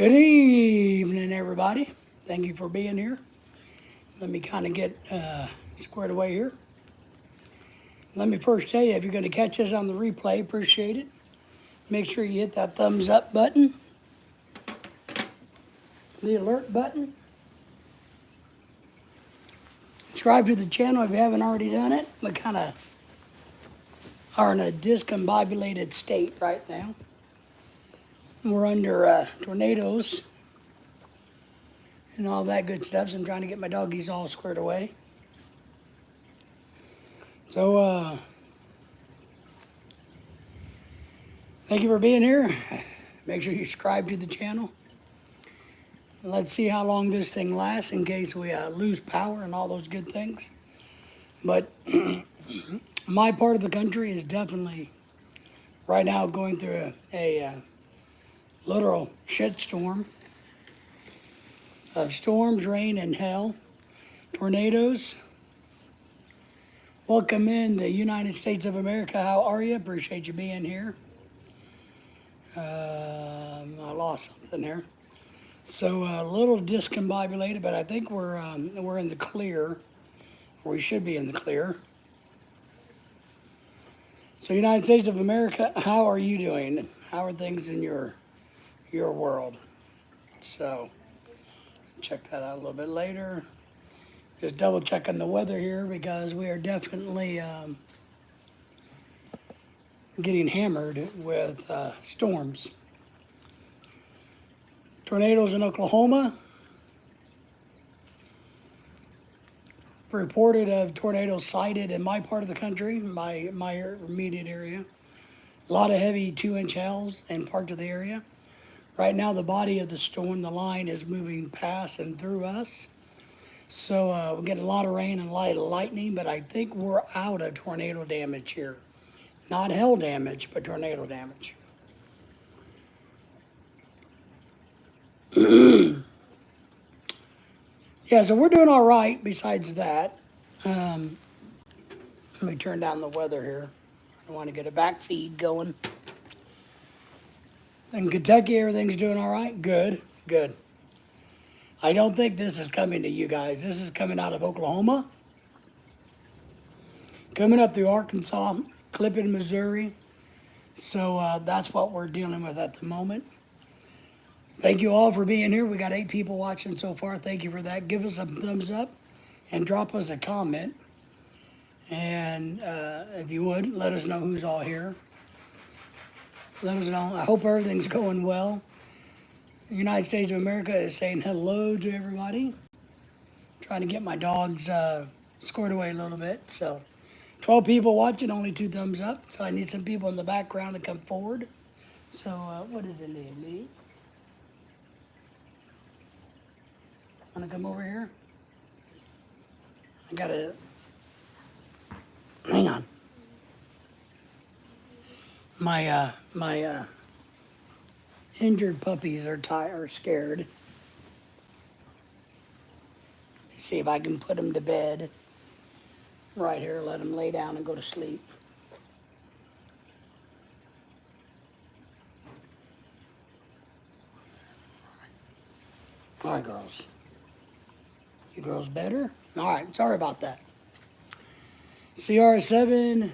Good evening, everybody. Thank you for being here. Let me kind of get squared away here. Let me first tell you, if you're going to catch us on the replay, appreciate it. Make sure you hit that thumbs up button, the alert button. Subscribe to the channel if you haven't already done it. We kind of are in a discombobulated state right now. We're under tornadoes and all that good stuff, so I'm trying to get my doggies all squared away. So, thank you for being here. Make sure you subscribe to the channel. Let's see how long this thing lasts in case we lose power and all those good things. But my part of the country is definitely right now going through a literal shitstorm of storms, rain, and hell, tornadoes. Welcome in the United States of America. How are you? Appreciate you being here. I lost something there. So a little discombobulated, but I think we're in the clear. Or we should be in the clear. So United States of America, how are you doing? How are things in your world? So check that out a little bit later. Just double checking the weather here because we are definitely getting hammered with storms. Tornadoes in Oklahoma. Reported of tornadoes sighted in my part of the country, my immediate area. A lot of heavy 2-inch hails in parts of the area. Right now, the body of the storm, the line, is moving past and through us. So we're getting a lot of rain and a lot of lightning, but I think we're out of tornado damage here. Not hail damage, but tornado damage. Yeah, so we're doing all right besides that. Let me turn down the weather here. I want to get a back feed going. In Kentucky, everything's doing all right? Good, good. I don't think this is coming to you guys. This is coming out of Oklahoma, coming up through Arkansas, clipping Missouri. So that's what we're dealing with at the moment. Thank you all for being here. We got 8 people watching so far. Thank you for that. Give us a thumbs up and drop us a comment. And if you would, let us know who's all here. Let us know. I hope everything's going well. The United States of America is saying hello to everybody. Trying to get my dogs squared away a little bit. So 12 people watching, only 2 thumbs up. So I need some people in the background to come forward. So what is it, Lily? Want to come over here? I gotta, hang on. My injured puppies are scared. Let me see if I can put them to bed right here. Let them lay down and go to sleep. All right, girls. You girls better? All right, sorry about that. CR7,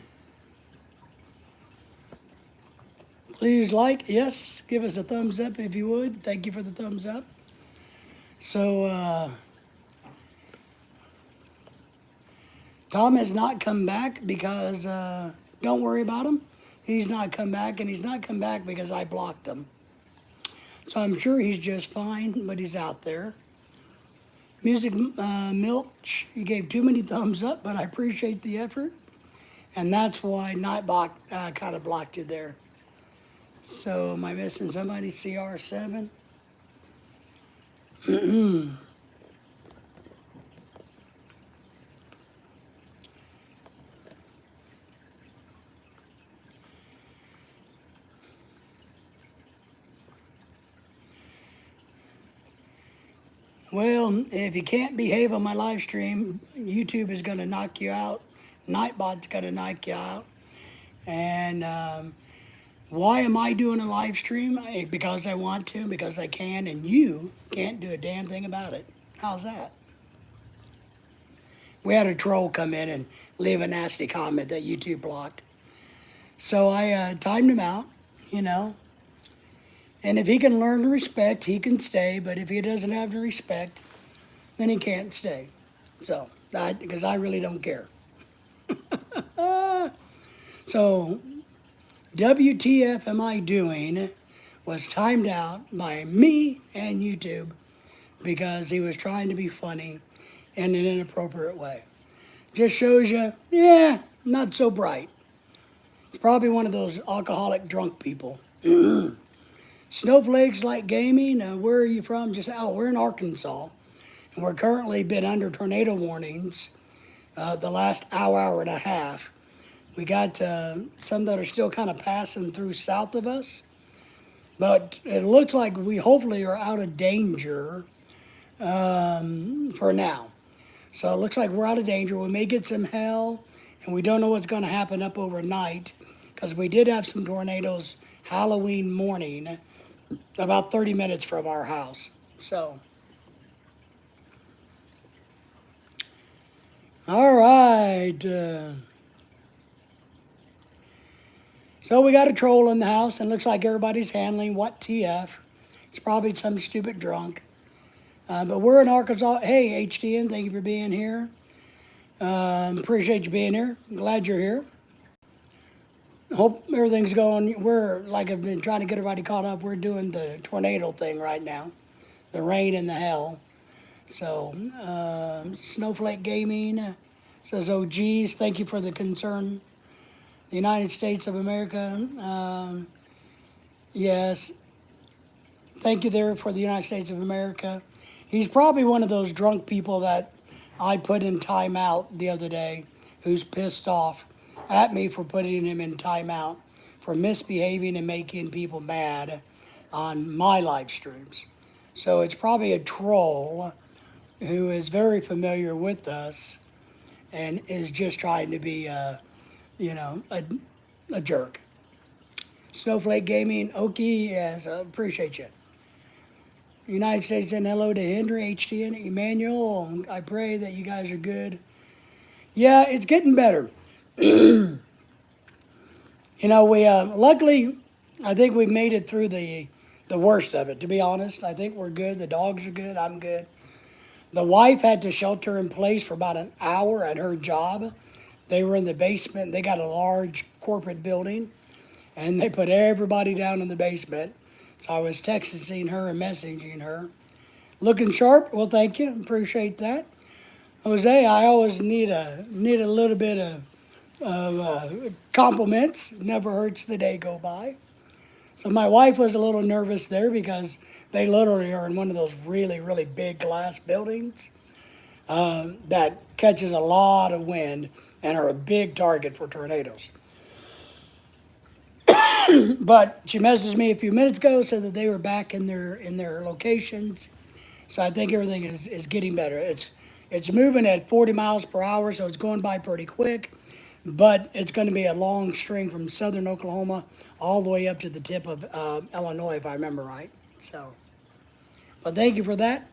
please like, yes, give us a thumbs up if you would. Thank you for the thumbs up. So, Tom has not come back because, don't worry about him. He's not come back, and he's not come back because I blocked him. So I'm sure he's just fine, but he's out there. Music Milch, you gave too many thumbs up, but I appreciate the effort. And that's why Nightbot kind of blocked you there. So am I missing somebody? CR7? Well, if you can't behave on my live stream, YouTube is going to knock you out. Nightbot's going to knock you out. And Why am I doing a live stream? Because I want to, because I can, and you can't do a damn thing about it. How's that? We had a troll come in and leave a nasty comment that YouTube blocked. So I timed him out, you know. And if he can learn to respect, he can stay. But if he doesn't have the respect, then he can't stay. So, because I really don't care. So, WTF am I doing was timed out by me and YouTube because he was trying to be funny in an inappropriate way. Just shows you, yeah, not so bright. It's probably one of those alcoholic drunk people. Snowflakes like gaming, where are you from? We're in Arkansas. And we're currently been under tornado warnings the last hour and a half. We got some that are still kind of passing through south of us. But it looks like we hopefully are out of danger for now. So it looks like we're out of danger. We may get some hail, and we don't know what's going to happen up overnight because we did have some tornadoes Halloween morning about 30 minutes from our house. So, all right. So we got a troll in the house, and looks like everybody's handling what TF. It's probably some stupid drunk. But we're in Arkansas. Hey, HTN, thank you for being here. Appreciate you being here. Glad you're here. Hope everything's going. We're, like I've been trying to get everybody caught up, we're doing the tornado thing right now. The rain and the hell. So, Snowflake Gaming says, oh, geez, thank you for the concern. The United States of America. Yes. Thank you there for the United States of America. He's probably one of those drunk people that I put in timeout the other day who's pissed off at me for putting him in timeout for misbehaving and making people mad on my live streams. So it's probably a troll who is very familiar with us and is just trying to be, a jerk. Snowflake Gaming, Okie, yes, I appreciate you. United States, and hello to Henry, HTN, Emmanuel. I pray that you guys are good. Yeah, it's getting better. We luckily, I think we made it through the worst of it, to be honest. I think we're good. The dogs are good. I'm good. The wife had to shelter in place for about an hour at her job. They were in the basement. They got a large corporate building, and they put everybody down in the basement. So I was texting her and messaging her. Looking sharp? Well, thank you. Appreciate that. Jose, I always need a little bit of compliments. Never hurts the day go by. So my wife was a little nervous there because they literally are in one of those really, really big glass buildings that catches a lot of wind and are a big target for tornadoes. But she messaged me a few minutes ago, said that they were back in their locations. So I think everything is getting better. It's moving at 40 miles per hour, so it's going by pretty quick. But it's going to be a long string from southern Oklahoma all the way up to the tip of Illinois, if I remember right. So, but thank you for that.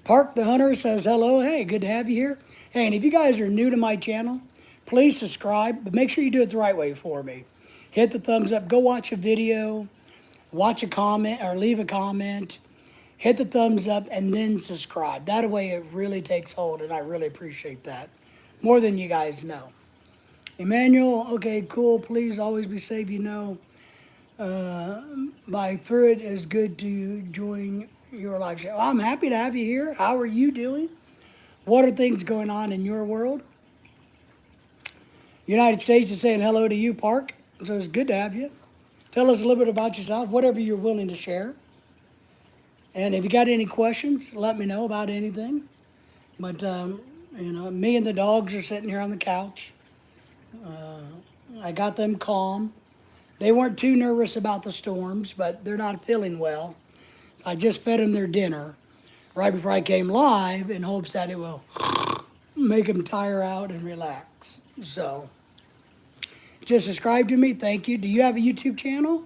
Park the Hunter says hello. Hey, good to have you here. Hey, and if you guys are new to my channel, please subscribe, but make sure you do it the right way for me. Hit the thumbs up. Go watch a video, watch a comment, or leave a comment. Hit the thumbs up and then subscribe. That way it really takes hold, and I really appreciate that. More than you guys know. Emmanuel, okay, cool. Please always be safe. By through it is good to join your live show. I'm happy to have you here. How are you doing? What are things going on in your world? United States is saying hello to you, Park. So it's good to have you. Tell us a little bit about yourself, whatever you're willing to share. And if you got any questions, let me know about anything. But, me and the dogs are sitting here on the couch. I got them calm. They weren't too nervous about the storms, but they're not feeling well. So I just fed them their dinner right before I came live in hopes that it will make them tire out and relax. So, just subscribe to me. Thank you. Do you have a YouTube channel?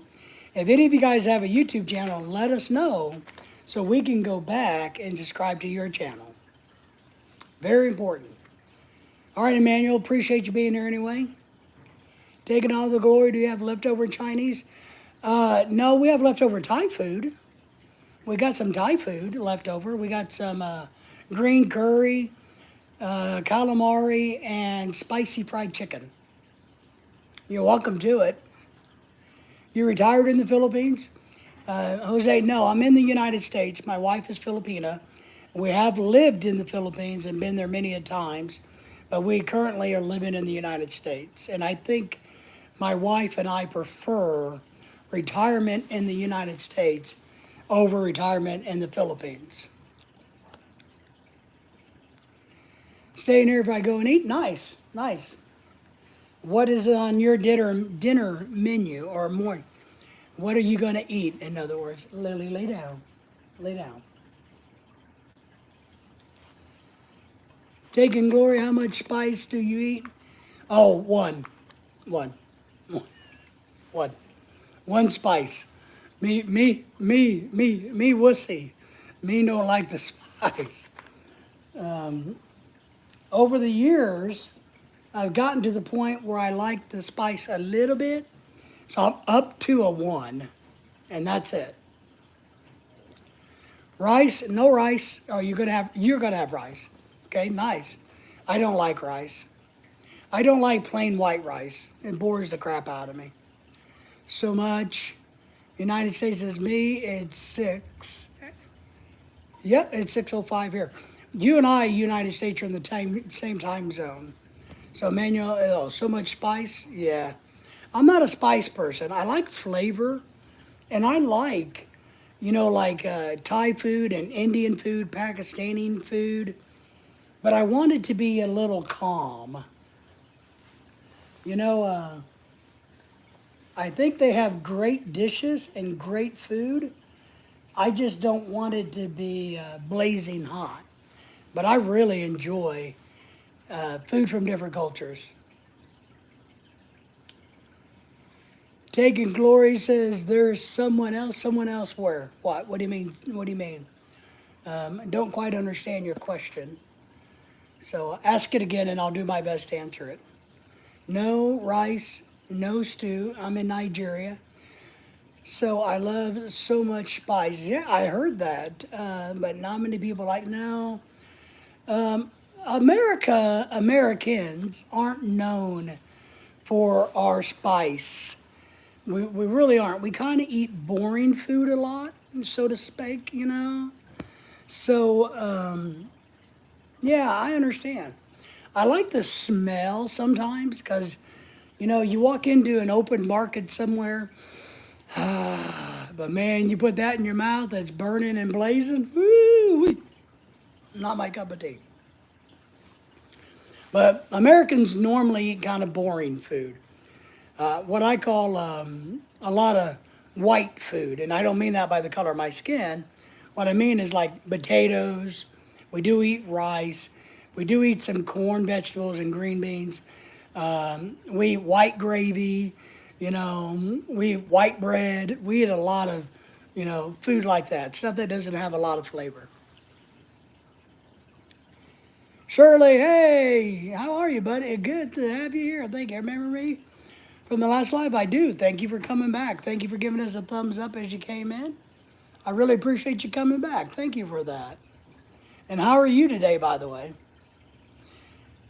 If any of you guys have a YouTube channel, let us know so we can go back and subscribe to your channel. Very important. All right, Emmanuel, appreciate you being here anyway. Taking all the glory. Do you have leftover Chinese? No, we have leftover Thai food. We got some Thai food left over. We got some green curry, calamari, and spicy fried chicken. You're welcome to it. You retired in the Philippines? Jose, no, I'm in the United States. My wife is Filipina. We have lived in the Philippines and been there many a times, but we currently are living in the United States. And I think my wife and I prefer retirement in the United States over retirement in the Philippines. Staying here if I go and eat? Nice, nice. What is on your dinner menu or morning? What are you going to eat, in other words? Lily, lay down. Lay down. Taking glory, how much spice do you eat? Oh, one. One. One. One spice. Me, wussy. Me don't like the spice. Over the years, I've gotten to the point where I like the spice a little bit, so I'm up to a 1, and that's it. Rice, no rice. Oh, you're gonna have rice. Okay, nice. I don't like rice. I don't like plain white rice. It bores the crap out of me. So much. United States is me. It's 6. Yep, it's 6:05 here. You and I, United States, are in the same time zone. So, Emmanuel, oh, so much spice? Yeah. I'm not a spice person. I like flavor, and I like, like Thai food and Indian food, Pakistani food, but I want it to be a little calm. I think they have great dishes and great food. I just don't want it to be blazing hot. But I really enjoy food from different cultures. Taking Glory says there's someone else where? What do you mean? What do you mean? Don't quite understand your question. So ask it again and I'll do my best to answer it. No rice, no stew. I'm in Nigeria. So I love so much spice. Yeah, I heard that. But not many people like, no. Americans aren't known for our spice. We really aren't. We kind of eat boring food a lot, so to speak, So, yeah, I understand. I like the smell sometimes because, you walk into an open market somewhere, but man, you put that in your mouth that's burning and blazing, woo, not my cup of tea. But Americans normally eat kind of boring food. What I call a lot of white food, and I don't mean that by the color of my skin. What I mean is like potatoes. We do eat rice. We do eat some corn, vegetables, and green beans. We eat white gravy. We eat white bread. We eat a lot of, food like that. Stuff that doesn't have a lot of flavor. Shirley, hey, how are you, buddy? Good to have you here. I think you remember me from the last live. I do. Thank you for coming back. Thank you for giving us a thumbs up as you came in. I really appreciate you coming back. Thank you for that. And how are you today, by the way?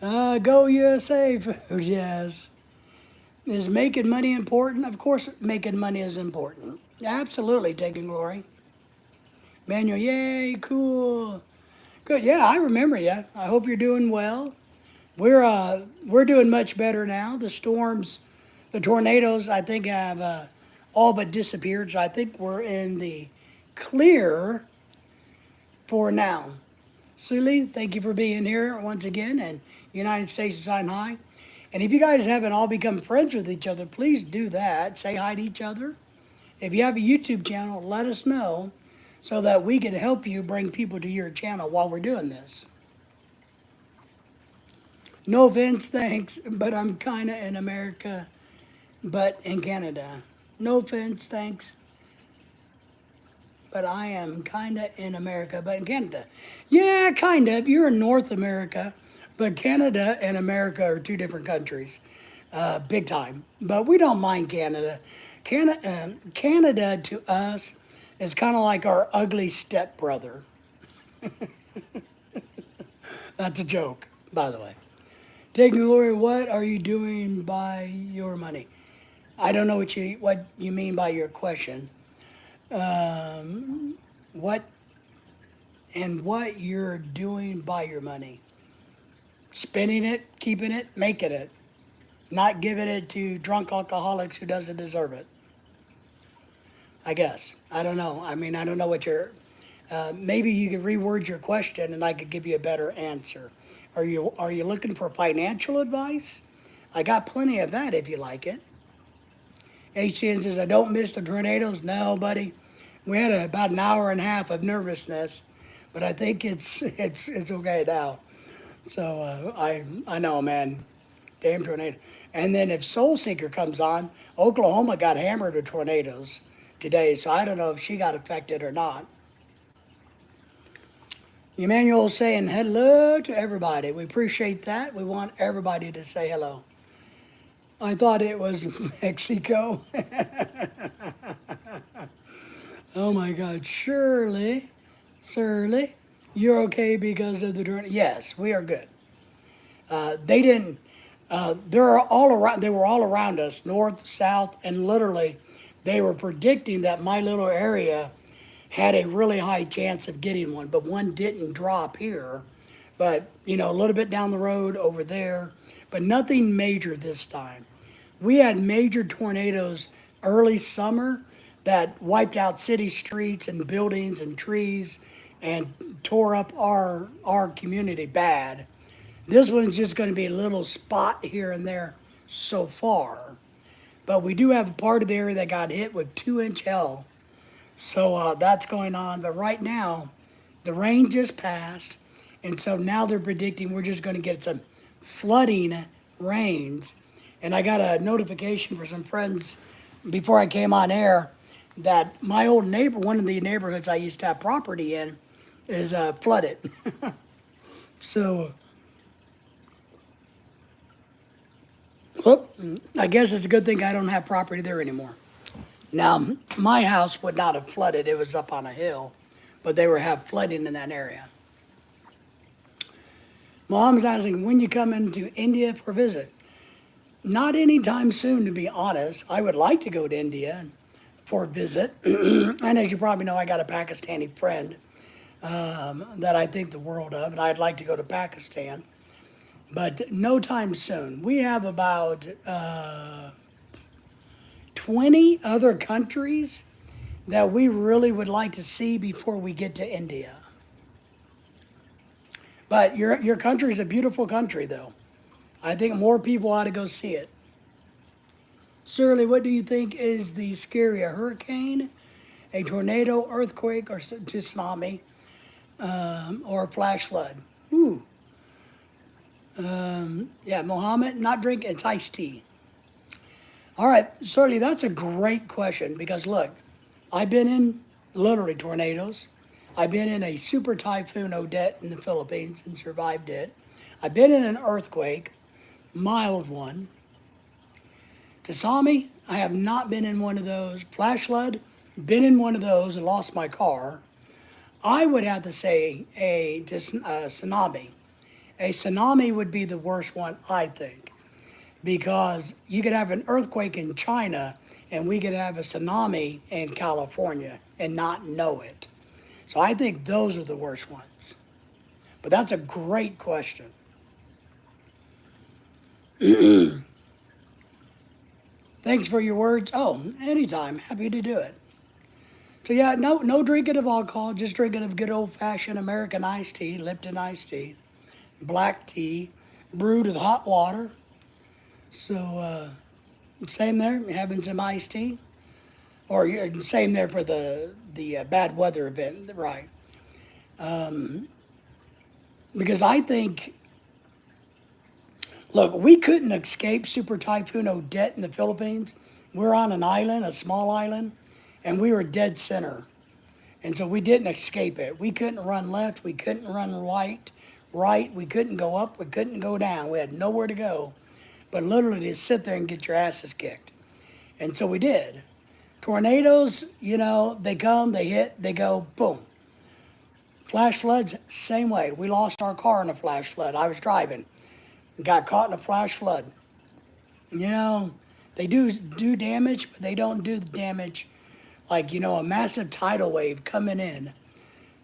Go USA food, yes. Is making money important? Of course, making money is important. Absolutely, Taking Glory. Manuel, yay, cool. Good, yeah, I remember you. I hope you're doing well. We're doing much better now. The storms, the tornadoes, I think have all but disappeared. So I think we're in the clear for now. Suli, thank you for being here once again, and United States is on high. And if you guys haven't all become friends with each other, please do that. Say hi to each other. If you have a YouTube channel, let us know so that we can help you bring people to your channel while we're doing this. No offense, thanks, but I'm kind of in America but in Canada. No offense, thanks, but I am kinda in America, but in Canada. Yeah, kind of. You're in North America, but Canada and America are two different countries, big time. But we don't mind Canada. Canada to us is kind of like our ugly stepbrother. That's a joke, by the way. Taking glory, what are you doing by your money? I don't know what you mean by your question. What what you're doing by your money? Spending it, keeping it, making it, not giving it to drunk alcoholics who doesn't deserve it. I guess I don't know. I mean, I don't know what your. Maybe you could reword your question, and I could give you a better answer. Are you looking for financial advice? I got plenty of that if you like it. HCN says, I don't miss the tornadoes. No, buddy. We had about an hour and a half of nervousness, but I think it's okay now. So I know, man. Damn tornado. And then if Soul Seeker comes on, Oklahoma got hammered with tornadoes today, so I don't know if she got affected or not. Emmanuel saying hello to everybody. We appreciate that. We want everybody to say hello. I thought it was Mexico. Oh my God, Shirley, you're okay because of the tornado? Yes, we are good. They didn't. They're all around. They were all around us, north, south, and literally, they were predicting that my little area had a really high chance of getting one, but one didn't drop here. But a little bit down the road over there, but nothing major this time. We had major tornadoes early summer that wiped out city streets and buildings and trees and tore up our community bad. This one's just going to be a little spot here and there so far. But we do have a part of the area that got hit with 2-inch hail. So that's going on. But right now, the rain just passed. And so now they're predicting we're just going to get some flooding rains. And I got a notification for some friends before I came on air that my old neighbor, one of the neighborhoods I used to have property in, is flooded. So, whoop, I guess it's a good thing I don't have property there anymore. Now, my house would not have flooded. It was up on a hill, but they were have flooding in that area. Mom's asking, when you come into India for a visit? Not anytime soon, to be honest. I would like to go to India for a visit. And as you probably know, I got a Pakistani friend that I think the world of, and I'd like to go to Pakistan. But no time soon. We have about 20 other countries that we really would like to see before we get to India. But your country is a beautiful country, though. I think more people ought to go see it. Shirley, what do you think is the scarier, hurricane, a tornado, earthquake, or tsunami, or a flash flood? Ooh. Yeah, Mohammed, not drink, it's iced tea. All right, Shirley, that's a great question because look, I've been in literally tornadoes. I've been in a super typhoon Odette in the Philippines and survived it. I've been in an earthquake, mild one. Tsunami, I have not been in one of those. Flash flood, been in one of those and lost my car. I would have to say a tsunami. A tsunami would be the worst one, I think, because you could have an earthquake in China and we could have a tsunami in California and not know it. So I think those are the worst ones. But that's a great question. Thanks for your words. Oh, anytime. Happy to do it. So yeah, no drinking of alcohol, just drinking of good old-fashioned American iced tea, Lipton iced tea, black tea, brewed with hot water. So same there, having some iced tea. Or same there for the bad weather event, right? Because I think Look, we couldn't escape Super Typhoon Odette in the Philippines. We're on an island, a small island, and we were dead center. And so we didn't escape it. We couldn't run left. We couldn't run right. We couldn't go up. We couldn't go down. We had nowhere to go, but literally just sit there and get your asses kicked. And so we did. Tornadoes, they come, they hit, they go, boom. Flash floods, same way. We lost our car in a flash flood. I was driving, got caught in a flash flood. They do damage, but they don't do the damage like, a massive tidal wave coming in.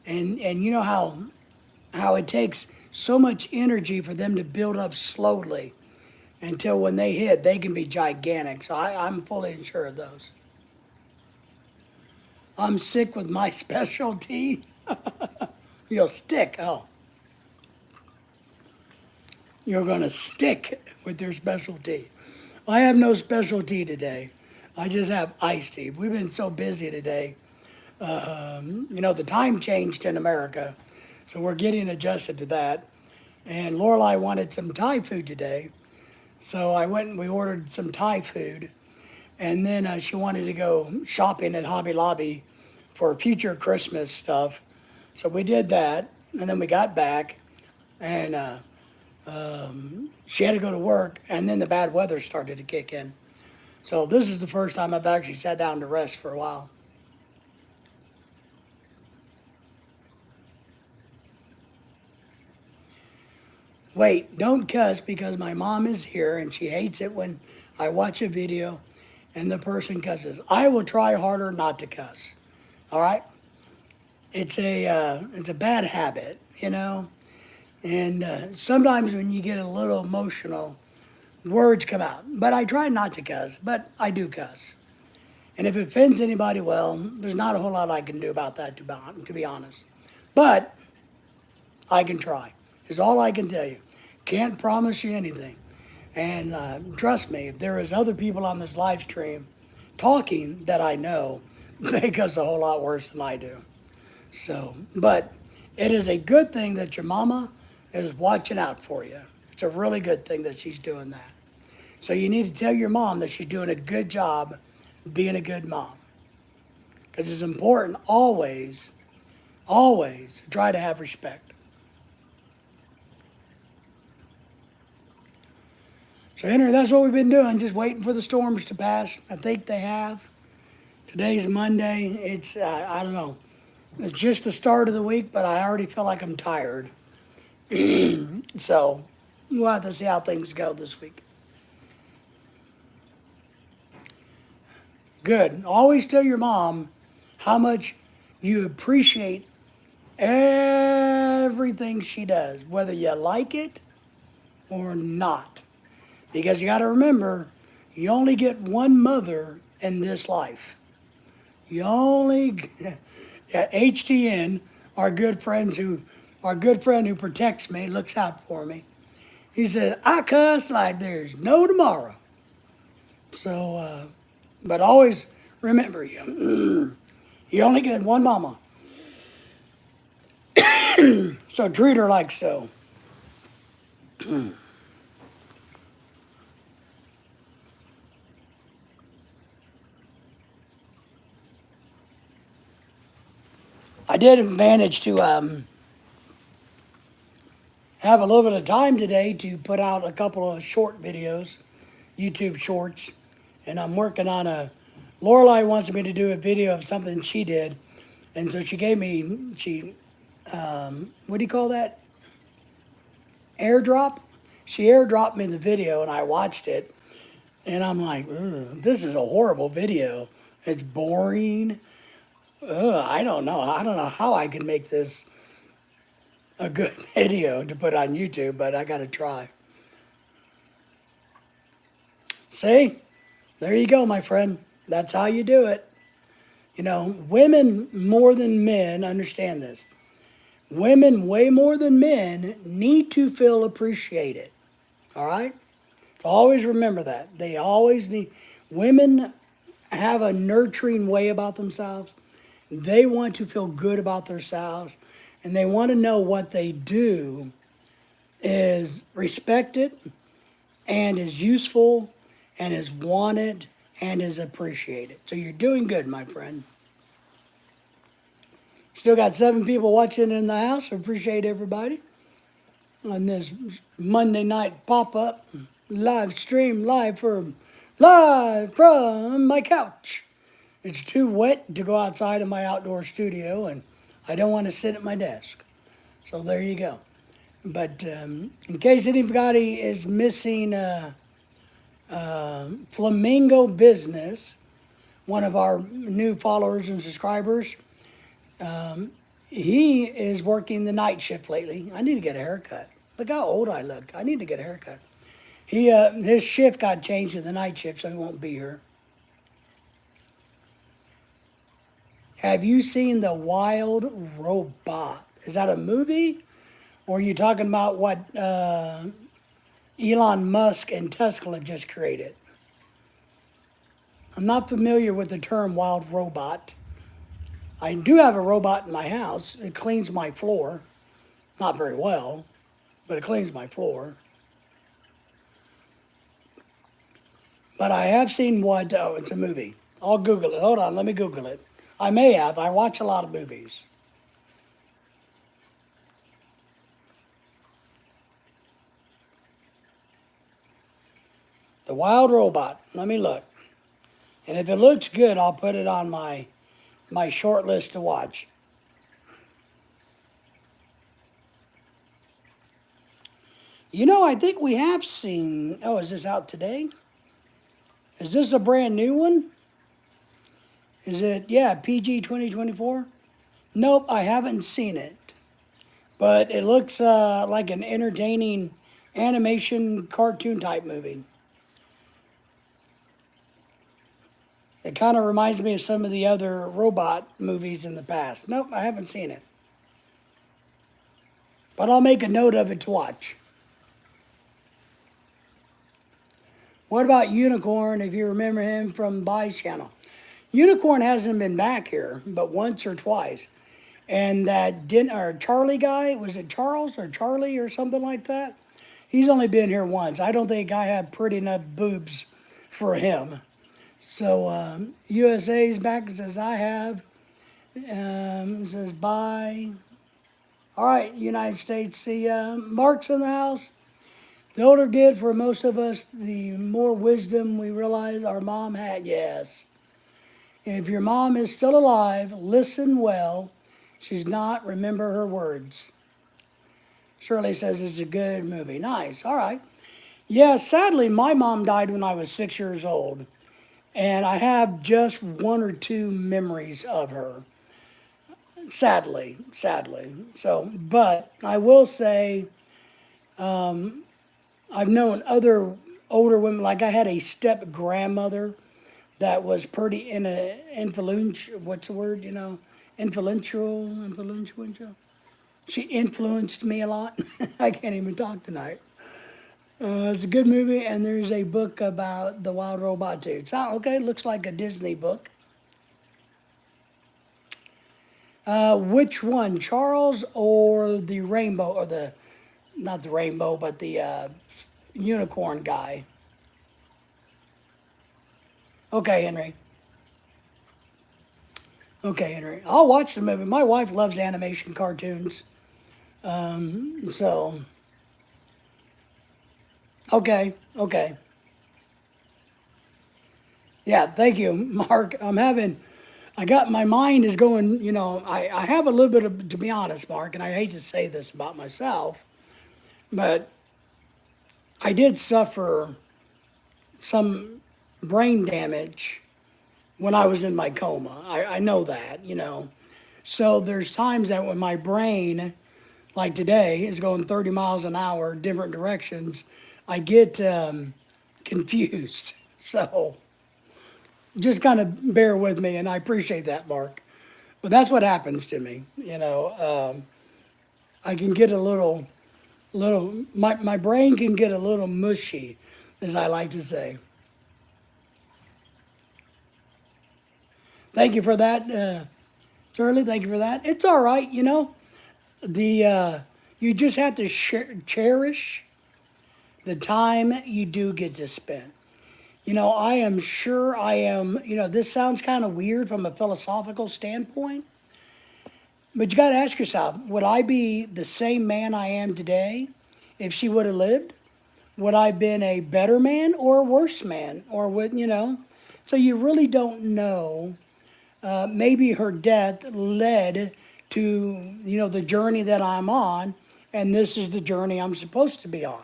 And you know how it takes so much energy for them to build up slowly until when they hit, they can be gigantic. So I'm fully insured of those. I'm sick with my specialty. You'll stick. Oh. You're going to stick with your specialty. I have no specialty today. I just have iced tea. We've been so busy today. The time changed in America, so we're getting adjusted to that. And Lorelai wanted some Thai food today, so I went and we ordered some Thai food. And then she wanted to go shopping at Hobby Lobby for future Christmas stuff. So we did that, and then we got back, and she had to go to work, and then the bad weather started to kick in. So this is the first time I've actually sat down to rest for a while. Wait, don't cuss because my mom is here and she hates it when I watch a video and the person cusses. I will try harder not to cuss. All right? It's a bad habit, And sometimes when you get a little emotional, words come out. But I try not to cuss, but I do cuss. And if it offends anybody, well, there's not a whole lot I can do about that, to be honest. But I can try, is all I can tell you. Can't promise you anything. And trust me, if there is other people on this live stream talking that I know, they cuss a whole lot worse than I do. So, but it is a good thing that your mama is watching out for you. It's a really good thing that she's doing that. So you need to tell your mom that she's doing a good job being a good mom. Because it's important always to try to have respect. So Henry, that's what we've been doing, just waiting for the storms to pass. I think they have. Today's Monday. It's, I don't know. It's just the start of the week, but I already feel like I'm tired. So we'll have to see how things go this week. Good. Always tell your mom how much you appreciate everything she does, whether you like it or not. Because you got to remember, you only get one mother in this life. You only, at HTN, our good friend who protects me, looks out for me. He says, I cuss like there's no tomorrow. So, but always remember, you only get one mama. So treat her like so. I did manage to have a little bit of time today to put out a couple of short videos, YouTube shorts, and I'm working on Lorelai wants me to do a video of something she did, and so she gave me, what do you call that? Airdrop? She airdropped me the video and I watched it, and I'm like, this is a horrible video. It's boring. I don't know. I don't know how I can make this a good video to put on YouTube, but I got to try. See? There you go, my friend. That's how you do it. Women more than men understand this. Women way more than men need to feel appreciated. All right? So always remember that. They always need. Women have a nurturing way about themselves. They want to feel good about themselves, and they want to know what they do is respected and is useful and is wanted and is appreciated. So you're doing good, my friend. Still got 7 people watching in the house. Appreciate everybody on this Monday night pop-up live stream live from my couch. It's too wet to go outside of my outdoor studio, and I don't want to sit at my desk. So there you go. But in case anybody is missing Flamingo Business, one of our new followers and subscribers, he is working the night shift lately. I need to get a haircut. Look how old I look. I need to get a haircut. His shift got changed to the night shift, so he won't be here. Have you seen The Wild Robot? Is that a movie? Or are you talking about what Elon Musk and Tesla just created? I'm not familiar with the term wild robot. I do have a robot in my house. It cleans my floor. Not very well, but it cleans my floor. But I have seen oh, it's a movie. I'll Google it. Hold on, let me Google it. I may have. I watch a lot of movies. The Wild Robot. Let me look. And if it looks good, I'll put it on my short list to watch. You know, I think we have seen... Oh, is this out today? Is this a brand new one? Is it, yeah, PG 2024? Nope, I haven't seen it. But it looks like an entertaining animation cartoon type movie. It kind of reminds me of some of the other robot movies in the past. Nope, I haven't seen it. But I'll make a note of it to watch. What about Unicorn, if you remember him from Bai's channel? Unicorn hasn't been back here, but once or twice. And that Charlie guy, was it Charles or Charlie or something like that? He's only been here once. I don't think I have pretty enough boobs for him. So USA's back, says I have. Says bye. All right, United States. See, Mark's in the house. The older get for most of us, the more wisdom we realize our mom had. Yes. If your mom is still alive, listen well. She's not, remember her words. Shirley says it's a good movie. Nice. All right. Yeah, sadly, my mom died when I was 6 years old. And I have just 1 or 2 memories of her. Sadly. So, but I will say, I've known other older women, like I had a step grandmother that was pretty influential, what's the word, influential. She influenced me a lot. I can't even talk tonight. It's a good movie, and there's a book about the Wild Robot too. It's okay, it looks like a Disney book. Which one, Charles or the rainbow, or not the rainbow, but the unicorn guy? Okay, Henry. I'll watch the movie. My wife loves animation cartoons. So, okay. Yeah, thank you, Mark. My mind is going, I have a little bit of, to be honest, Mark, and I hate to say this about myself, but I did suffer some brain damage when I was in my coma. I know that. So there's times that when my brain, like today, is going 30 miles an hour, different directions, I get confused. So just kind of bear with me, and I appreciate that, Mark. But that's what happens to me. I can get a little, my brain can get a little mushy, as I like to say. Thank you for that, Charlie. Thank you for that. It's all right, you just have to cherish the time you do get to spend. I am sure I am, this sounds kind of weird from a philosophical standpoint, but you got to ask yourself, would I be the same man I am today if she would have lived? Would I have been a better man or a worse man? Or would? So you really don't know. Maybe her death led to, the journey that I'm on, and this is the journey I'm supposed to be on.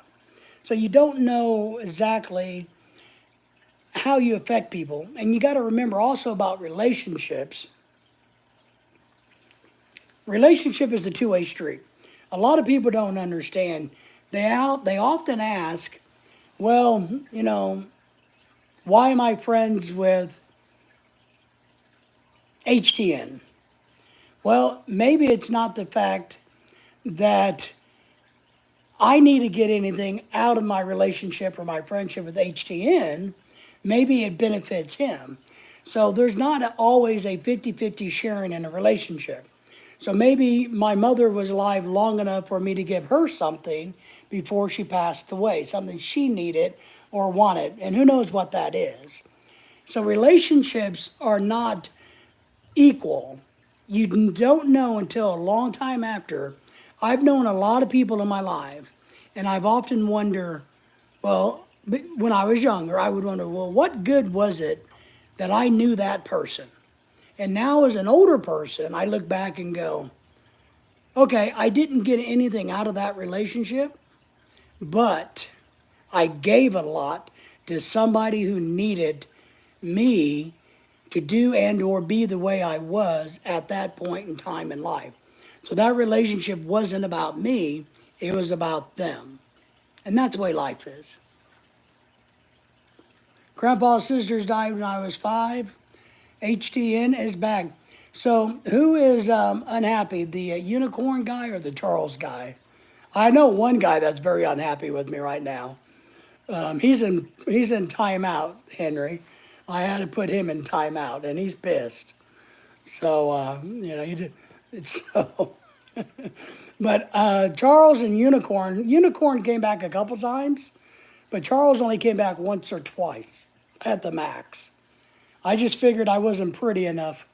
So you don't know exactly how you affect people. And you got to remember also about relationships. Relationship is a two-way street. A lot of people don't understand. They often ask, well, why am I friends with HTN? Well, maybe it's not the fact that I need to get anything out of my relationship or my friendship with HTN. Maybe it benefits him. So there's not always a 50-50 sharing in a relationship. So maybe my mother was alive long enough for me to give her something before she passed away, something she needed or wanted. And who knows what that is. So relationships are not equal. You don't know until a long time after. I've known a lot of people in my life, and I've often wondered, well, when I was younger, I would wonder, well, what good was it that I knew that person? And now as an older person, I look back and go, okay, I didn't get anything out of that relationship, but I gave a lot to somebody who needed me to do and or be the way I was at that point in time in life. So that relationship wasn't about me, it was about them. And that's the way life is. Grandpa's sisters died when I was 5. HTN is back. So who is unhappy, the unicorn guy or the Charles guy? I know one guy that's very unhappy with me right now. He's in timeout, Henry. I had to put him in timeout, and he's pissed. So he did. It's so. But Charles and Unicorn came back a couple times, but Charles only came back once or twice at the max. I just figured I wasn't pretty enough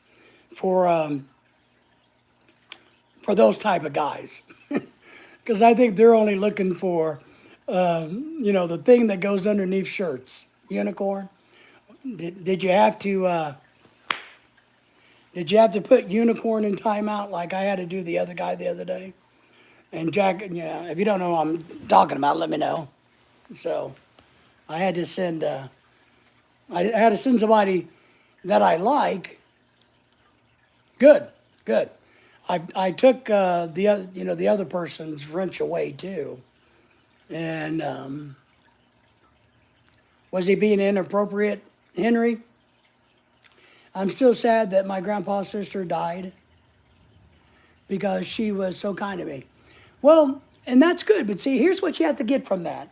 for those type of guys, because I think they're only looking for the thing that goes underneath shirts. Unicorn. Did you have to put Unicorn in timeout like I had to do the other guy the other day? And Jack, if you don't know what I'm talking about, let me know. So I had to send somebody that I like. Good. I took the other person's wrench away too, and was he being inappropriate, Henry? I'm still sad that my grandpa's sister died because she was so kind to me. Well, and that's good, but see, here's what you have to get from that.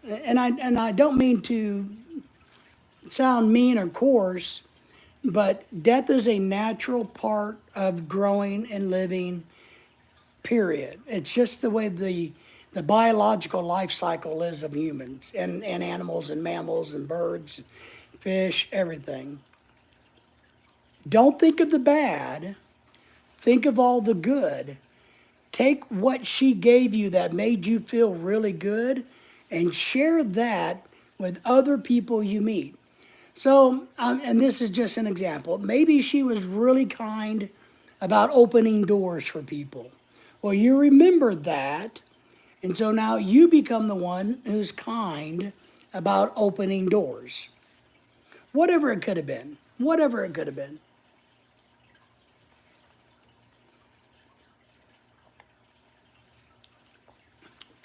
And I don't mean to sound mean or coarse, but death is a natural part of growing and living, period. It's just the way the biological life cycle is of humans and animals and mammals and birds, fish, everything. Don't think of the bad. Think of all the good. Take what she gave you that made you feel really good and share that with other people you meet. So, and this is just an example. Maybe she was really kind about opening doors for people. Well, you remember that, and so now you become the one who's kind about opening doors. Whatever it could have been. Whatever it could have been.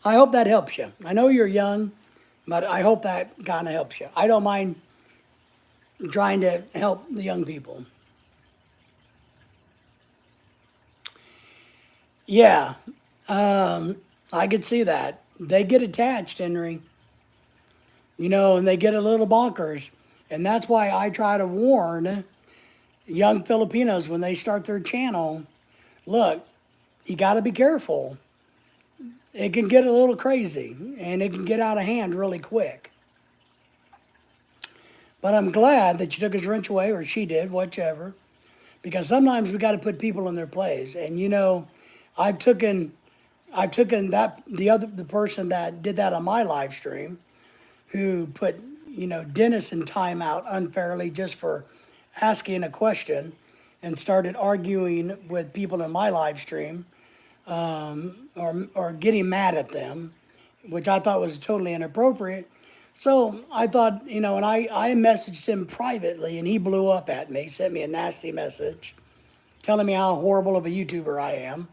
I hope that helps you. I know you're young, but I hope that kind of helps you. I don't mind trying to help the young people. Yeah, I could see that. They get attached, Henry, and they get a little bonkers. And that's why I try to warn young Filipinos when they start their channel, look, you got to be careful. it can get a little crazy and it can get out of hand really quick. But I'm glad that you took his wrench away, or she did, whichever, because sometimes we got to put people in their place. And you know, I've taken, that the person that did that on my live stream, who put Dennis in timeout unfairly just for asking a question, and started arguing with people in my live stream, or getting mad at them, which I thought was totally inappropriate. So I thought, and I messaged him privately, and he blew up at me, sent me a nasty message telling me how horrible of a YouTuber I am,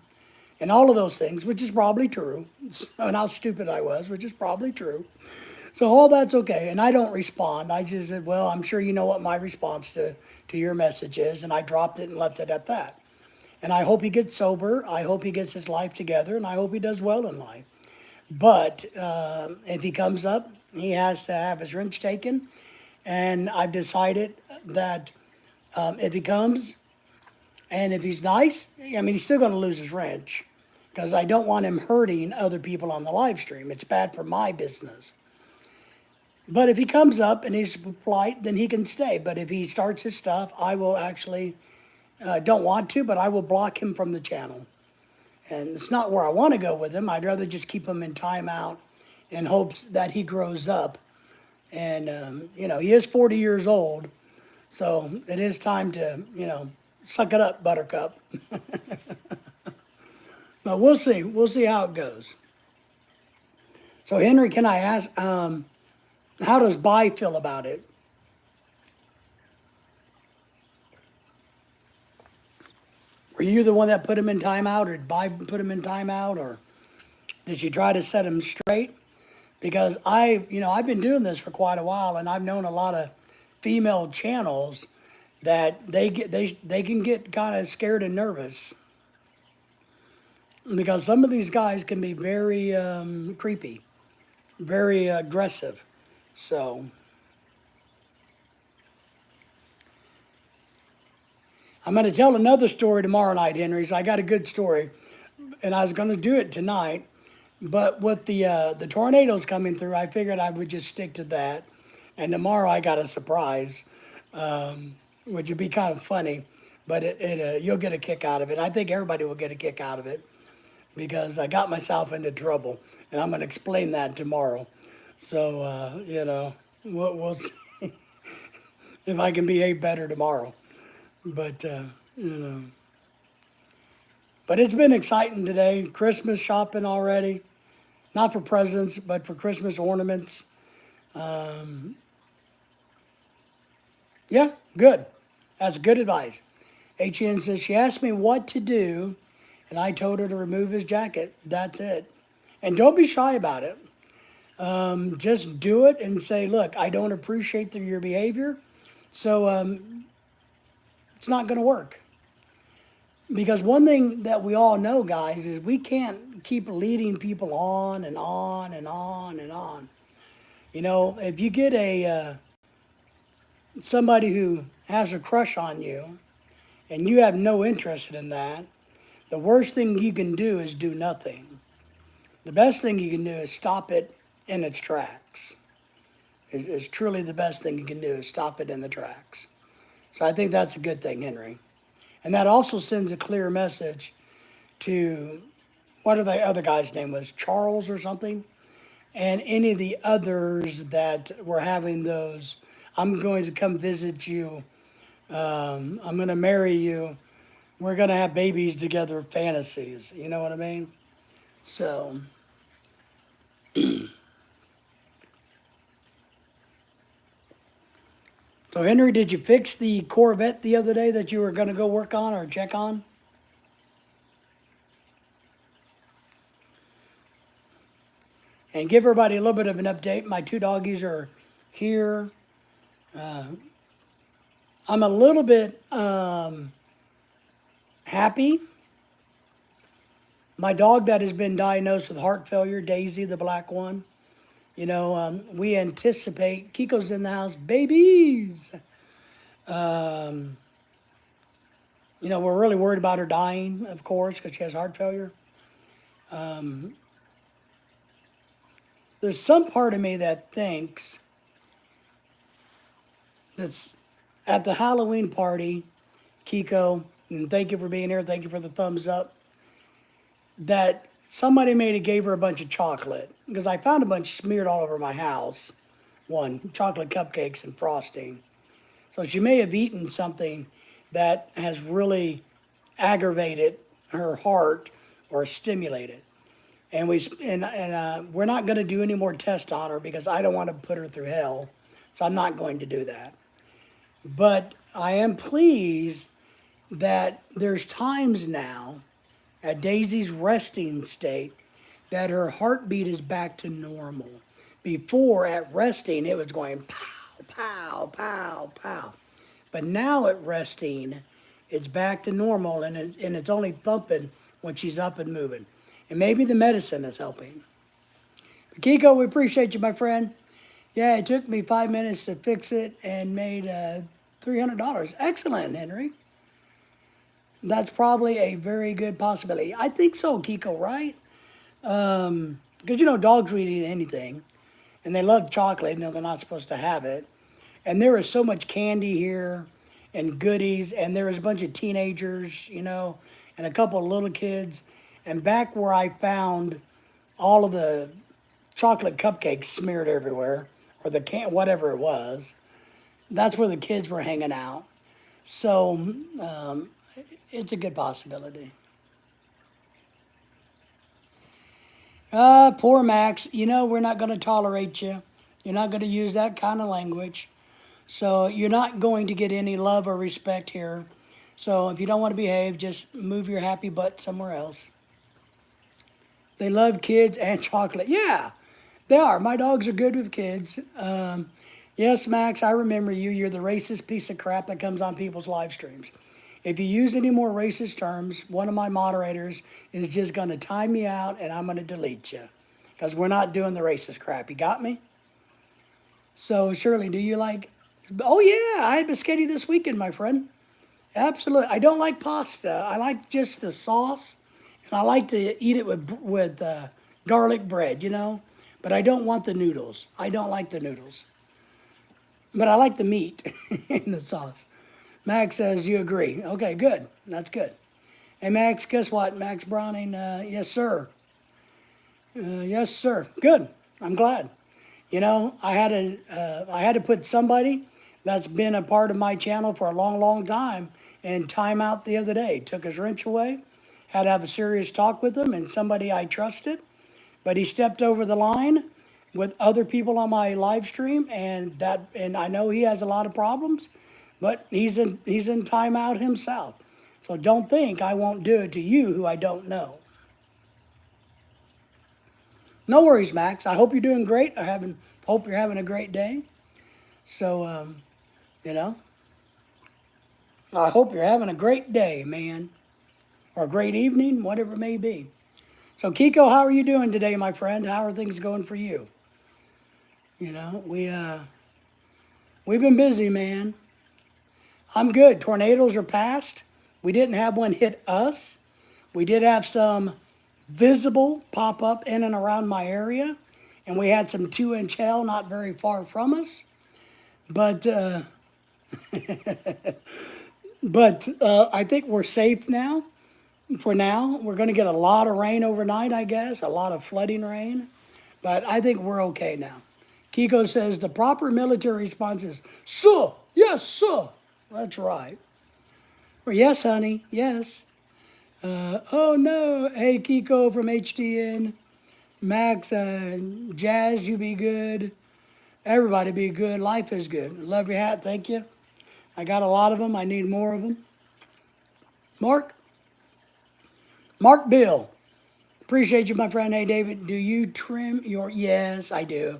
and all of those things, which is probably true, and how stupid I was, which is probably true. So all that's okay, and I don't respond. I just said, well, I'm sure you know what my response to your message is, and I dropped it and left it at that. And I hope he gets sober. I hope he gets his life together, and I hope he does well in life. But if he comes up, he has to have his wrench taken. And I've decided that if he comes and if he's nice, I mean, he's still going to lose his wrench, because I don't want him hurting other people on the live stream. It's bad for my business. But if he comes up and he's polite, then he can stay. But if he starts his stuff, I will actually, don't want to, but I will block him from the channel. And it's not where I want to go with him. I'd rather just keep him in timeout in hopes that he grows up. And, he is 40 years old, so it is time to, suck it up, Buttercup. But we'll see. We'll see how it goes. So, Henry, can I ask, how does Bai feel about it? Were you the one that put him in timeout, or did Bai put him in timeout, or did you try to set him straight? Because I've been doing this for quite a while, and I've known a lot of female channels that they can get kind of scared and nervous, because some of these guys can be very creepy, very aggressive. So I'm going to tell another story tomorrow night, Henry. So I got a good story, and I was going to do it tonight, but with the tornadoes coming through, I figured I would just stick to that. And tomorrow I got a surprise, which would be kind of funny, but you'll get a kick out of it. I think everybody will get a kick out of it, because I got myself into trouble, and I'm going to explain that tomorrow. So we'll see if I can behave better tomorrow. But but it's been exciting today. Christmas shopping already, not for presents, but for Christmas ornaments. Yeah, good. That's good advice. HN says she asked me what to do, and I told her to remove his jacket. That's it. And don't be shy about it. Just do it and say, look, I don't appreciate your behavior, so it's not going to work. Because one thing that we all know, guys, is we can't keep leading people on and on and on and on. If you get somebody who has a crush on you and you have no interest in that, the worst thing you can do is do nothing. The best thing you can do is stop it in its tracks. Is truly the best thing you can do, is stop it in the tracks. So I think that's a good thing, Henry. And that also sends a clear message to, what are the other guy's name was, Charles or something? And any of the others that were having those, I'm going to come visit you, I'm going to marry you, we're going to have babies together fantasies. You know what I mean? So So, Henry, did you fix the Corvette the other day that you were going to go work on or check on? And give everybody a little bit of an update. My two doggies are here. I'm a little bit happy. My dog that has been diagnosed with heart failure, Daisy, the black one, we anticipate, Kiko's in the house, babies. We're really worried about her dying, of course, because she has heart failure. There's some part of me that thinks that's at the Halloween party, Kiko, and thank you for being here. Thank you for the thumbs up. That somebody made have gave her a bunch of chocolate because I found a bunch smeared all over my house. One, chocolate cupcakes and frosting. So she may have eaten something that has really aggravated her heart or stimulated. And we're not going to do any more tests on her because I don't want to put her through hell. So I'm not going to do that. But I am pleased that there's times now at Daisy's resting state that her heartbeat is back to normal. Before at resting, it was going pow, pow, pow, pow. But now at resting, it's back to normal and it's only thumping when she's up and moving. And maybe the medicine is helping. Kiko, we appreciate you, my friend. Yeah, it took me 5 minutes to fix it and made $300. Excellent, Henry. That's probably a very good possibility. I think so, Kiko, right? Because, dogs will eat anything. And they love chocolate, even though they're not supposed to have it. And there is so much candy here and goodies. And there is a bunch of teenagers, and a couple of little kids. And back where I found all of the chocolate cupcakes smeared everywhere, or whatever it was, that's where the kids were hanging out. So it's a good possibility. Poor Max. We're not going to tolerate you. You're not going to use that kind of language. So you're not going to get any love or respect here. So if you don't want to behave, just move your happy butt somewhere else. They love kids and chocolate. Yeah, they are. My dogs are good with kids. Yes, Max, I remember you. You're the racist piece of crap that comes on people's live streams. If you use any more racist terms, one of my moderators is just going to time me out and I'm going to delete you. Because we're not doing the racist crap. You got me? So, Shirley, do you like... Oh, yeah, I had biscotti this weekend, my friend. Absolutely. I don't like pasta. I like just the sauce. And I like to eat it with garlic bread, But I don't want the noodles. I don't like the noodles. But I like the meat in the sauce. Max says you agree. Okay, good. That's good. Hey, Max, guess what? Max Browning, yes, sir. Yes, sir. Good. I'm glad. I had to put somebody that's been a part of my channel for a long, long time in timeout the other day. Took his wrench away. Had to have a serious talk with him and somebody I trusted. But he stepped over the line with other people on my live stream, and I know he has a lot of problems. But he's in timeout himself. So don't think I won't do it to you who I don't know. No worries, Max. I hope you're doing great. Hope you're having a great day. So, I hope you're having a great day, man. Or a great evening, whatever it may be. So, Kiko, how are you doing today, my friend? How are things going for you? We've been busy, man. I'm good. Tornadoes are past. We didn't have one hit us. We did have some visible pop up in and around my area. And we had some 2-inch hail not very far from us. But I think we're safe now. For now, we're going to get a lot of rain overnight, I guess. A lot of flooding rain. But I think we're okay now. Kiko says the proper military response is, sir, yes, sir. That's right. Well, yes, honey, yes. Oh, no. Hey, Kiko from HDN. Max, Jazz, you be good. Everybody be good. Life is good. Love your hat. Thank you. I got a lot of them. I need more of them. Mark Bill. Appreciate you, my friend. Hey, David, do you trim your... Yes, I do.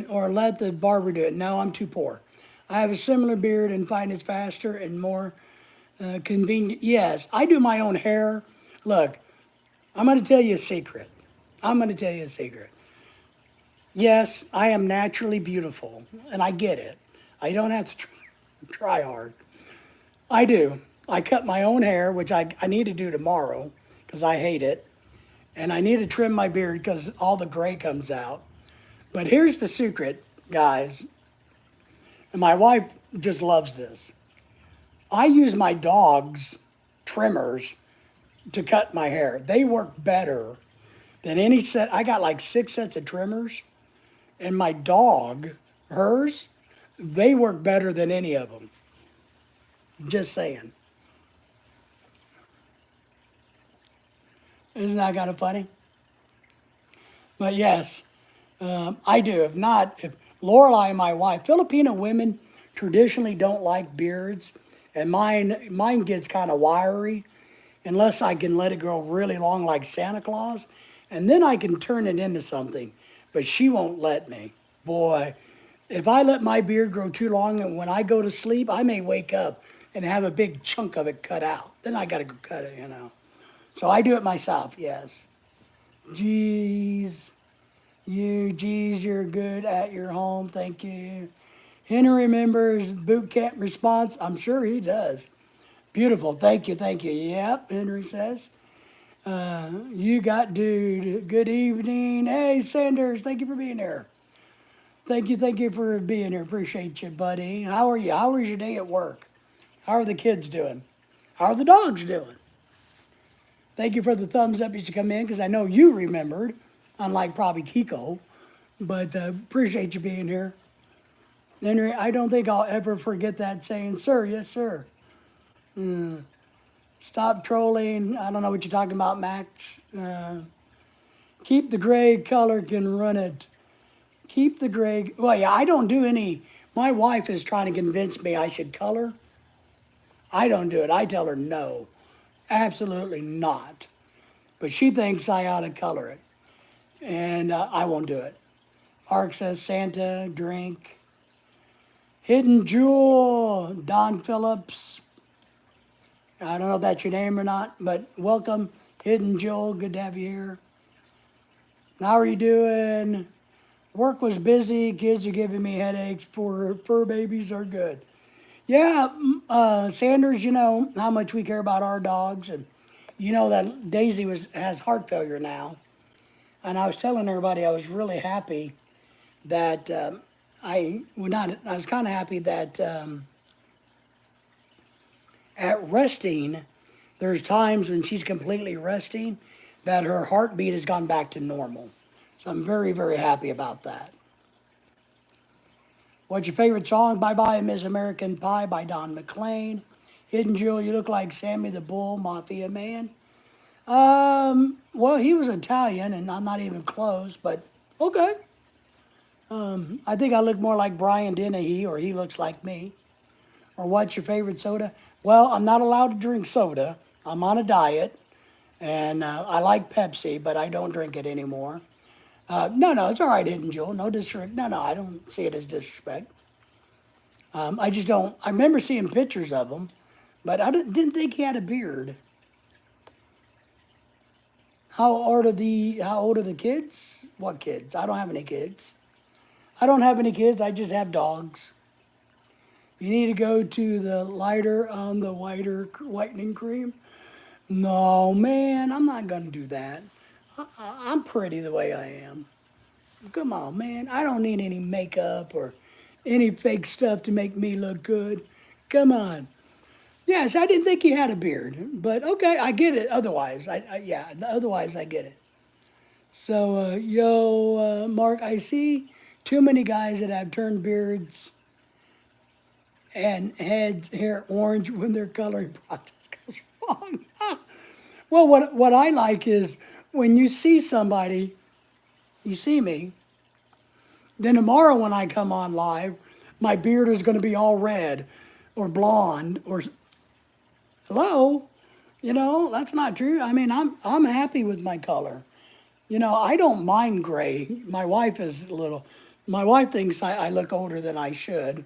Or let the barber do it. No, I'm too poor. I have a similar beard and find it's faster and more convenient. Yes, I do my own hair. Look, I'm going to tell you a secret. Yes, I am naturally beautiful, and I get it. I don't have to try hard. I do. I cut my own hair, which I need to do tomorrow because I hate it. And I need to trim my beard because all the gray comes out. But here's the secret, guys. And my wife just loves this. I use my dog's trimmers to cut my hair. They work better than any set. I got like 6 sets of trimmers, and my dog, hers, they work better than any of them. Just saying. Isn't that kind of funny? But yes, I do. If not, if Lorelai, my wife, Filipino women traditionally don't like beards, and mine gets kind of wiry, unless I can let it grow really long like Santa Claus, and then I can turn it into something. But she won't let me. Boy, if I let my beard grow too long and when I go to sleep, I may wake up and have a big chunk of it cut out. Then I got to go cut it. So I do it myself, yes. Geez, you're good at your home. Thank you. Henry remembers boot camp response. I'm sure he does. Beautiful. Thank you. Thank you. Yep, Henry says. You got dude. Good evening. Hey, Sanders. Thank you for being here. Thank you for being here. Appreciate you, buddy. How are you? How was your day at work? How are the kids doing? How are the dogs doing? Thank you for the thumbs up as you come in because I know you remembered, unlike probably Kiko. But appreciate you being here. Henry, I don't think I'll ever forget that saying, sir, yes, sir. Stop trolling. I don't know what you're talking about, Max. Keep the gray color, can run it. Keep the gray. Well, yeah, I don't do any. My wife is trying to convince me I should color. I don't do it. I tell her no, absolutely not. But she thinks I ought to color it, and I won't do it. Mark says Santa, drink. Hidden Jewel, Don Phillips. I don't know if that's your name or not, but welcome, Hidden Jewel. Good to have you here. How are you doing? Work was busy. Kids are giving me headaches. Fur babies are good. Yeah, Sanders, you know how much we care about our dogs, and you know that Daisy has heart failure now. And I was telling everybody I was really happy that I was kind of happy that at resting, there's times when she's completely resting that her heartbeat has gone back to normal. So I'm very, very happy about that. What's your favorite song? Bye Bye Miss American Pie by Don McLean. Hidden Jewel, you look like Sammy the Bull, Mafia Man. Well, he was Italian, and I'm not even close, but okay. I think I look more like Brian Dennehy, or he looks like me. Or what's your favorite soda? Well, I'm not allowed to drink soda. I'm on a diet, and I like Pepsi, but I don't drink it anymore. No, it's all right, Hidden Jewel. No disrespect. No, I don't see it as disrespect. I just don't. I remember seeing pictures of him, but I didn't think he had a beard. How old are the kids? What kids? I don't have any kids. I don't have any kids. I just have dogs. You need to go to the lighter on the whitening cream. No, man, I'm not gonna do that. I'm pretty the way I am. Come on, man. I don't need any makeup or any fake stuff to make me look good. Come on. Yes, I didn't think he had a beard, but okay, I get it. Otherwise, otherwise I get it. So, Mark, I see too many guys that have turned beards and hair orange when their coloring process goes wrong. Well, what I like is when you see somebody, you see me, then tomorrow when I come on live, my beard is going to be all red or blonde or hello. That's not true. I mean, I'm happy with my color. I don't mind gray. My wife is a little. My wife thinks I look older than I should,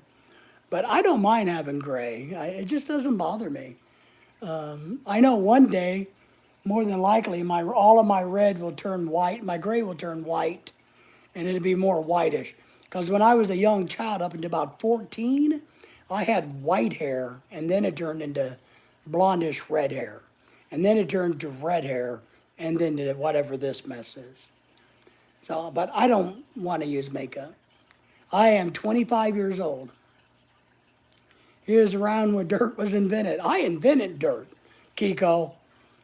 but I don't mind having gray. It just doesn't bother me. I know one day, more than likely, all of my red will turn white. My gray will turn white, and it'll be more whitish. Because when I was a young child, up until about 14, I had white hair, and then it turned into blondish red hair, and then it turned to red hair, and then whatever this mess is. So, but I don't want to use makeup. I am 25 years old. He was around when dirt was invented. I invented dirt, Kiko.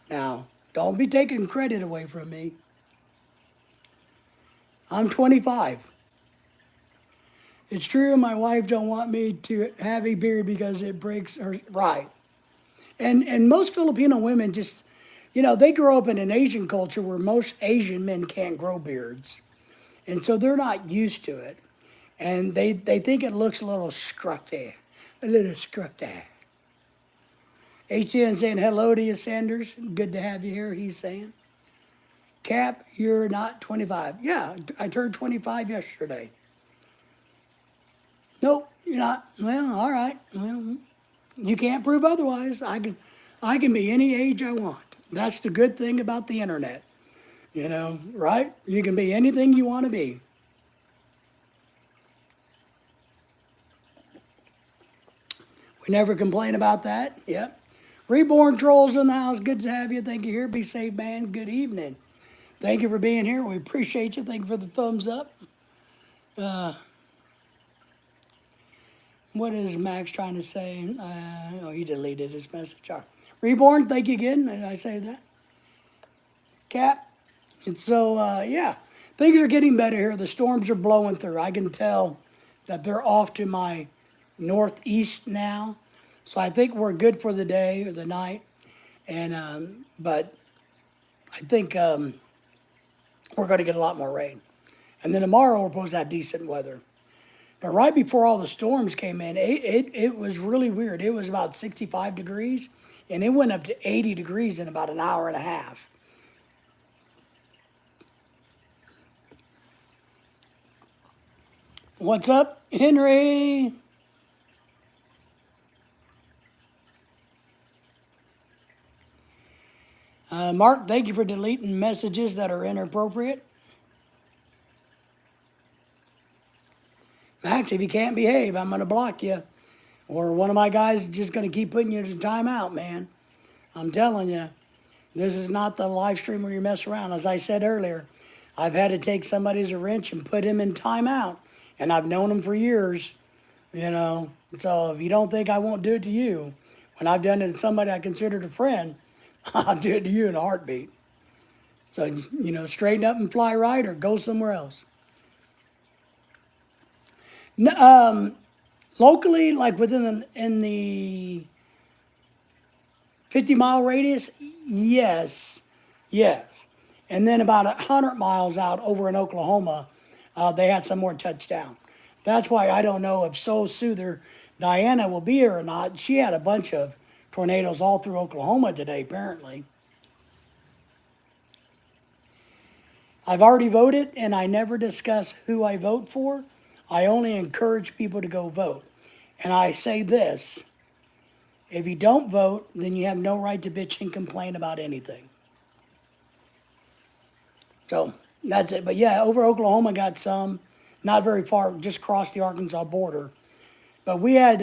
Now, don't be taking credit away from me. I'm 25. It's true my wife don't want me to have a beard because it breaks her, right. And most Filipino women just, they grow up in an Asian culture where most Asian men can't grow beards. And so they're not used to it. And they think it looks a little scruffy. A little scruffy. HTN saying hello to you, Sanders. Good to have you here, he's saying. Cap, you're not 25. Yeah, I turned 25 yesterday. Nope, you're not. Well, all right. Well, you can't prove otherwise. I can be any age I want. That's the good thing about the internet. Right? You can be anything you want to be. We never complain about that. Yep. Reborn Trolls in the house. Good to have you. Thank you here. Be safe, man. Good evening. Thank you for being here. We appreciate you. Thank you for the thumbs up. What is Max trying to say? He deleted his message. All right. Reborn, thank you again. Did I say that? Cap. And so, yeah, things are getting better here. The storms are blowing through. I can tell that they're off to my northeast now. So I think we're good for the day or the night. And but I think we're going to get a lot more rain. And then tomorrow we're supposed to have decent weather. But right before all the storms came in, it was really weird. It was about 65 degrees, and it went up to 80 degrees in about an hour and a half. What's up, Henry? Mark, thank you for deleting messages that are inappropriate. Max, if you can't behave, I'm going to block you. Or one of my guys is just going to keep putting you to timeout, man. I'm telling you, this is not the live stream where you mess around. As I said earlier, I've had to take somebody as a wrench and put him in timeout. And I've known him for years, So if you don't think I won't do it to you, when I've done it to somebody I considered a friend, I'll do it to you in a heartbeat. So, straighten up and fly right or go somewhere else. Locally, like in the 50-mile radius, yes. And then about 100 miles out over in Oklahoma, they had some more touchdown. That's why I don't know if Soul Soother Diana will be here or not. She had a bunch of tornadoes all through Oklahoma today, apparently. I've already voted, and I never discuss who I vote for. I only encourage people to go vote. And I say this, if you don't vote, then you have no right to bitch and complain about anything. So that's it. But yeah, over Oklahoma got some, not very far, just crossed the Arkansas border. But we had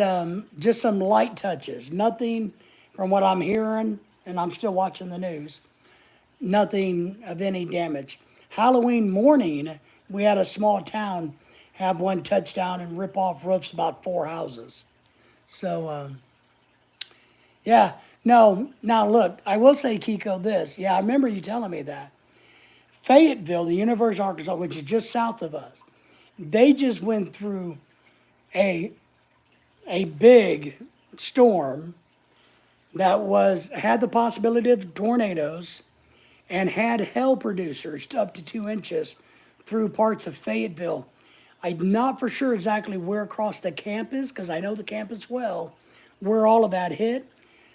just some light touches. Nothing from what I'm hearing, and I'm still watching the news, nothing of any damage. Halloween morning, we had a small town have one touchdown and rip off roofs about 4 houses. So, yeah. No, now look, I will say, Kiko, this. Yeah, I remember you telling me that. Fayetteville, the University of Arkansas, which is just south of us, they just went through a big storm that had the possibility of tornadoes and had hail producers up to 2 inches through parts of Fayetteville. I'm not for sure exactly where across the campus, because I know the campus well, where all of that hit.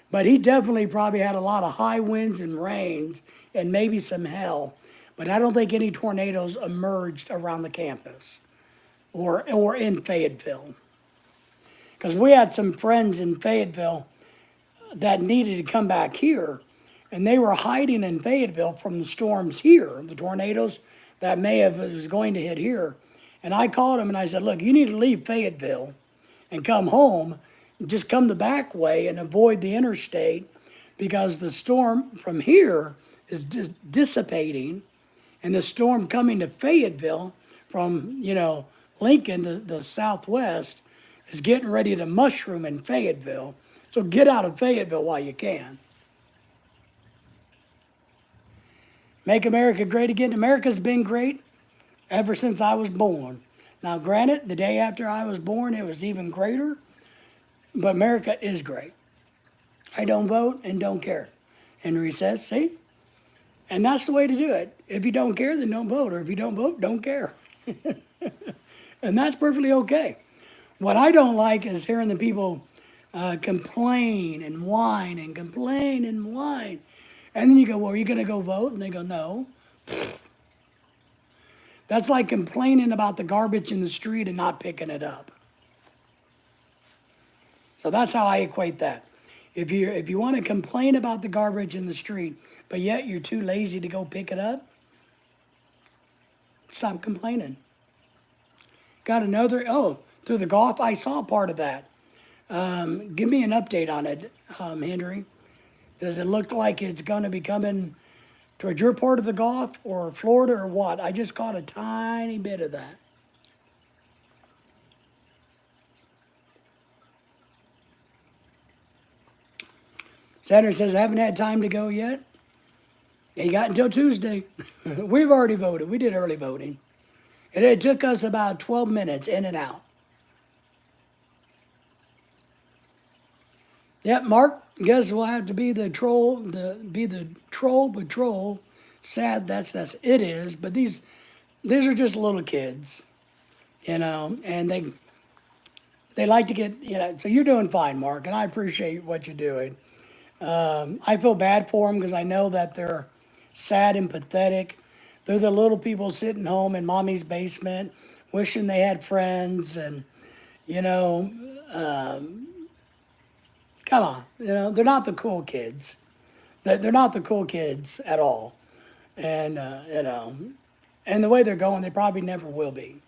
But he definitely probably had a lot of high winds and rains and maybe some hail. But I don't think any tornadoes emerged around the campus or in Fayetteville. Because we had some friends in Fayetteville that needed to come back here, and they were hiding in Fayetteville from the storms here, the tornadoes that was going to hit here. And I called him and I said, look, you need to leave Fayetteville and come home, just come the back way and avoid the interstate, because the storm from here is dissipating, and the storm coming to Fayetteville from, Lincoln, the southwest, is getting ready to mushroom in Fayetteville. So get out of Fayetteville while you can. Make America great again. America's been great ever since I was born. Now, granted, the day after I was born, it was even greater, but America is great. I don't vote and don't care. Henry says, see? And that's the way to do it. If you don't care, then don't vote. Or if you don't vote, don't care. And that's perfectly okay. What I don't like is hearing the people complain and whine and complain and whine. And then you go, well, are you going to go vote? And they go, no. That's like complaining about the garbage in the street and not picking it up. So that's how I equate that. If you want to complain about the garbage in the street, but yet you're too lazy to go pick it up, stop complaining. Got another, through the golf, I saw part of that. Give me an update on it, Henry. Does it look like it's going to be coming towards your part of the Gulf or Florida or what? I just caught a tiny bit of that. Senator says, I haven't had time to go yet. You got until Tuesday. We've already voted. We did early voting. And it took us about 12 minutes in and out. Yep, Mark, guess we'll have to be the troll patrol. Sad that's it is, but these are just little kids, and they like to get, so you're doing fine, Mark, and I appreciate what you're doing. I feel bad for them because I know that they're sad and pathetic. They're the little people sitting home in mommy's basement, wishing they had friends, and come on, they're not the cool kids. They're not the cool kids at all, and and the way they're going, they probably never will be.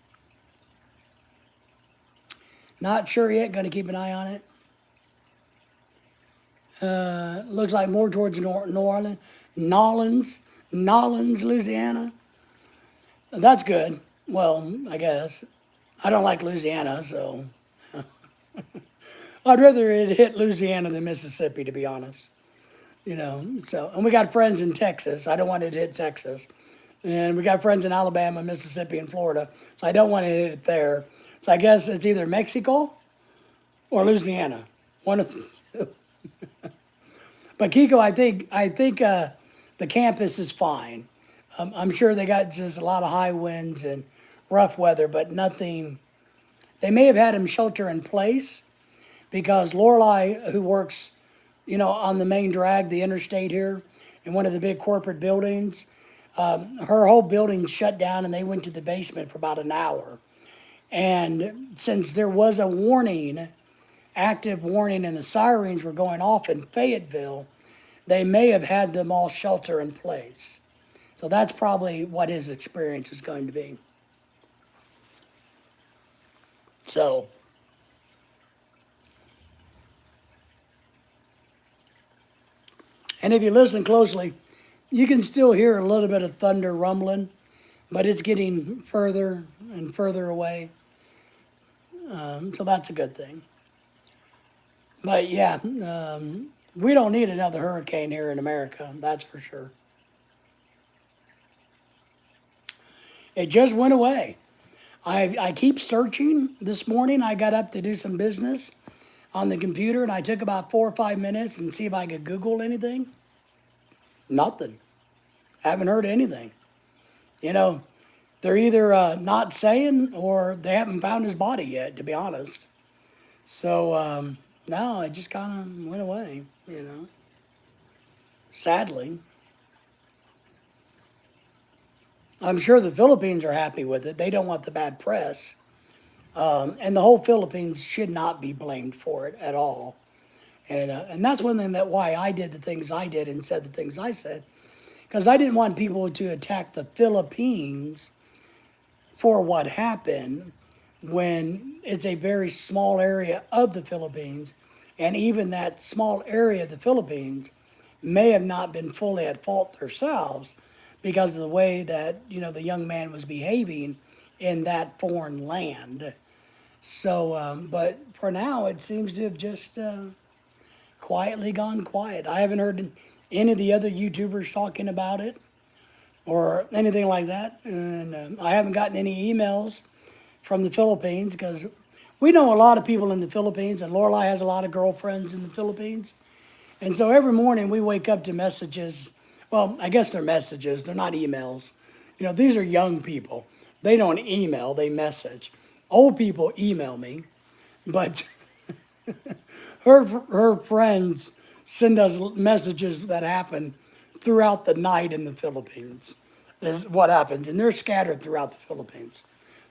Not sure yet. Going to keep an eye on it. Looks like more towards New Orleans, Nolens, Louisiana. That's good. Well, I guess. I don't like Louisiana, so I'd rather it hit Louisiana than Mississippi, to be honest. So, and we got friends in Texas. I don't want it to hit Texas. And we got friends in Alabama, Mississippi, and Florida. So I don't want to hit it there. So I guess it's either Mexico or Louisiana. One of the two. But Kiko, I think the campus is fine. I'm sure they got just a lot of high winds and rough weather, but nothing. They may have had them shelter in place because Lorelei, who works, on the main drag, the interstate here, in one of the big corporate buildings, her whole building shut down and they went to the basement for about an hour. And since there was a warning, active warning, and the sirens were going off in Fayetteville, they may have had them all shelter in place. So that's probably what his experience is going to be. So, and if you listen closely, you can still hear a little bit of thunder rumbling, but it's getting further and further away. So that's a good thing. But yeah, we don't need another hurricane here in America, that's for sure. It just went away. I keep searching. This morning I got up to do some business on the computer and I took about 4 or 5 minutes and see if I could Google anything. Nothing. Haven't heard anything. They're either not saying or they haven't found his body yet, to be honest. So, no, it just kind of went away, sadly. I'm sure the Philippines are happy with it. They don't want the bad press. And the whole Philippines should not be blamed for it at all. And that's one thing why I did the things I did and said the things I said. Because I didn't want people to attack the Philippines for what happened when it's a very small area of the Philippines. And even that small area of the Philippines may have not been fully at fault themselves because of the way that, the young man was behaving in that foreign land. So, but for now, it seems to have just quietly gone quiet. I haven't heard any of the other YouTubers talking about it or anything like that. And I haven't gotten any emails from the Philippines because we know a lot of people in the Philippines, and Lorelai has a lot of girlfriends in the Philippines. And so every morning we wake up to messages. Well, I guess they're messages, they're not emails. These are young people. They don't email, they message. Old people email me, but her friends send us messages that happen throughout the night in the Philippines. Is what happens, and they're scattered throughout the Philippines.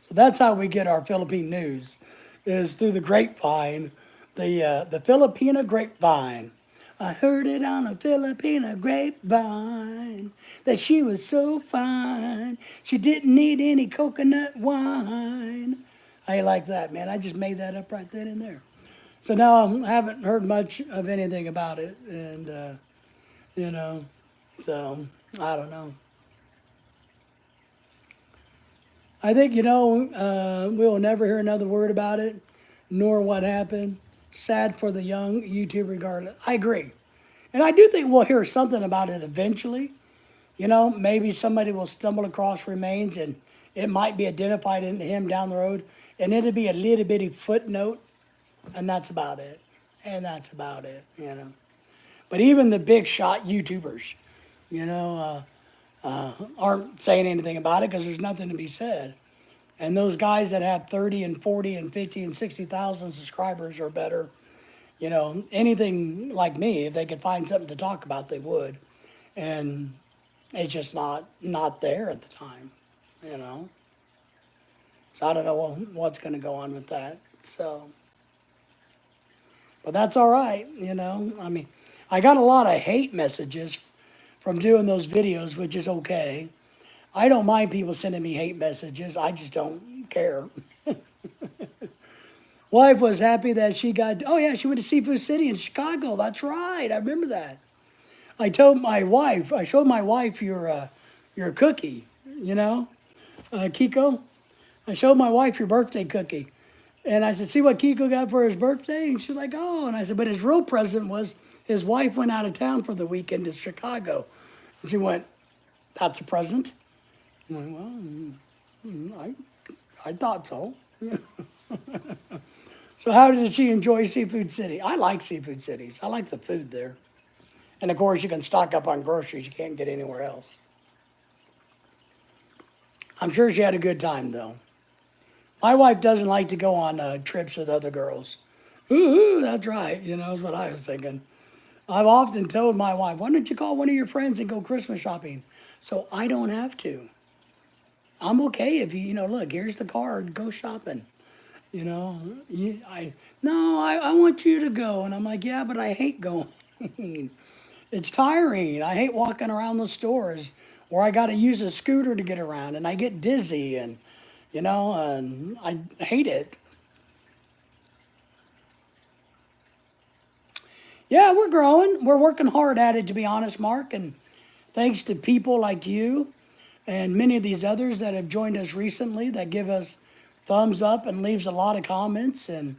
So that's how we get our Philippine news, is through the grapevine, the Filipina grapevine. I heard it on a Filipina grapevine that she was so fine. She didn't need any coconut wine. I like that, man. I just made that up right then and there. So now I haven't heard much of anything about it, and you know, so I don't know. I think we'll never hear another word about it, nor what happened. Sad for the young YouTuber, regardless. I agree, and I do think we'll hear something about it eventually. Maybe somebody will stumble across remains, and it might be identified in him down the road, and it'll be a little bitty footnote, and that's about it. And that's about it. But even the big shot YouTubers, you know, aren't saying anything about it because there's nothing to be said. And those guys that have 30 and 40 and 50 and 60,000 subscribers or better, anything like me, if they could find something to talk about, they would. And it's just not there at the time, you know. So I don't know what's going to go on with that. So, but that's all right, I mean, I got a lot of hate messages from doing those videos, which is okay. I don't mind people sending me hate messages. I just don't care. Wife was happy that she got, oh yeah, she went to Seafood City in Chicago. That's right. I remember that. I showed my wife your cookie, Kiko. I showed my wife your birthday cookie. And I said, see what Kiko got for his birthday? And she's like, oh. And I said, but his real present was his wife went out of town for the weekend to Chicago. And she went, that's a present? I went, well, I thought so. So how did she enjoy Seafood City? I like Seafood Cities. I like the food there. And of course, you can stock up on groceries you can't get anywhere else. I'm sure she had a good time, though. My wife doesn't like to go on trips with other girls. Ooh, that's right, is what I was thinking. I've often told my wife, why don't you call one of your friends and go Christmas shopping so I don't have to? I'm okay if look, here's the card, go shopping. I want you to go. And I'm like, yeah, but I hate going. It's tiring. I hate walking around the stores or I got to use a scooter to get around and I get dizzy and I hate it. Yeah, we're growing. We're working hard at it, to be honest, Mark. And thanks to people like you and many of these others that have joined us recently that give us thumbs up and leaves a lot of comments and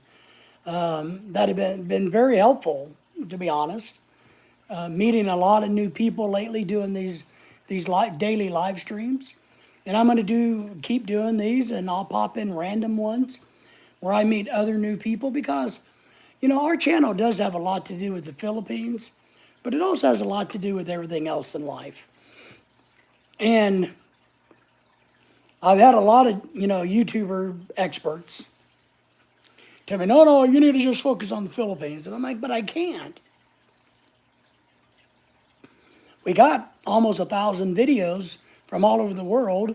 that have been very helpful, to be honest. Meeting a lot of new people lately doing these daily live streams. And I'm going to keep doing these, and I'll pop in random ones where I meet other new people because, our channel does have a lot to do with the Philippines, but it also has a lot to do with everything else in life. And I've had a lot of, YouTuber experts tell me, no, you need to just focus on the Philippines. And I'm like, but I can't. We got almost 1,000 videos from all over the world.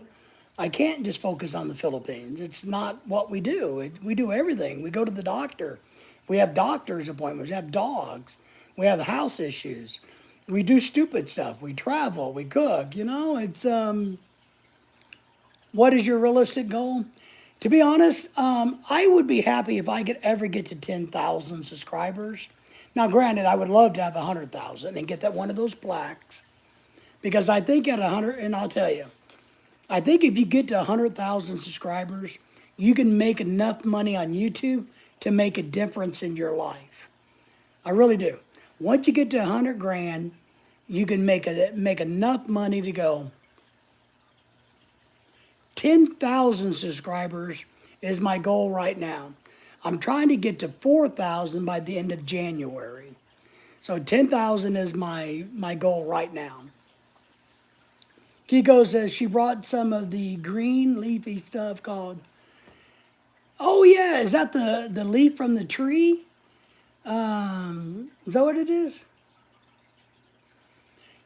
I can't just focus on the Philippines. It's not what we do. We do everything. We go to the doctor. We have doctor's appointments. We have dogs. We have house issues. We do stupid stuff. We travel. We cook. It's, what is your realistic goal? To be honest, I would be happy if I could ever get to 10,000 subscribers. Now, granted, I would love to have 100,000 and get that one of those plaques, because I think at 100, and I'll tell you, I think if you get to 100,000 subscribers, you can make enough money on YouTube to make a difference in your life. I really do. Once you get to 100 grand, you can make enough money to go. 10,000 subscribers is my goal right now. I'm trying to get to 4,000 by the end of January. So 10,000 is my goal right now. Kiko says she brought some of the green leafy stuff called, oh yeah, is that the leaf from the tree? Is that what it is?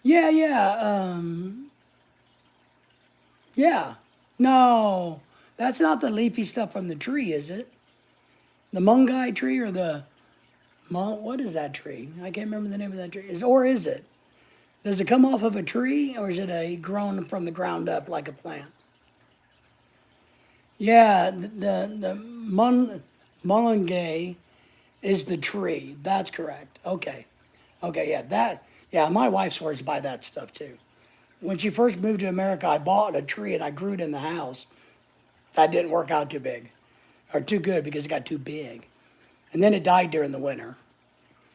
Yeah, yeah, yeah. No, that's not the leafy stuff from the tree, is it? The mungai tree or what is that tree? I can't remember the name of that tree. Or is it? Does it come off of a tree, or is it grown from the ground up like a plant? Yeah, the mulunggay is the tree. That's correct. Okay. Okay, yeah, my wife swears by that stuff too. When she first moved to America, I bought a tree and I grew it in the house. That didn't work out too big, or too good, because it got too big. And then it died during the winter.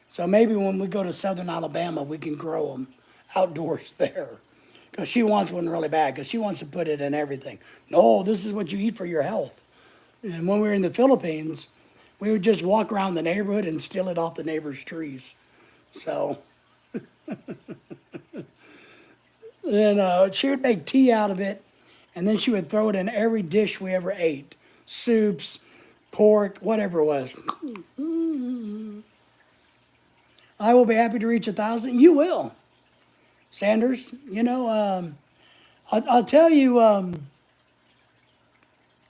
So maybe when we go to southern Alabama, we can grow them outdoors there. Because she wants one really bad, because she wants to put it in everything. No, this is what you eat for your health. And when we were in the Philippines, we would just walk around the neighborhood and steal it off the neighbors' trees. So, then she would make tea out of it, and then she would throw it in every dish we ever ate. Soups, pork, whatever it was. I will be happy to reach 1,000. You will, Sanders. I'll tell you,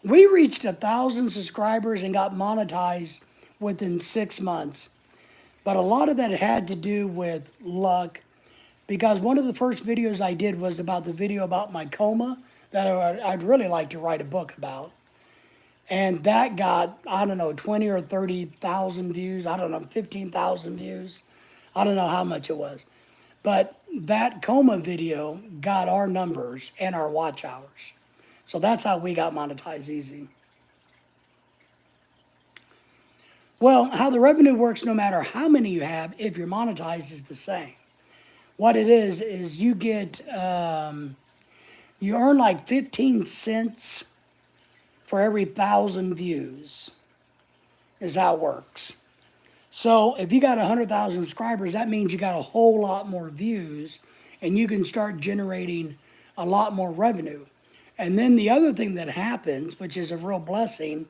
we reached 1,000 subscribers and got monetized within 6 months. But a lot of that had to do with luck, because one of the first videos I did was about the video about my coma that I'd really like to write a book about. And that got, I don't know, 20 or 30,000 views. I don't know, 15,000 views. I don't know how much it was. But that coma video got our numbers and our watch hours. So that's how we got monetized easy. Well, how the revenue works, no matter how many you have, if you're monetized, is the same. What it is you get, you earn like 15 cents for every 1,000 views, is how it works. So if you got 100,000 subscribers, that means you got a whole lot more views, and you can start generating a lot more revenue. And then the other thing that happens, which is a real blessing,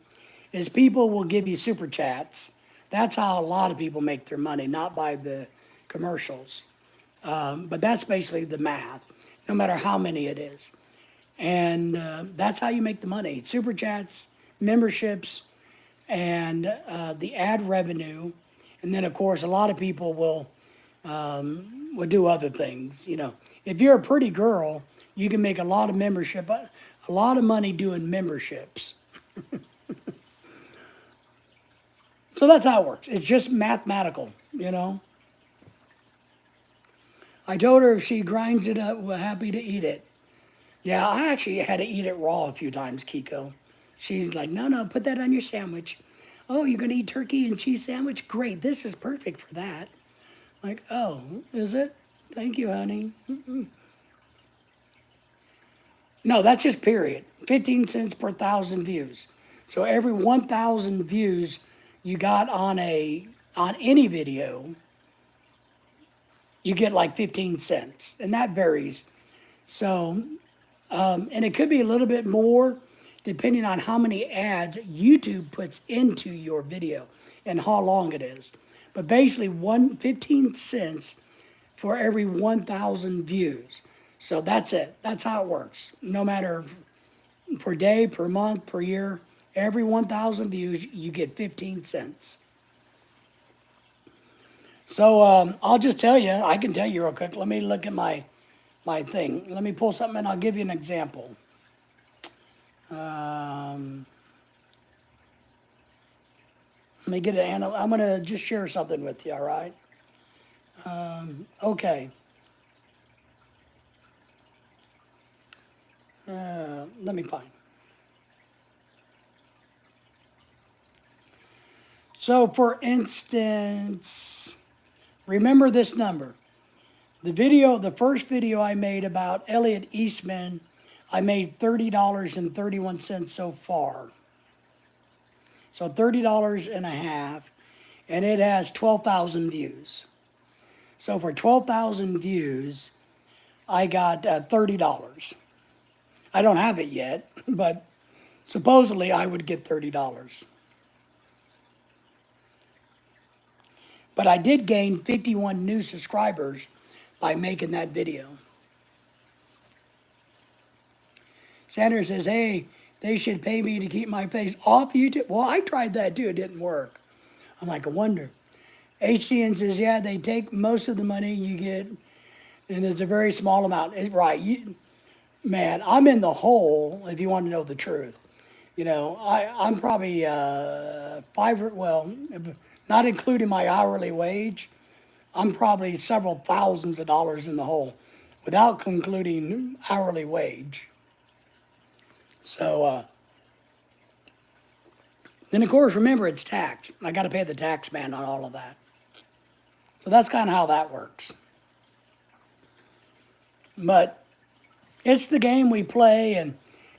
is people will give you super chats. That's how a lot of people make their money, not by the commercials. But that's basically the math, no matter how many it is. And that's how you make the money. Super chats, memberships, and the ad revenue. And then, of course, a lot of people will do other things. If you're a pretty girl, you can make a lot of money doing memberships. So that's how it works. It's just mathematical. I told her if she grinds it up, we're happy to eat it. Yeah, I actually had to eat it raw a few times, Kiko. She's like, no, put that on your sandwich. Oh, you're going to eat turkey and cheese sandwich? Great, this is perfect for that. Like, oh, is it? Thank you, honey. No, that's just period. 15 cents per 1,000 views. So every 1,000 views you got on any video, you get like 15 cents. And that varies. So, and it could be a little bit more depending on how many ads YouTube puts into your video and how long it is. But basically 15 cents for every 1,000 views. So that's it. That's how it works. No matter per day, per month, per year, every 1,000 views, you get 15 cents. So I'll just tell you, I can tell you real quick. Let me look at my thing. Let me pull something and I'll give you an example. Let me get it. I'm going to just share something with you, all right? Okay. Let me find. So, for instance, remember this number. The first video I made about Elliot Eastman, I made $30.31 so far. So $30 and a half, and it has 12,000 views. So for 12,000 views, I got $30. I don't have it yet, but supposedly I would get $30. But I did gain 51 new subscribers by making that video. Sanders says, hey, they should pay me to keep my face off YouTube. Well, I tried that too. It didn't work. I'm like, I wonder. HDN says, yeah, they take most of the money you get, and it's a very small amount. Right. Man, I'm in the hole, if you want to know the truth. You know, I'm probably not including my hourly wage, I'm probably several thousands of dollars in the hole without concluding hourly wage. So, then of course, remember it's tax. I got to pay the tax man on all of that. So that's kind of how that works. But it's the game we play,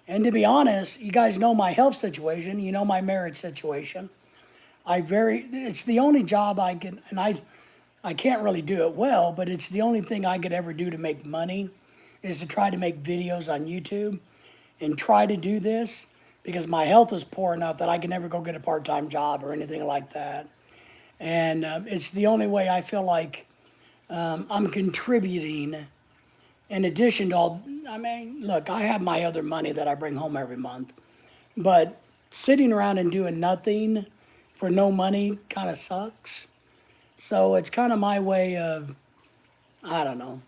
and to be honest, you guys know my health situation, you know my marriage situation. It's the only job I can, and I can't really do it well, but it's the only thing I could ever do to make money is to try to make videos on YouTube and try to do this because my health is poor enough that I can never go get a part-time job or anything like that. And it's the only way I feel like I'm contributing in addition to all, I mean, look, I have my other money that I bring home every month, but sitting around and doing nothing for no money kind of sucks. So it's kind of my way of, I don't know,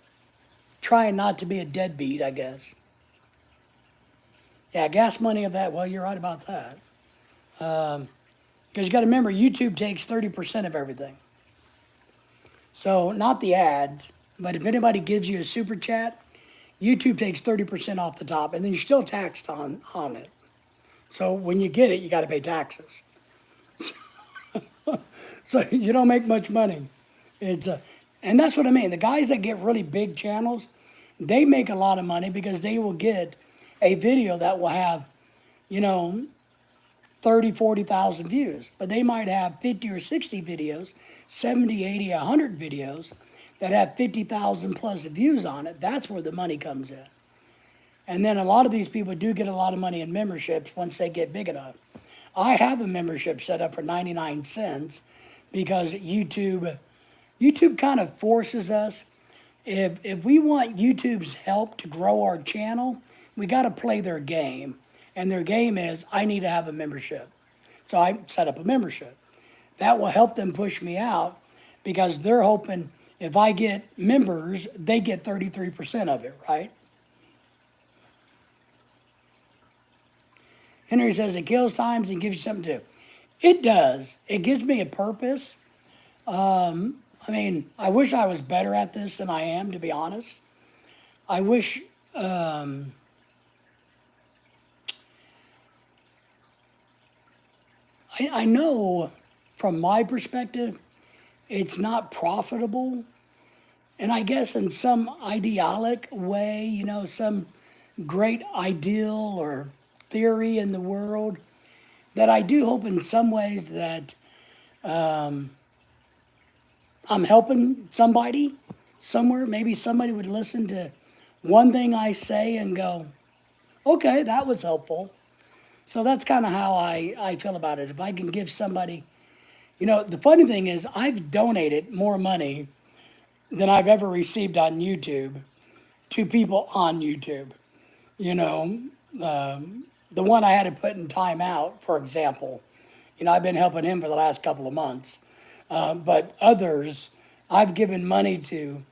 trying not to be a deadbeat, I guess. Yeah, gas money of that, well, you're right about that. Because you got to remember, YouTube takes 30% of everything. So not the ads, but if anybody gives you a super chat, YouTube takes 30% off the top, and then you're still taxed on it. So when you get it, you got to pay taxes. So you don't make much money. And that's what I mean. The guys that get really big channels, they make a lot of money because they will get a video that will have, 30, 40,000 views. But they might have 50 or 60 videos, 70, 80, 100 videos that have 50,000 plus views on it. That's where the money comes in. And then a lot of these people do get a lot of money in memberships once they get big enough. I have a membership set up for 99 cents because YouTube kind of forces us. If we want YouTube's help to grow our channel, we got to play their game. And their game is, I need to have a membership. So I set up a membership. That will help them push me out because they're hoping if I get members, they get 33% of it, right? Henry says it kills times and gives you something to do. It does. It gives me a purpose. I mean, I wish I was better at this than I am, to be honest. I wish, I know from my perspective, it's not profitable. And I guess in some idealic way, some great ideal or theory in the world, that I do hope in some ways that I'm helping somebody somewhere. Maybe somebody would listen to one thing I say and go, okay, that was helpful. So that's kind of how I feel about it. If I can give somebody, the funny thing is I've donated more money than I've ever received on YouTube to people on YouTube. The one I had to put in timeout, for example, I've been helping him for the last couple of months. But others, I've given money to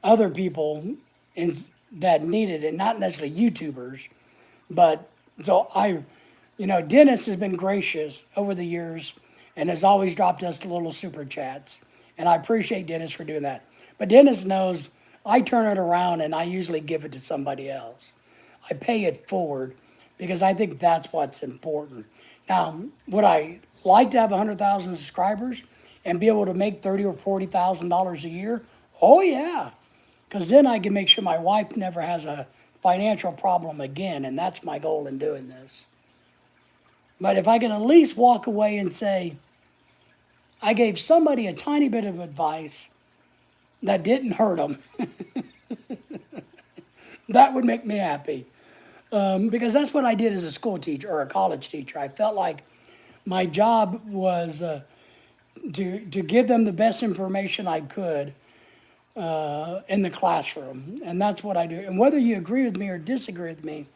other people that needed it, not necessarily YouTubers, but so Dennis has been gracious over the years and has always dropped us little super chats. And I appreciate Dennis for doing that. But Dennis knows I turn it around and I usually give it to somebody else. I pay it forward because I think that's what's important. Now, would I like to have 100,000 subscribers and be able to make $30,000 or $40,000 a year? Oh yeah, because then I can make sure my wife never has a financial problem again, and that's my goal in doing this. But if I can at least walk away and say, I gave somebody a tiny bit of advice that didn't hurt them, that would make me happy. Because that's what I did as a school teacher or a college teacher. I felt like my job was to give them the best information I could in the classroom. And that's what I do. And whether you agree with me or disagree with me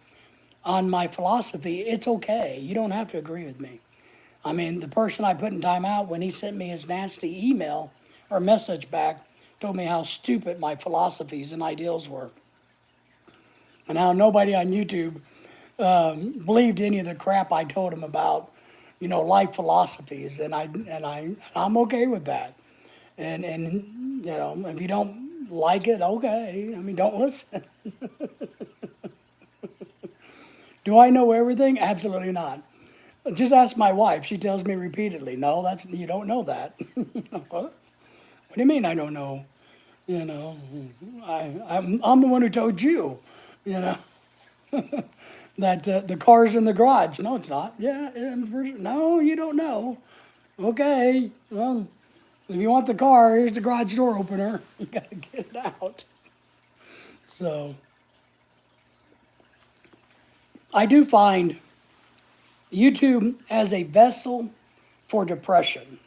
on my philosophy, it's okay. You don't have to agree with me. I mean, the person I put in timeout, when he sent me his nasty email or message back, told me how stupid my philosophies and ideals were. And how nobody on YouTube believed any of the crap I told him about, life philosophies. I'm okay with that. And if you don't like it, okay. I mean, don't listen. Do I know everything? Absolutely not. Just ask my wife. She tells me repeatedly, no, you don't know that. What? What do you mean I don't know? You know, I'm the one who told you, you know, that the car's in the garage. No, it's not. Yeah, no, you don't know. Okay, well, if you want the car, here's the garage door opener. You gotta get it out. So, I do find YouTube as a vessel for depression.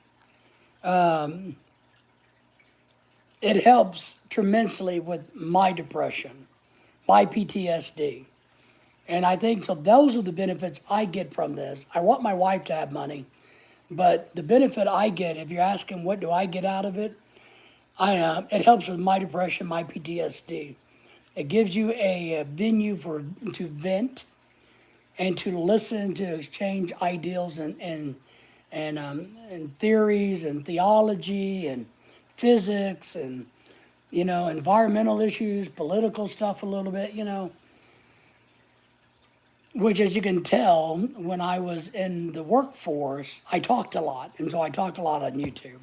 It helps tremendously with my depression, my PTSD. And I think so those are the benefits I get from this. I want my wife to have money, but the benefit I get, if you're asking what do I get out of it, it helps with my depression, my PTSD. It gives you a venue to vent and to listen, to exchange ideals and theories and theology and physics and environmental issues, political stuff a little bit, which, as you can tell, when I was in the workforce, I talked a lot, and so I talked a lot on YouTube.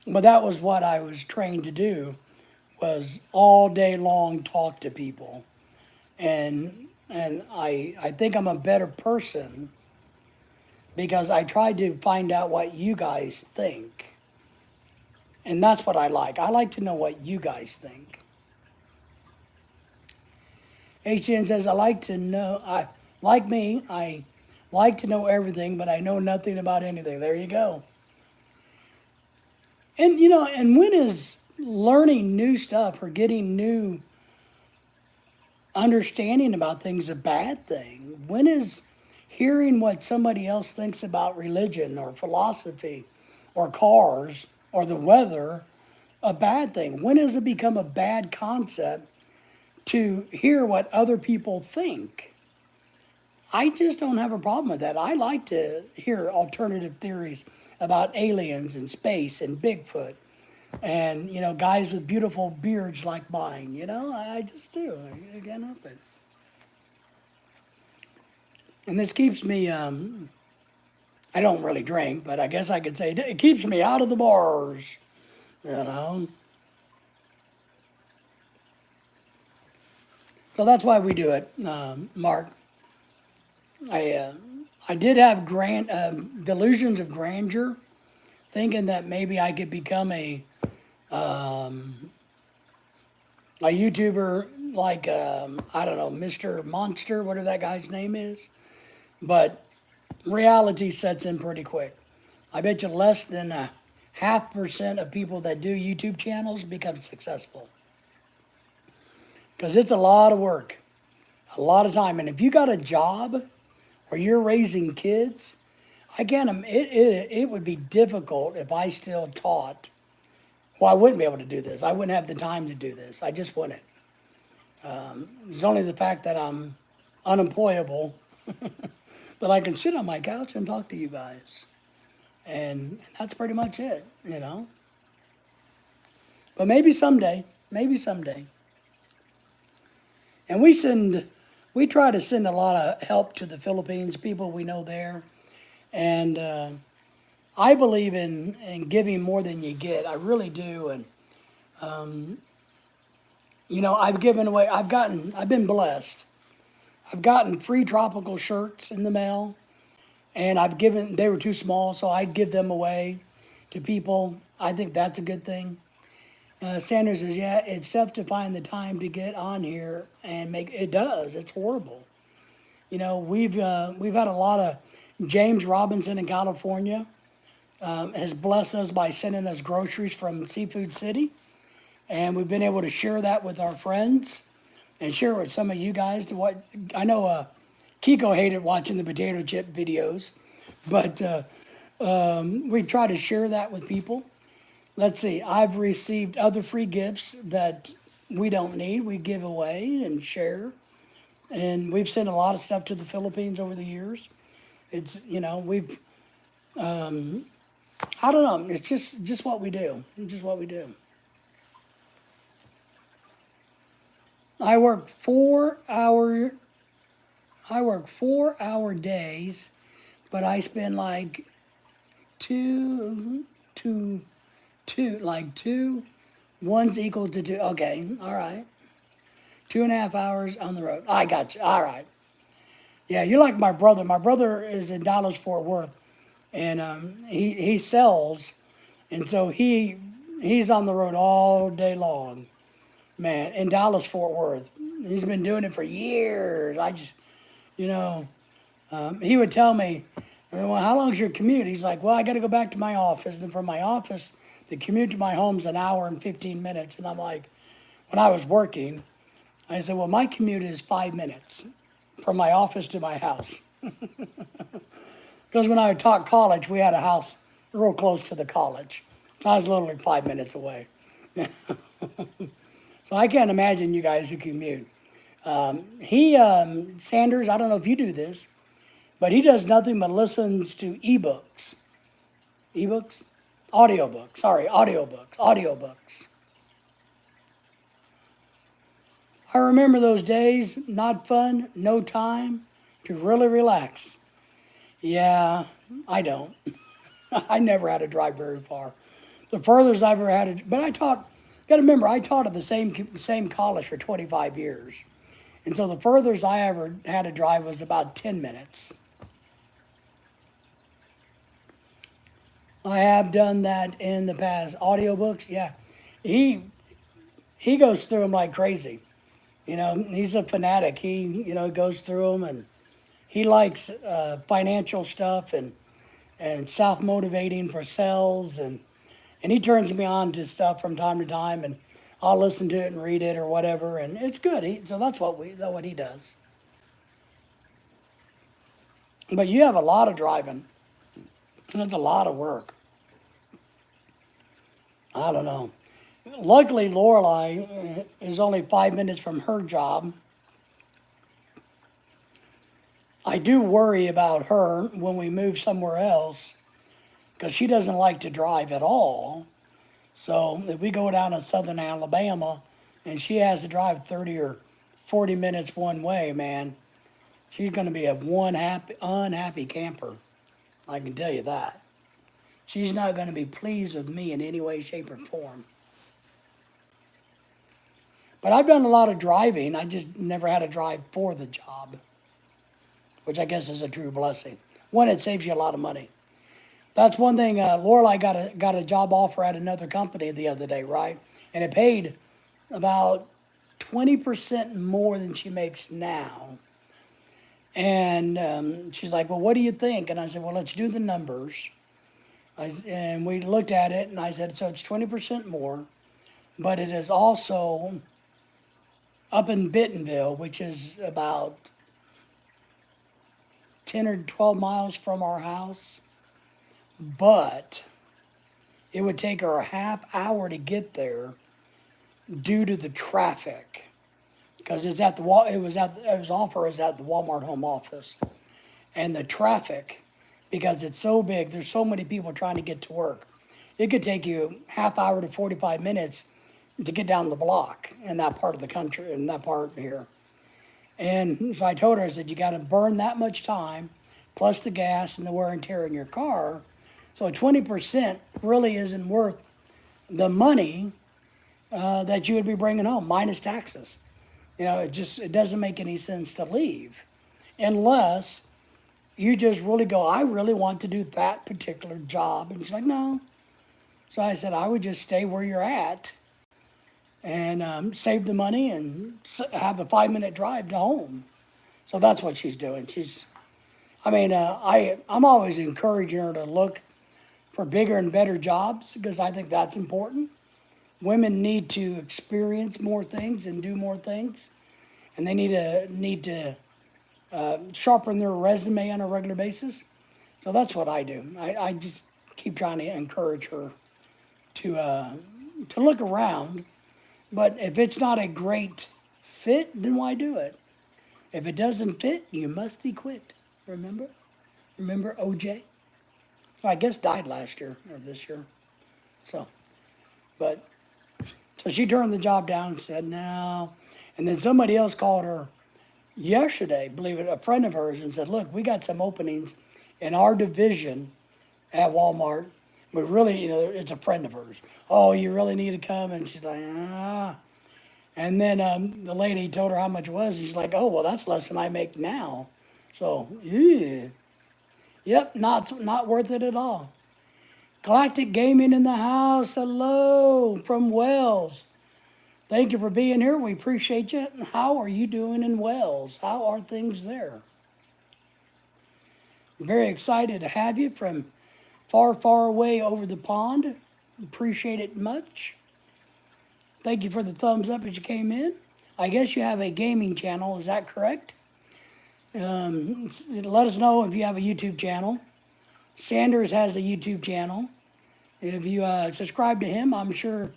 But that was what I was trained to do, was all day long talk to people. And I think I'm a better person because I tried to find out what you guys think. And that's what I like. I like to know what you guys think. HN says, like me, I like to know everything, but I know nothing about anything. There you go. And when is learning new stuff or getting new understanding about things a bad thing? When is hearing what somebody else thinks about religion or philosophy or cars or the weather a bad thing? When does it become a bad concept to hear what other people think? I just don't have a problem with that. I like to hear alternative theories about aliens and space and Bigfoot and, guys with beautiful beards like mine. I just do. I can't help it. And this keeps me, I don't really drink, but I guess I could say it keeps me out of the bars, you know. So that's why we do it, Mark. I did have delusions of grandeur, thinking that maybe I could become a YouTuber like, I don't know, Mr. Monster, whatever that guy's name is. But reality sets in pretty quick. I bet you less than 0.5% of people that do YouTube channels become successful. Because it's a lot of work, a lot of time. And if you got a job or you're raising kids, it would be difficult if I still taught. Well, I wouldn't be able to do this. I wouldn't have the time to do this. I just wouldn't. It's only the fact that I'm unemployable that I can sit on my couch and talk to you guys. And that's pretty much it, you know. But maybe someday, maybe someday. And we try to send a lot of help to the Philippines, people we know there. And I believe in giving more than you get. I really do. And, you know, I've been blessed. I've gotten free tropical shirts in the mail. And they were too small, so I'd give them away to people. I think that's a good thing. Sanders says, yeah, it's tough to find the time to get on here and it does. It's horrible. You know, we've had a lot of, James Robinson in California has blessed us by sending us groceries from Seafood City. And we've been able to share that with our friends and share it with some of you guys. I know Kiko hated watching the potato chip videos, but we try to share that with people. Let's see, I've received other free gifts that we don't need. We give away and share. And we've sent a lot of stuff to the Philippines over the years. It's, you know, I don't know, it's just what we do. It's just what we do. I work 4 hour days, but I spend like two, one's equal to two. Okay, all right. 2.5 hours on the road. I got you. All right. Yeah, you're like my brother. My brother is in Dallas, Fort Worth, and he sells, and so he's on the road all day long, man. In Dallas, Fort Worth, he's been doing it for years. You know, he would tell me, well, how long's your commute? He's like, well, I got to go back to my office, and from my office, the commute to my home's an hour and 15 minutes, and I'm like, when I was working, I said, well, my commute is 5 minutes from my office to my house. Because when I taught college, we had a house real close to the college. So I was literally 5 minutes away. So I can't imagine you guys who commute. Sanders, I don't know if you do this, but he does nothing but listens to ebooks. Ebooks? Audiobooks, sorry, audiobooks. I remember those days, not fun, no time to really relax. Yeah, I don't. I never had to drive very far. The furthest I've ever had to, but got to remember, I taught at the same college for 25 years. And so the furthest I ever had to drive was about 10 minutes. I have done that in the past. Audiobooks, yeah. He goes through them like crazy. You know, he's a fanatic. He goes through them, and he likes financial stuff and self-motivating for sales, and he turns me on to stuff from time to time, and I'll listen to it and read it or whatever, and it's good. So that's what he does. But you have a lot of driving, and it's a lot of work. I don't know. Luckily, Lorelai is only 5 minutes from her job. I do worry about her when we move somewhere else because she doesn't like to drive at all. So if we go down to southern Alabama and she has to drive 30 or 40 minutes one way, man, she's going to be a unhappy camper. I can tell you that. She's not going to be pleased with me in any way, shape, or form. But I've done a lot of driving. I just never had to drive for the job, which I guess is a true blessing. One, it saves you a lot of money. That's one thing. Lorelai got a job offer at another company the other day, right? And it paid about 20% more than she makes now. And she's like, well, what do you think? And I said, well, let's do the numbers. And we looked at it, and I said, so it's 20% more, but it is also up in Bentonville, which is about 10 or 12 miles from our house. But it would take her a half hour to get there due to the traffic, because it's at the it was offer is at the Walmart home office, and the traffic because it's so big. There's so many people trying to get to work. It could take you half hour to 45 minutes to get down the block in that part of the country, in that part here. And so I told her, I said, you got to burn that much time, plus the gas and the wear and tear in your car. So 20% really isn't worth the money that you would be bringing home, minus taxes. It doesn't make any sense to leave unless you just really go, I really want to do that particular job. And she's like, no. So I said, I would just stay where you're at and save the money and have the 5 minute drive to home. So that's what she's doing. I'm always encouraging her to look for bigger and better jobs because I think that's important. Women need to experience more things and do more things, and they need to sharpen their resume on a regular basis. So that's what I do. I just keep trying to encourage her to look around. But if it's not a great fit, then why do it? If it doesn't fit, you must quit. Remember? Remember OJ? Well, I guess died last year or this year. So she turned the job down and said no. And then somebody else called her yesterday, believe it, a friend of hers, and said, look, we got some openings in our division at Walmart. We really, it's a friend of hers. Oh, you really need to come? And she's like, ah. And then the lady told her how much it was. And she's like, oh, well, that's less than I make now. So, yeah. Yep, not worth it at all. Galactic Gaming in the house. Hello from Wells. Thank you for being here. We appreciate you. How are you doing in Wells? How are things there? Very excited to have you from far, far away over the pond. Appreciate it much. Thank you for the thumbs up as you came in. I guess you have a gaming channel, is that correct? Let us know if you have a YouTube channel. Sanders has a YouTube channel. If you subscribe to him, I'm sure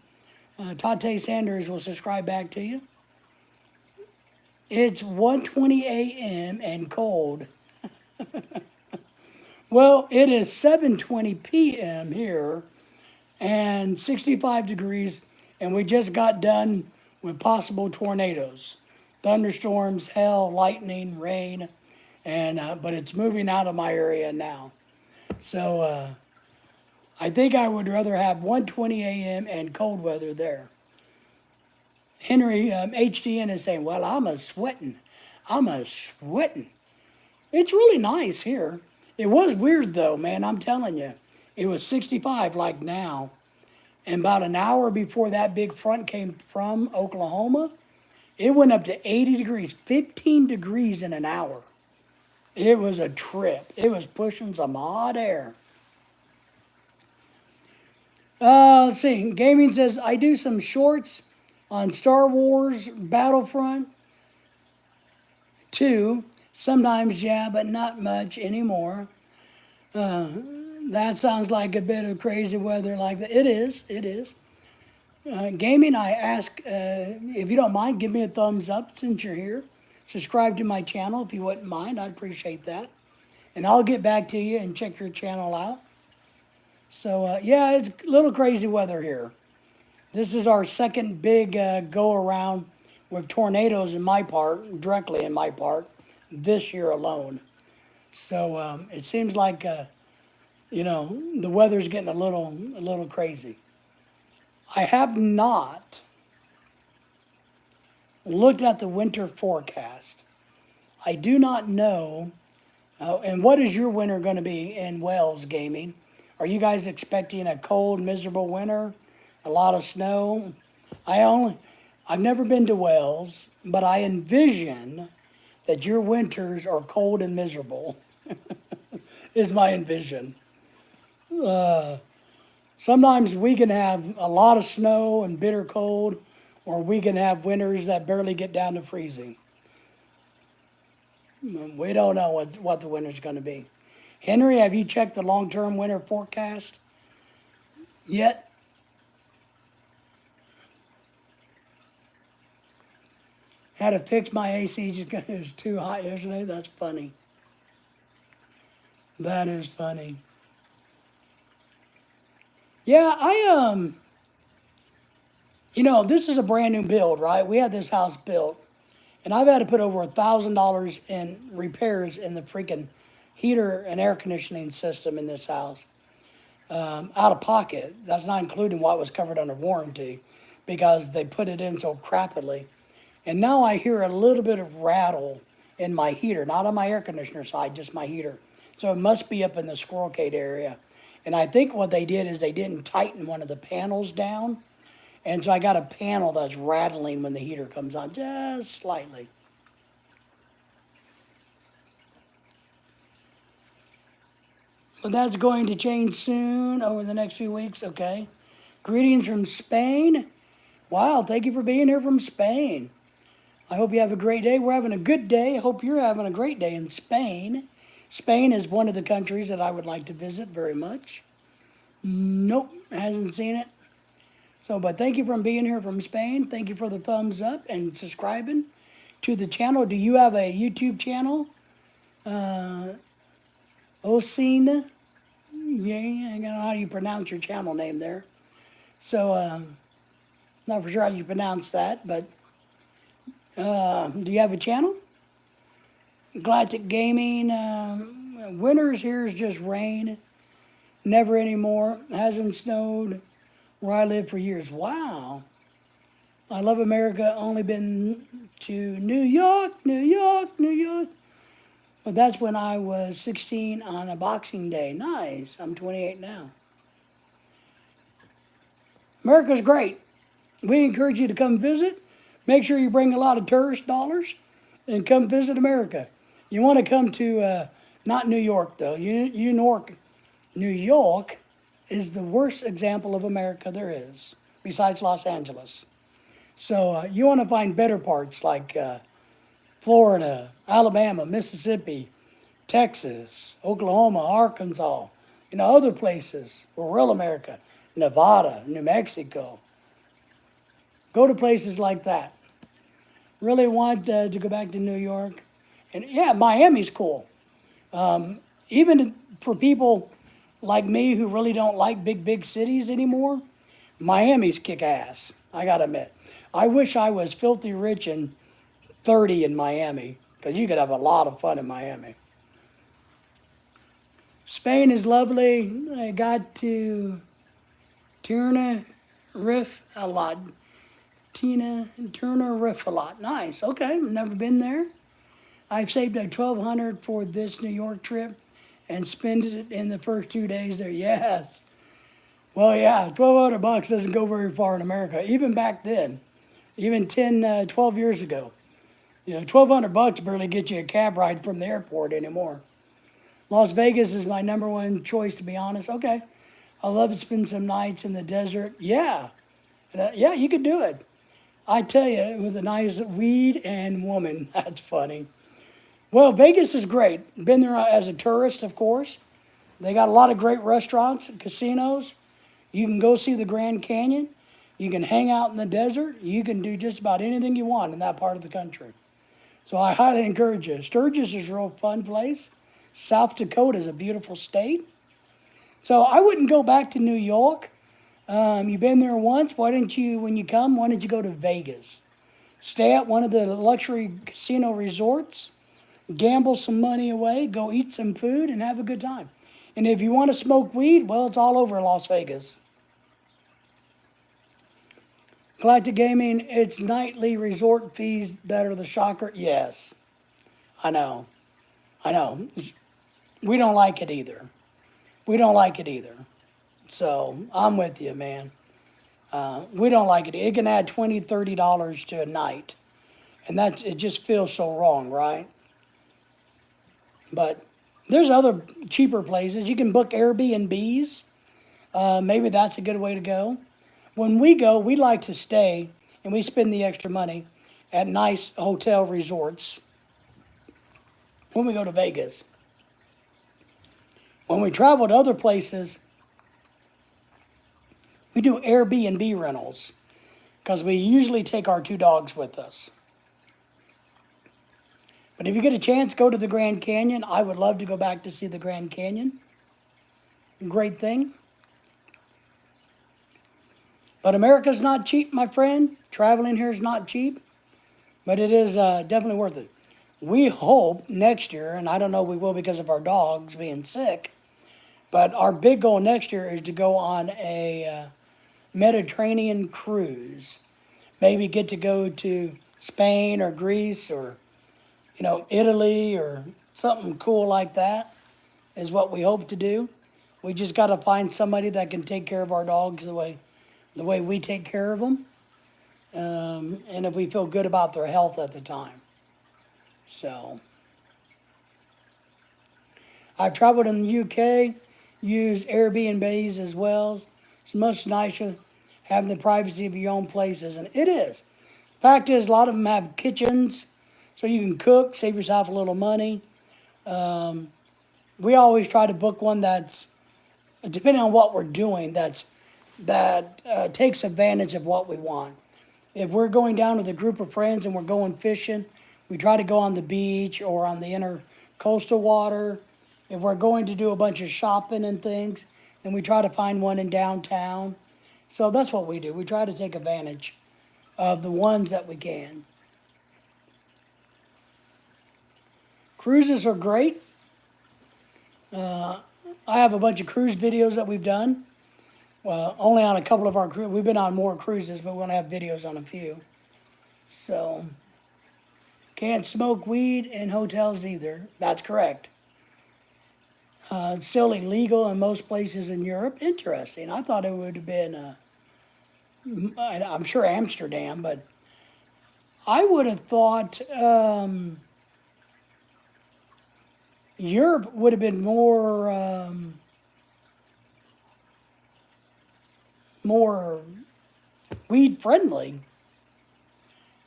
Tate Sanders will subscribe back to you. It's 1:20 a.m. and cold. Well, it is 7:20 p.m. here and 65 degrees, and we just got done with possible tornadoes, thunderstorms, hail, lightning, rain, and but it's moving out of my area now. So I think I would rather have 1:20 a.m. and cold weather there. Henry HDN is saying, well, I'm a sweating. It's really nice here. It was weird though, man, I'm telling you. It was 65 like now. And about an hour before that big front came from Oklahoma, it went up to 80 degrees, 15 degrees in an hour. It was a trip. It was pushing some hot air. Let's see. Gaming says, I do some shorts on Star Wars Battlefront 2. Sometimes, yeah, but not much anymore. That sounds like a bit of crazy weather like that. It is. Gaming, I ask, if you don't mind, give me a thumbs up since you're here. Subscribe to my channel if you wouldn't mind. I'd appreciate that. And I'll get back to you and check your channel out. So, yeah, it's a little crazy weather here. This is our second big go-around with tornadoes in my part, directly in my part, this year alone. So it seems like, the weather's getting a little crazy. I have not looked at the winter forecast. I do not know. And what is your winter going to be in Wells Gaming? Are you guys expecting a cold, miserable winter? A lot of snow? I've never been to Wells, but I envision that your winters are cold and miserable, is my envision. Sometimes we can have a lot of snow and bitter cold, or we can have winters that barely get down to freezing. We don't know what the winter's going to be. Henry, have you checked the long-term winter forecast yet? Had to fix my AC just because it was too hot yesterday. That's funny. That is funny. Yeah, this is a brand new build, right? We had this house built, and I've had to put over $1,000 in repairs in the freaking heater and air conditioning system in this house, out of pocket. That's not including what was covered under warranty, because they put it in so crappily. And now I hear a little bit of rattle in my heater, not on my air conditioner side, just my heater. So it must be up in the squirrel cage area. And I think what they did is they didn't tighten one of the panels down. And so I got a panel that's rattling when the heater comes on, just slightly. But that's going to change soon over the next few weeks, okay? Greetings from Spain. Wow, thank you for being here from Spain. I hope you have a great day. We're having a good day. I hope you're having a great day in Spain. Spain is one of the countries that I would like to visit very much. Nope, hasn't seen it. So, but thank you for being here from Spain. Thank you for the thumbs up and subscribing to the channel. Do you have a YouTube channel? Osina? Yeah, I don't know how you pronounce your channel name there. So, not for sure how you pronounce that, but do you have a channel? Galactic Gaming. Winters here is just rain. Never anymore. Hasn't snowed where I live for years. Wow. I love America. Only been to New York, New York, New York. But that's when I was 16 on a Boxing Day. Nice. I'm 28 now. America's great. We encourage you to come visit. Make sure you bring a lot of tourist dollars and come visit America. You want to come to, not New York though. New York is the worst example of America there is, besides Los Angeles. So you want to find better parts like Florida, Alabama, Mississippi, Texas, Oklahoma, Arkansas, other places, rural America, Nevada, New Mexico. Go to places like that. Really want to go back to New York. And yeah, Miami's cool. Even for people like me who really don't like big cities anymore, Miami's kick ass, I gotta admit. I wish I was filthy rich and 30 in Miami, because you could have a lot of fun in Miami. Spain is lovely. I got to Tenerife a lot. Tenerife a lot. Nice. Okay, never been there. I've saved like $1,200 for this New York trip and spent it in the first 2 days there. Yes. Well, yeah, $1,200 doesn't go very far in America, even back then, even 10, 12 years ago. $1,200 barely gets you a cab ride from the airport anymore. Las Vegas is my number one choice, to be honest. Okay, I love to spend some nights in the desert. Yeah, yeah, you could do it. I tell you, with a nice weed and woman. That's funny. Well, Vegas is great. Been there as a tourist, of course. They got a lot of great restaurants and casinos. You can go see the Grand Canyon. You can hang out in the desert. You can do just about anything you want in that part of the country. So I highly encourage you. Sturgis is a real fun place. South Dakota is a beautiful state. So I wouldn't go back to New York. You've been there once. Why don't you, when you come, why don't you go to Vegas? Stay at one of the luxury casino resorts, gamble some money away, go eat some food, and have a good time. And if you want to smoke weed, well, it's all over Las Vegas. Galactic Gaming, it's nightly resort fees that are the shocker. Yes, I know. I know. We don't like it either. We don't like it either. So I'm with you, man. We don't like it. It can add $20, $30 to a night. And it just feels so wrong, right? But there's other cheaper places. You can book Airbnbs. Maybe that's a good way to go. When we go, we like to stay, and we spend the extra money at nice hotel resorts when we go to Vegas. When we travel to other places, we do Airbnb rentals because we usually take our 2 dogs with us. But if you get a chance, go to the Grand Canyon. I would love to go back to see the Grand Canyon. Great thing. But America's not cheap, my friend. Traveling here is not cheap, but it is definitely worth it. We hope next year, and I don't know we will because of our dogs being sick, but our big goal next year is to go on a Mediterranean cruise. Maybe get to go to Spain or Greece or, Italy or something cool like that is what we hope to do. We just got to find somebody that can take care of our dogs the way we take care of them, and if we feel good about their health at the time. So, I've traveled in the UK, used Airbnbs as well. It's much nicer having the privacy of your own places, and it is. Fact is, a lot of them have kitchens, so you can cook, save yourself a little money. We always try to book one that's, depending on what we're doing, that takes advantage of what we want. If we're going down with a group of friends and we're going fishing, we try to go on the beach or on the intercoastal water. If we're going to do a bunch of shopping and things, then we try to find one in downtown. So that's what we do. We try to take advantage of the ones that we can. Cruises are great. I have a bunch of cruise videos that we've done. Well, only on a couple of our cruises. We've been on more cruises, but we only have videos on a few. So, can't smoke weed in hotels either. That's correct. It's still illegal in most places in Europe. Interesting. I thought it would have been, I'm sure Amsterdam, but I would have thought Europe would have been more weed friendly.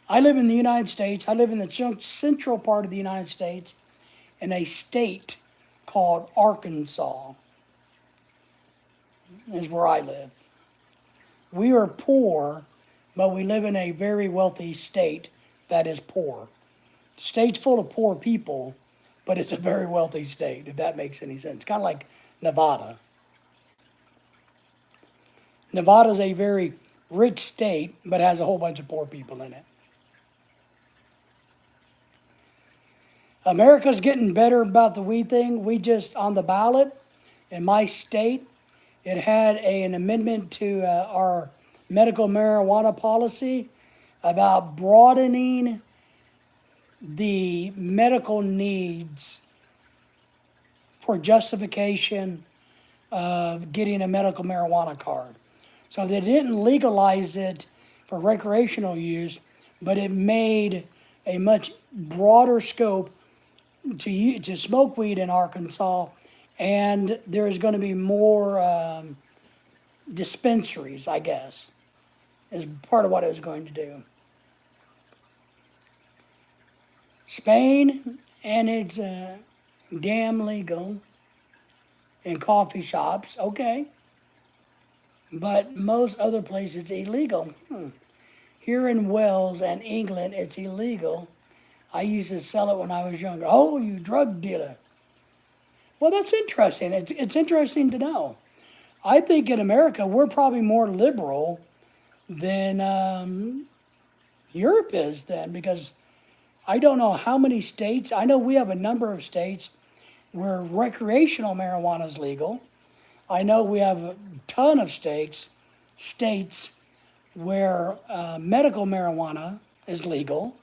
I live in the United States. I live in the central part of the United States in a state called Arkansas, is where I live. We are poor, but we live in a very wealthy state that is poor. The state's full of poor people, but it's a very wealthy state, if that makes any sense. Kind of like Nevada. Nevada's a very rich state, but has a whole bunch of poor people in it. America's getting better about the weed thing. We just, on the ballot in my state, it had an amendment to our medical marijuana policy about broadening the medical needs for justification of getting a medical marijuana card. So they didn't legalize it for recreational use, but it made a much broader scope to smoke weed in Arkansas, and there's going to be more dispensaries, I guess, is part of what it was going to do. Spain, and it's damn legal in coffee shops, okay. But most other places it's illegal. Here in Wales and England, it's illegal. I used to sell it when I was younger. Oh, you drug dealer. Well, that's interesting. It's interesting to know. I think in America, we're probably more liberal than Europe is then, because I don't know how many states. I know we have a number of states where recreational marijuana is legal. I know we have a ton of states where medical marijuana is legal.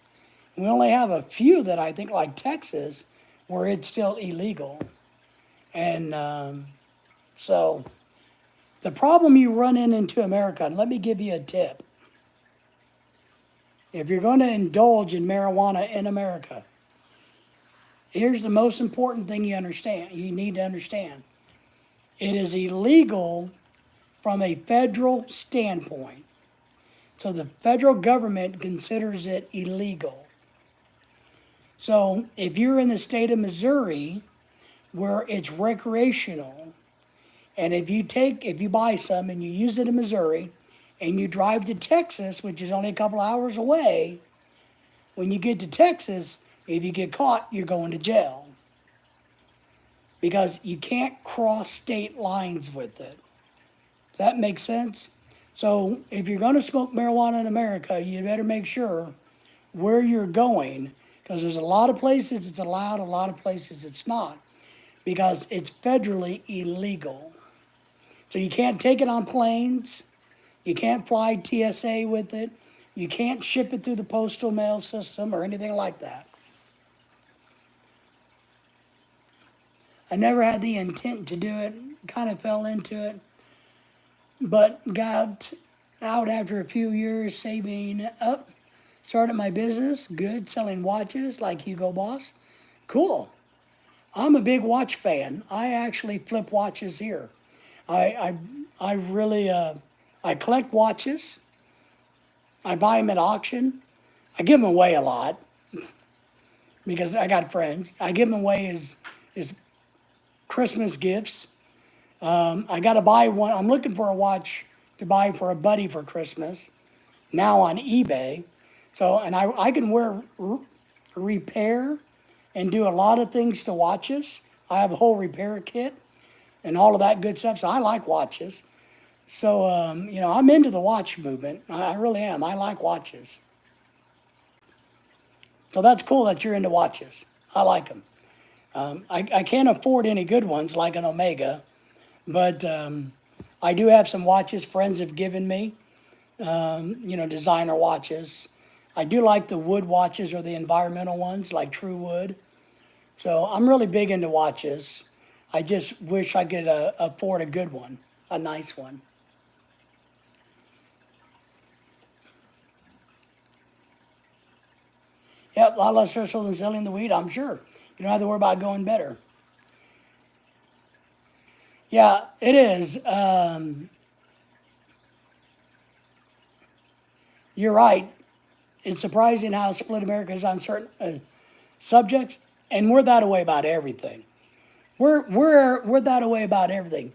We only have a few that I think, like Texas, where it's still illegal. And so the problem you run into America, and let me give you a tip. If you're going to indulge in marijuana in America, here's the most important thing you need to understand. It is illegal from a federal standpoint. So the federal government considers it illegal. So if you're in the state of Missouri, where it's recreational, and if you buy some and you use it in Missouri, and you drive to Texas, which is only a couple hours away, when you get to Texas, If you get caught, you're going to jail. Because you can't cross state lines with it. Does that make sense? So if you're going to smoke marijuana in America, you better make sure where you're going, because there's a lot of places it's allowed, a lot of places it's not, because it's federally illegal. So you can't take it on planes, you can't fly TSA with it, you can't ship it through the postal mail system or anything like that. I never had the intent to do it, kind of fell into it, but got out after a few years saving up, started my business, good, selling watches like Hugo Boss. Cool. I'm a big watch fan. I actually flip watches here. I really, I collect watches. I buy them at auction. I give them away a lot because I got friends. I give them away as Christmas gifts. I got to buy one. I'm looking for a watch to buy for a buddy for Christmas now on eBay. So, and I can repair and do a lot of things to watches. I have a whole repair kit and all of that good stuff. So I like watches. So, I'm into the watch movement. I really am. I like watches. So that's cool that you're into watches. I like them. I can't afford any good ones like an Omega, but I do have some watches friends have given me, designer watches. I do like the wood watches or the environmental ones like True Wood. So I'm really big into watches. I just wish I could afford a good one, a nice one. Yep, a lot less stressful than selling the weed, I'm sure. You don't have to worry about going better. Yeah, it is. You're right. It's surprising how split America is on certain subjects, and we're that way about everything. We're that way about everything.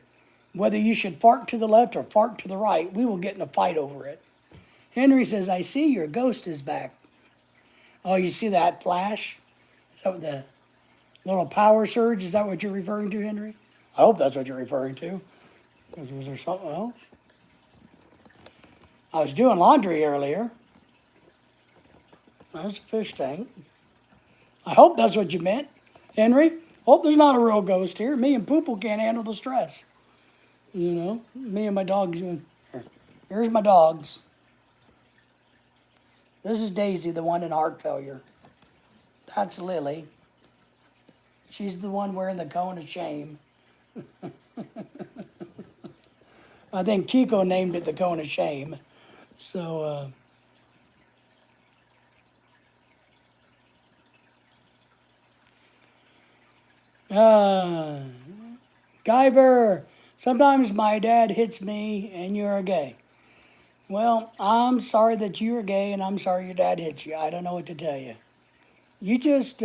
Whether you should fart to the left or fart to the right, we will get in a fight over it. Henry says, I see your ghost is back. Oh, you see that flash? Is that what the little power surge? Is that what you're referring to, Henry? I hope that's what you're referring to. Was there something else? I was doing laundry earlier. There's a fish tank. I hope that's what you meant, Henry. Hope there's not a real ghost here. Me and Poople can't handle the stress. Me and my dogs. Here's my dogs. This is Daisy, the one in heart failure. That's Lily. She's the one wearing the cone of shame. I think Kiko named it the cone of shame. So, Guyver, sometimes my dad hits me and you're gay. Well, I'm sorry that you're gay and I'm sorry your dad hits you. I don't know what to tell you. You just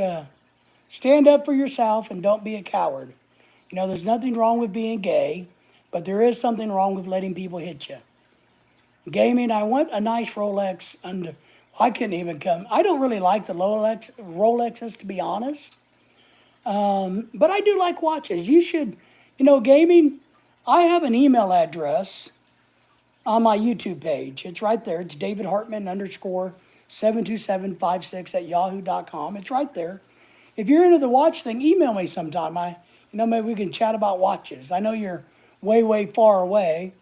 stand up for yourself and don't be a coward. There's nothing wrong with being gay, but there is something wrong with letting people hit you. Gaming, I want a nice Rolex under. I couldn't even come. I don't really like the Rolexes, to be honest. But I do like watches. You should, gaming, I have an email address on my YouTube page. It's right there. It's David Hartman _ 72756 at yahoo.com. It's right there. If you're into the watch thing, email me sometime. Maybe we can chat about watches. I know you're way, way far away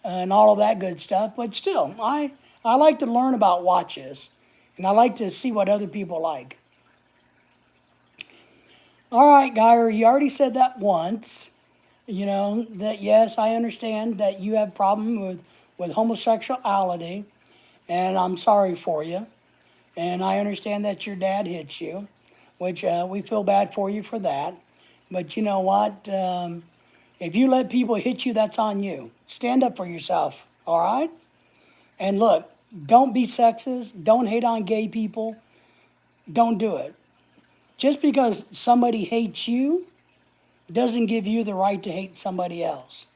and all of that good stuff, but still, I like to learn about watches and I like to see what other people like. All right, Geyer, you already said that once. That yes, I understand that you have a problem with homosexuality, and I'm sorry for you. And I understand that your dad hits you, which we feel bad for you for that. But you know what? If you let people hit you, that's on you. Stand up for yourself, all right? And look, don't be sexist. Don't hate on gay people. Don't do it. Just because somebody hates you doesn't give you the right to hate somebody else.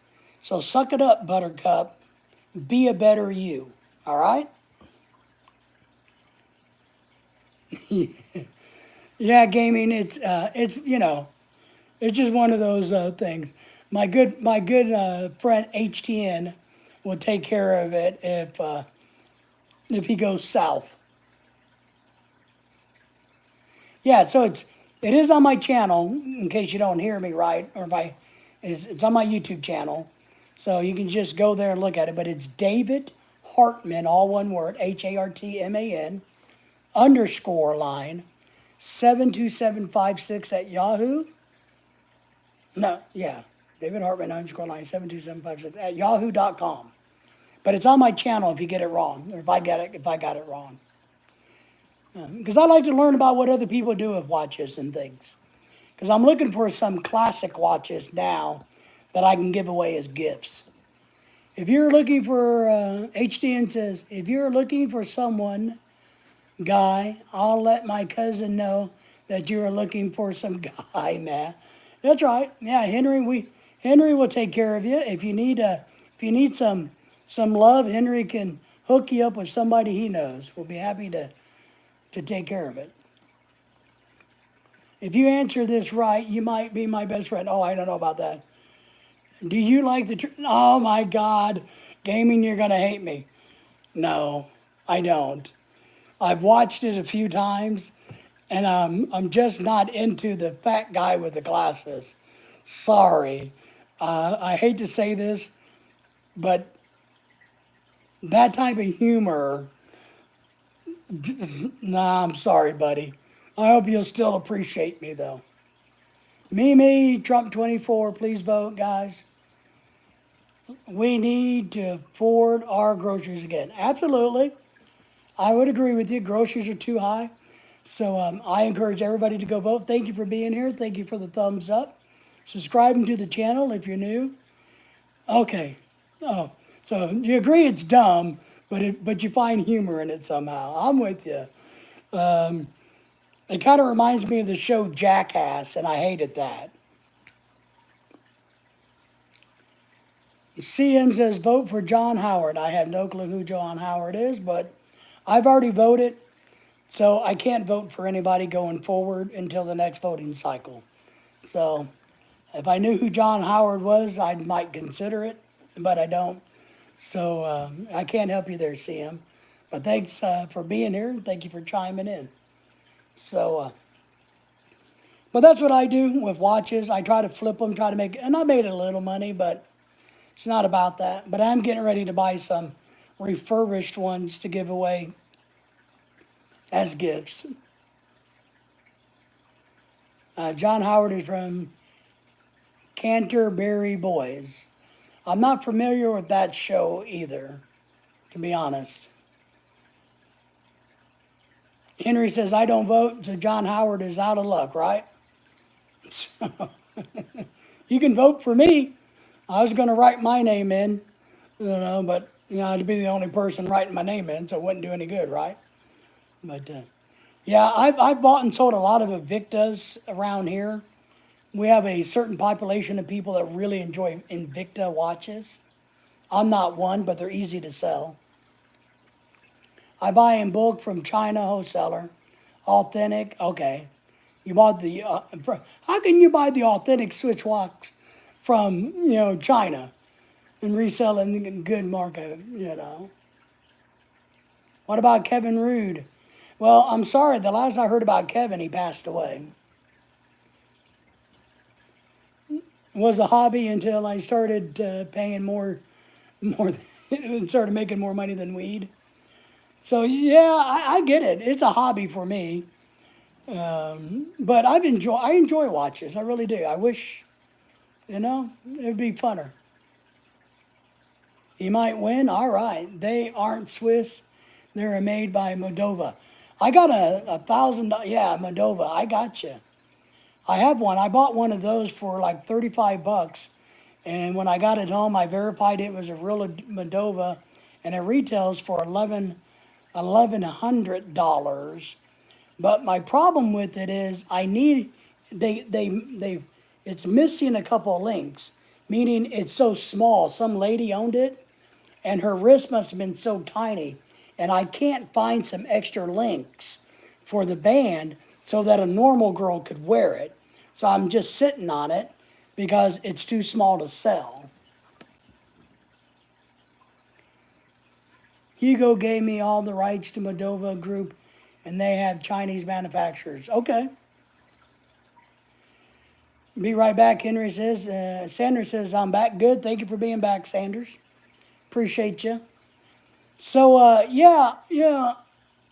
So suck it up, Buttercup. Be a better you, all right? Yeah, gaming. It's it's just one of those things. My good friend HTN will take care of it if he goes south. Yeah, so it is on my channel in case you don't hear me right, or if I it's on my YouTube channel, so you can just go there and look at it. But it's David Hartman, all one word, HARTMAN underscore line 72756 at Yahoo. No, yeah, David Hartman underscore line 72756 at yahoo.com. But it's on my channel if you get it wrong, or if I got it wrong. Because I like to learn about what other people do with watches and things. Because I'm looking for some classic watches now that I can give away as gifts. If you're looking for, HDN says, if you're looking for someone, guy, I'll let my cousin know that you are looking for some guy, man. That's right. Yeah, Henry will take care of you. If you need some love, Henry can hook you up with somebody he knows. We'll be happy to take care of it. If you answer this right, you might be my best friend. Oh, I don't know about that. Do you like oh my God, gaming, you're going to hate me. No, I don't. I've watched it a few times, and I'm just not into the fat guy with the glasses. Sorry. I hate to say this, but that type of humor, nah, I'm sorry, buddy. I hope you'll still appreciate me, though. Me, Trump 24, please vote, guys. We need to afford our groceries again. Absolutely. I would agree with you. Groceries are too high. So I encourage everybody to go vote. Thank you for being here. Thank you for the thumbs up. Subscribing to the channel if you're new. Okay. Oh, so you agree it's dumb, but you find humor in it somehow. I'm with you. It kind of reminds me of the show Jackass, and I hated that. CM says, vote for John Howard. I have no clue who John Howard is, but I've already voted, so I can't vote for anybody going forward until the next voting cycle. So if I knew who John Howard was, I might consider it, but I don't. So I can't help you there, CM. But thanks for being here. Thank you for chiming in. So, but that's what I do with watches. I try to flip them, and I made a little money, but it's not about that. But I'm getting ready to buy some refurbished ones to give away as gifts. John Howard is from Canterbury Boys. I'm not familiar with that show either, to be honest. Henry says, I don't vote, so John Howard is out of luck, right? You can vote for me. I was going to write my name in, but I'd be the only person writing my name in, so it wouldn't do any good, right? But yeah, I've bought and sold a lot of Invictas around here. We have a certain population of people that really enjoy Invicta watches. I'm not one, but they're easy to sell. I buy in bulk from China wholesaler. Authentic, okay. You bought how can you buy the authentic switch watch from, China and resell it in good market, What about Kevin Rude? Well, I'm sorry, the last I heard about Kevin, he passed away. It was a hobby until I started paying more, started making more money than weed. So yeah, I get it. It's a hobby for me. But I enjoy watches. I really do. I wish, it'd be funner. He might win. All right. They aren't Swiss. They're made by Moldova. I got a $1,000. Yeah, Moldova. I got you. I have one. I bought one of those for like $35. And when I got it home, I verified it was a real Moldova, and it retails for $1,100. But my problem with it is it's missing a couple of links, meaning it's so small. Some lady owned it, and her wrist must have been so tiny, and I can't find some extra links for the band so that a normal girl could wear it. So I'm just sitting on it because it's too small to sell. Hugo gave me all the rights to Moldova Group, and they have Chinese manufacturers. Okay. Be right back, Henry says. Sanders says, I'm back. Good. Thank you for being back, Sanders. Appreciate you. So, yeah,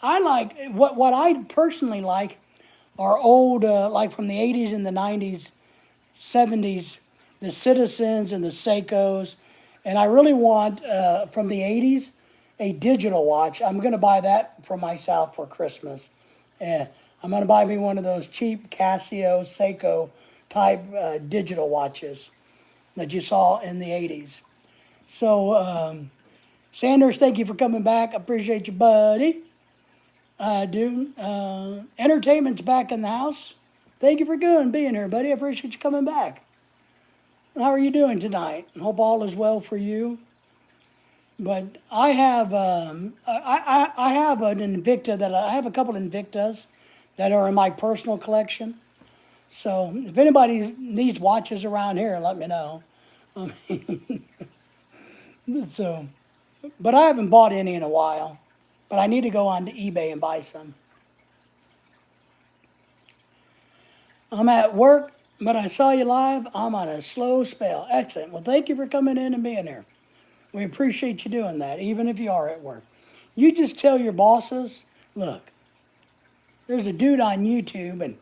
I like, what I personally like are old, like from the 80s and the 90s, 70s, the Citizens and the Seikos. And I really want, from the 80s, a digital watch. I'm going to buy that for myself for Christmas. I'm going to buy me one of those cheap Casio, Seiko type digital watches that you saw in the 80s. So, Sanders, thank you for coming back. I appreciate you, buddy. I do. Entertainment's back in the house. Thank you for being here, buddy. I appreciate you coming back. How are you doing tonight? Hope all is well for you. But I have I have an Invicta I have a couple Invictas that are in my personal collection. So if anybody needs watches around here, let me know. So, but I haven't bought any in a while. But I need to go on to eBay and buy some. I'm at work, but I saw you live. I'm on a slow spell. Excellent. Well, thank you for coming in and being here. We appreciate you doing that, even if you are at work. You just tell your bosses, look, there's a dude on YouTube, and,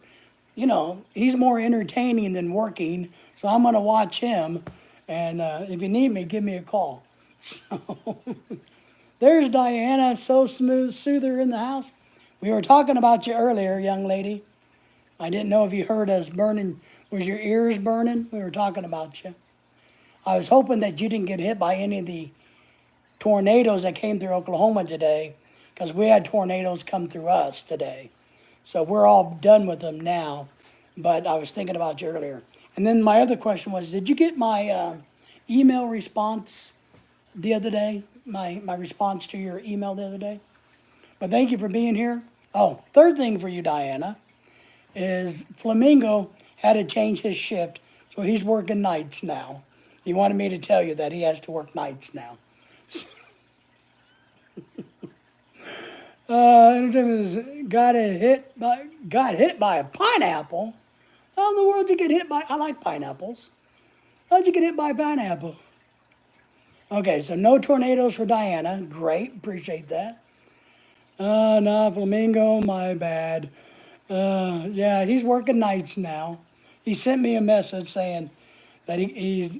he's more entertaining than working, so I'm going to watch him. And if you need me, give me a call. So, there's Diana, so smooth, soother in the house. We were talking about you earlier, young lady. I didn't know if you heard us burning. Was your ears burning? We were talking about you. I was hoping that you didn't get hit by any of the tornadoes that came through Oklahoma today, because we had tornadoes come through us today. So we're all done with them now, but I was thinking about you earlier. And then my other question was, did you get my email response the other day? My response to your email the other day? But thank you for being here. Oh, third thing for you, Diana, is Flamingo had to change his shift, so he's working nights now. He wanted me to tell you that he has to work nights now. Entertainment got hit by a pineapple. How in the world did you get hit by? I like pineapples. How'd you get hit by a pineapple? Okay, so no tornadoes for Diana. Great, appreciate that. No, Flamingo, my bad. Yeah, he's working nights now. He sent me a message saying that he's,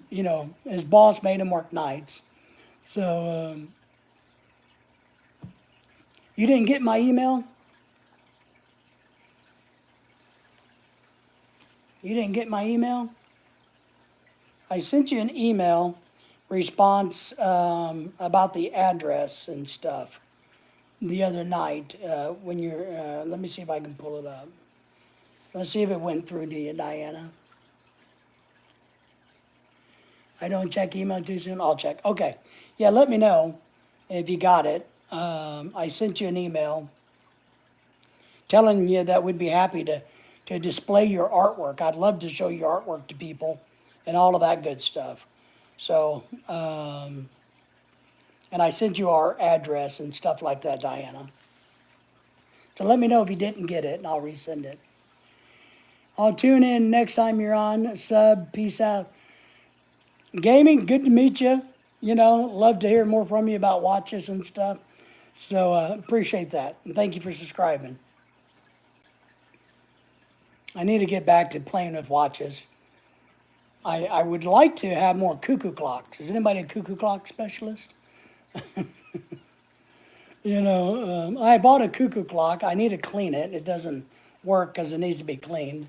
his boss made him work nights. So, you didn't get my email? You didn't get my email? I sent you an email response about the address and stuff the other night when you're, let me see if I can pull it up. Let's see if it went through to you, Diana. I don't check email too soon. I'll check. Okay. Yeah, let me know if you got it. I sent you an email telling you that we'd be happy to display your artwork. I'd love to show your artwork to people and all of that good stuff. So, and I sent you our address and stuff like that, Diana. So let me know if you didn't get it, and I'll resend it. I'll tune in next time you're on. Sub, peace out. Gaming, good to meet you. Love to hear more from you about watches and stuff. So appreciate that. And thank you for subscribing. I need to get back to playing with watches. I would like to have more cuckoo clocks. Is anybody a cuckoo clock specialist? I bought a cuckoo clock. I need to clean it. It doesn't work because it needs to be cleaned.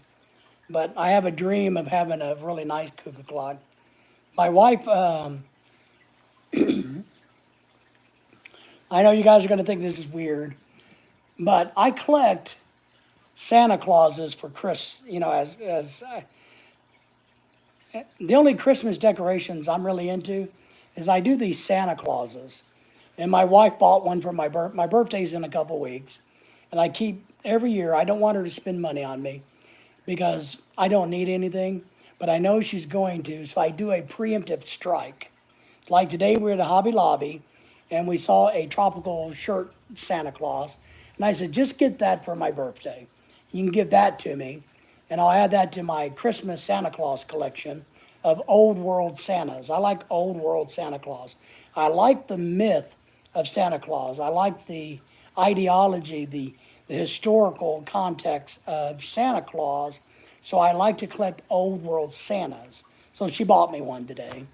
But I have a dream of having a really nice cuckoo clock. My wife, I know you guys are going to think this is weird, but I collect Santa Clauses for the only Christmas decorations I'm really into is I do these Santa Clauses. And my wife bought one for my birthday's in a couple weeks. And I keep, every year, I don't want her to spend money on me because I don't need anything, but I know she's going to, so I do a preemptive strike. Like today, we were at a Hobby Lobby and we saw a tropical shirt Santa Claus. And I said, just get that for my birthday. You can give that to me, and I'll add that to my Christmas Santa Claus collection of old world Santas. I like old world Santa Claus. I like the myth of Santa Claus. I like the ideology, the historical context of Santa Claus. So I like to collect old world Santas. So she bought me one today.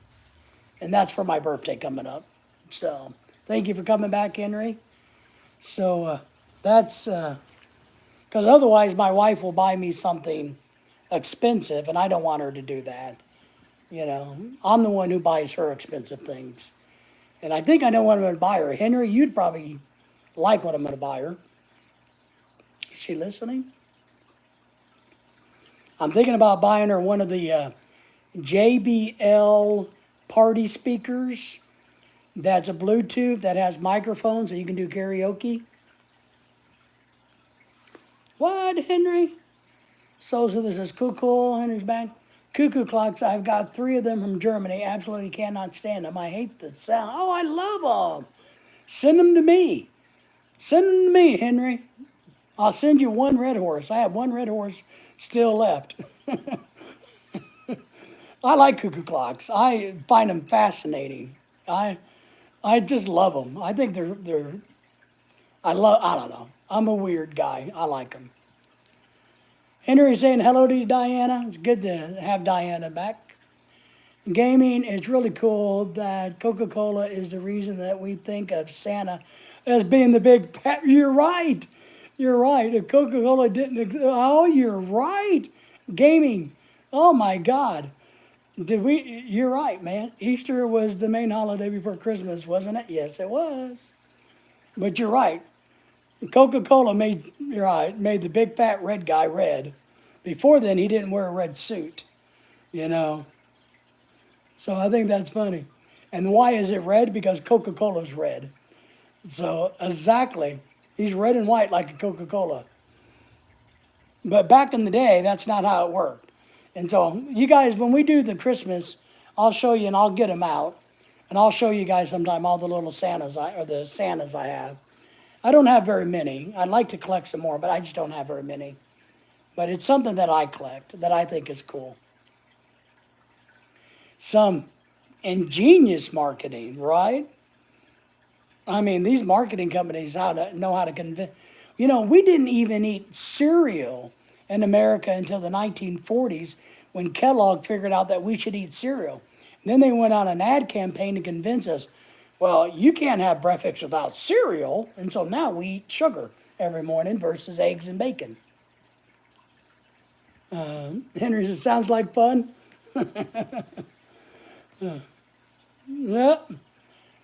And that's for my birthday coming up. So thank you for coming back, Henry. So that's, because otherwise my wife will buy me something expensive, and I don't want her to do that. You know, I'm the one who buys her expensive things. And I think I know what I'm going to buy her. Henry, you'd probably like what I'm going to buy her. Is she listening? I'm thinking about buying her one of the JBL party speakers that's a Bluetooth that has microphones so you can do karaoke. What, Henry? So this is Cuckoo, Henry's back. Cuckoo clocks, I've got 3 of them from Germany. Absolutely cannot stand them. I hate the sound. Oh, I love them. Send them to me. Send them to me, Henry. I'll send you 1 red horse. I have 1 red horse still left. I like cuckoo clocks. I find them fascinating. I just love them. I think I don't know. I'm a weird guy. I like them. Henry saying hello to you, Diana. It's good to have Diana back. Gaming, it's really cool that Coca-Cola is the reason that we think of Santa as being the big pet. You're right. You're right. If Coca-Cola didn't, oh, you're right. Gaming. Oh my God. You're right, man. Easter was the main holiday before Christmas, wasn't it? Yes, it was. But you're right. Coca-Cola made the big fat red guy red. Before then, he didn't wear a red suit, you know. So I think that's funny. And why is it red? Because Coca-Cola's red. So exactly, he's red and white like a Coca-Cola. But back in the day, that's not how it worked. And so you guys, when we do the Christmas, I'll show you and I'll get them out. And I'll show you guys sometime all the little Santas I have. I don't have very many. I'd like to collect some more, but I just don't have very many. But it's something that I collect that I think is cool. Some ingenious marketing, right? I mean, these marketing companies know how to convince. You know, we didn't even eat cereal in America until the 1940s when Kellogg figured out that we should eat cereal. And then they went on an ad campaign to convince us, well, you can't have breakfast without cereal. And so now we eat sugar every morning versus eggs and bacon. Henry says, sounds like fun. Yeah.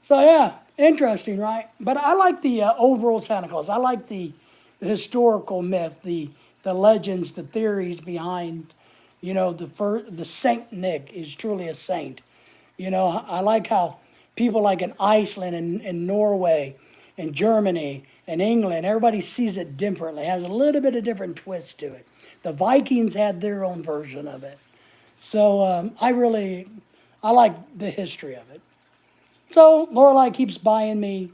So yeah, interesting, right? But I like the old world Santa Claus. I like the historical myth, the legends, the theories behind, you know, the Saint Nick is truly a saint. You know, I like how people like in Iceland and Norway and Germany and England, everybody sees it differently. It has a little bit of different twist to it. The Vikings had their own version of it. So I like the history of it. So Lorelai keeps buying me,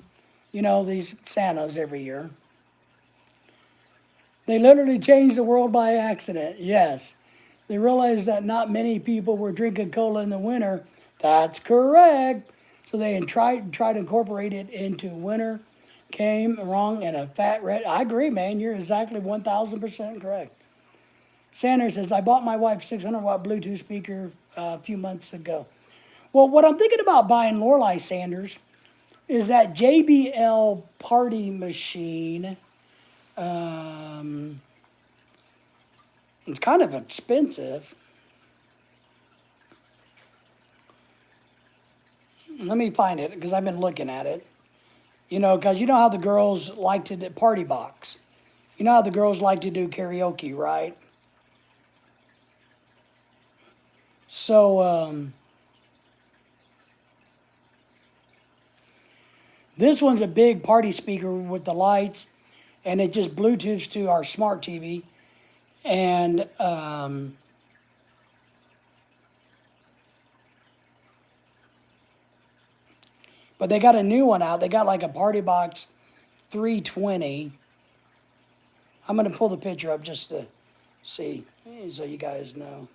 you know, these Santas every year. They literally changed the world by accident. Yes. They realized that not many people were drinking cola in the winter. That's correct. So they tried to incorporate it into winter. Came wrong and a fat red. I agree, man. You're exactly 1,000% correct. Sanders says, I bought my wife 600-watt Bluetooth speaker a few months ago. Well, what I'm thinking about buying Lorelai Sanders is that JBL party machine. It's kind of expensive. Let me find it because I've been looking at it. You know, because you know how the girls like to do party box. You know how the girls like to do karaoke, right? So, this one's a big party speaker with the lights, and it just Bluetooths to our smart TV. And but they got a new one out. They got like a Party Box 320. I'm gonna pull the picture up just to see, so you guys know.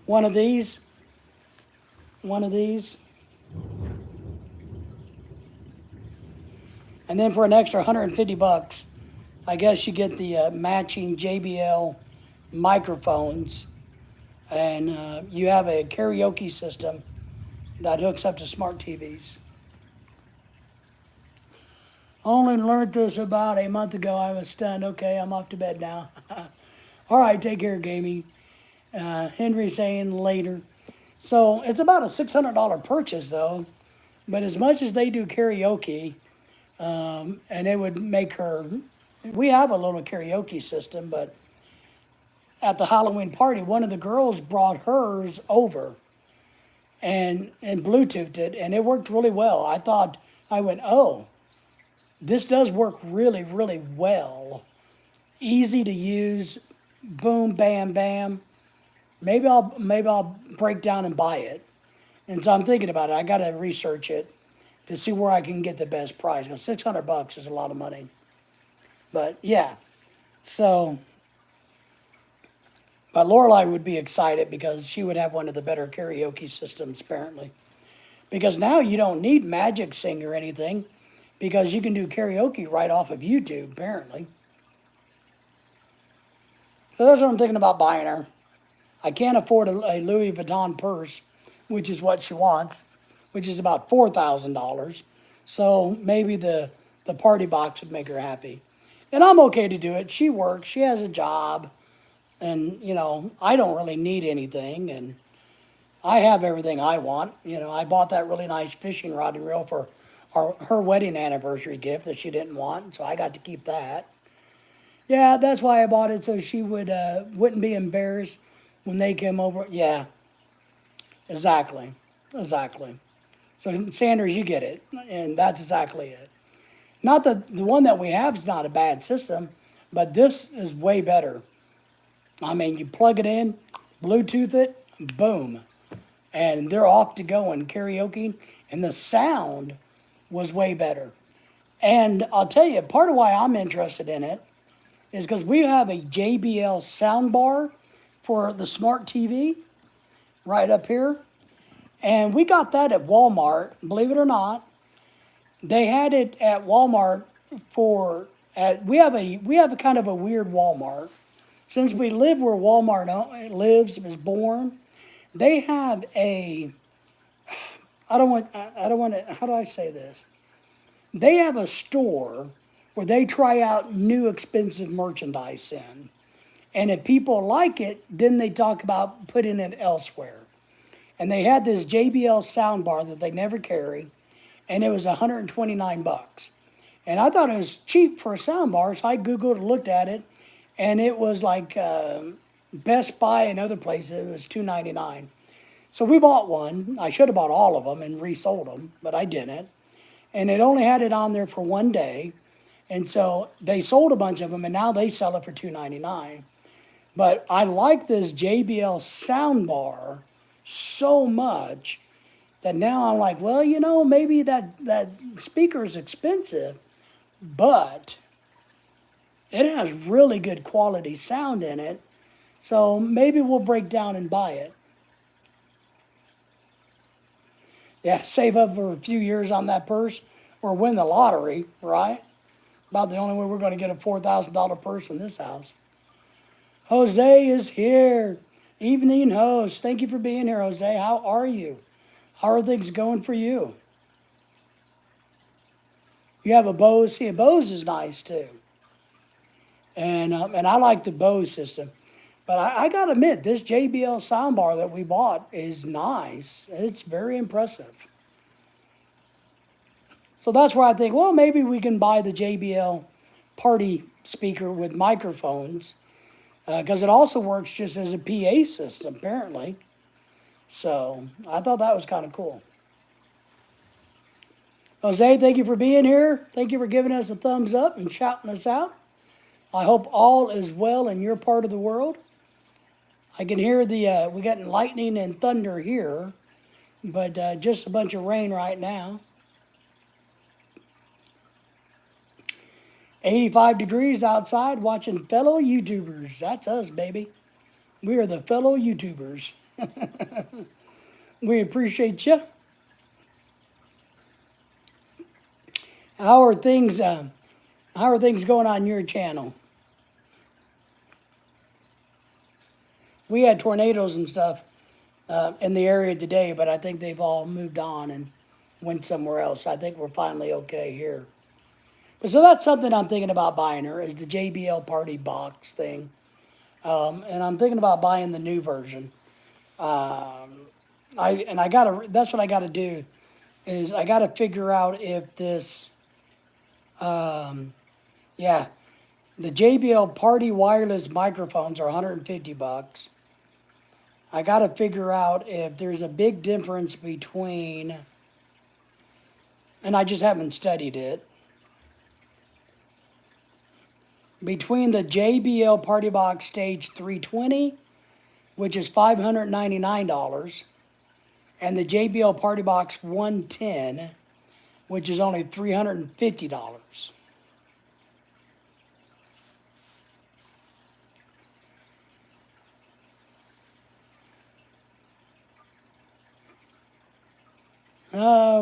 One of these, one of these, and then for an extra 150 bucks, I guess you get the matching JBL microphones, and you have a karaoke system that hooks up to smart TVs. Only learned this about a month ago. I was stunned. Okay, I'm off to bed now. All right, take care, gaming. Henry saying later. So it's about a $600 purchase, though. But as much as they do karaoke, and it would make her, we have a little karaoke system, but at the Halloween party, one of the girls brought hers over and Bluetoothed it, and it worked really well. I went, oh, this does work really, really well. Easy to use, boom, bam, bam. Maybe I'll break down and buy it. And so I'm thinking about it. I got to research it to see where I can get the best price. Because 600 bucks is a lot of money. But yeah, so, but Lorelai would be excited because she would have one of the better karaoke systems apparently. Because now you don't need Magic Sing or anything, because you can do karaoke right off of YouTube apparently. So that's what I'm thinking about buying her. I can't afford a Louis Vuitton purse, which is what she wants, which is about $4,000. So maybe the party box would make her happy. And I'm okay to do it. She works, she has a job, and, you know, I don't really need anything, and I have everything I want. You know, I bought that really nice fishing rod and reel for her wedding anniversary gift that she didn't want, so I got to keep that. Yeah, that's why I bought it, so she wouldn't be embarrassed when they came over. Yeah, exactly, exactly. So Sanders, you get it, and that's exactly it. Not that the one that we have is not a bad system, but this is way better. I mean, you plug it in, Bluetooth it, boom, and they're off to go and karaoke, and the sound was way better. And I'll tell you, part of why I'm interested in it is because we have a JBL soundbar for the smart TV right up here. And we got that at Walmart, believe it or not. They had it at Walmart we have a kind of a weird Walmart. Since we live where Walmart was born, they have I don't want to, how do I say this? They have a store where they try out new expensive merchandise in. And if people like it, then they talk about putting it elsewhere. And they had this JBL soundbar that they never carry, and it was 129 bucks. And I thought it was cheap for a soundbar, so I Googled and looked at it, and it was like Best Buy and other places, it was $299. So we bought one. I should have bought all of them and resold them, but I didn't. And it only had it on there for one day. And so they sold a bunch of them, and now they sell it for $299. But I like this JBL soundbar so much that now I'm like, well, you know, maybe that speaker is expensive, but it has really good quality sound in it. So maybe we'll break down and buy it. Yeah, save up for a few years on that purse or win the lottery, right? About the only way we're going to get a $4,000 purse in this house. Jose is here. Evening host. Thank you for being here, Jose. How are you? How are things going for you? You have a Bose. See, a Bose is nice too. And I like the Bose system. But I got to admit, this JBL soundbar that we bought is nice. It's very impressive. So that's where I think, well, maybe we can buy the JBL party speaker with microphones, because it also works just as a PA system, apparently. So I thought that was kind of cool. Jose, thank you for being here. Thank you for giving us a thumbs up and shouting us out. I hope all is well in your part of the world. I can hear we got lightning and thunder here, but just a bunch of rain right now. 85 degrees outside watching fellow YouTubers. That's us, baby. We are the fellow YouTubers. We appreciate you. How are things? How are things going on your channel? We had tornadoes and stuff in the area today, but I think they've all moved on and went somewhere else. I think we're finally okay here. But so that's something I'm thinking about buying her is the JBL Party Box thing, and I'm thinking about buying the new version. I gotta. That's what I gotta do, is I gotta figure out if this, yeah, the JBL Party wireless microphones are 150 bucks. I gotta figure out if there's a big difference between, and I just haven't studied it, between the JBL Party Box Stage 320, which is $599, and the JBL Party Box 110, which is only $350.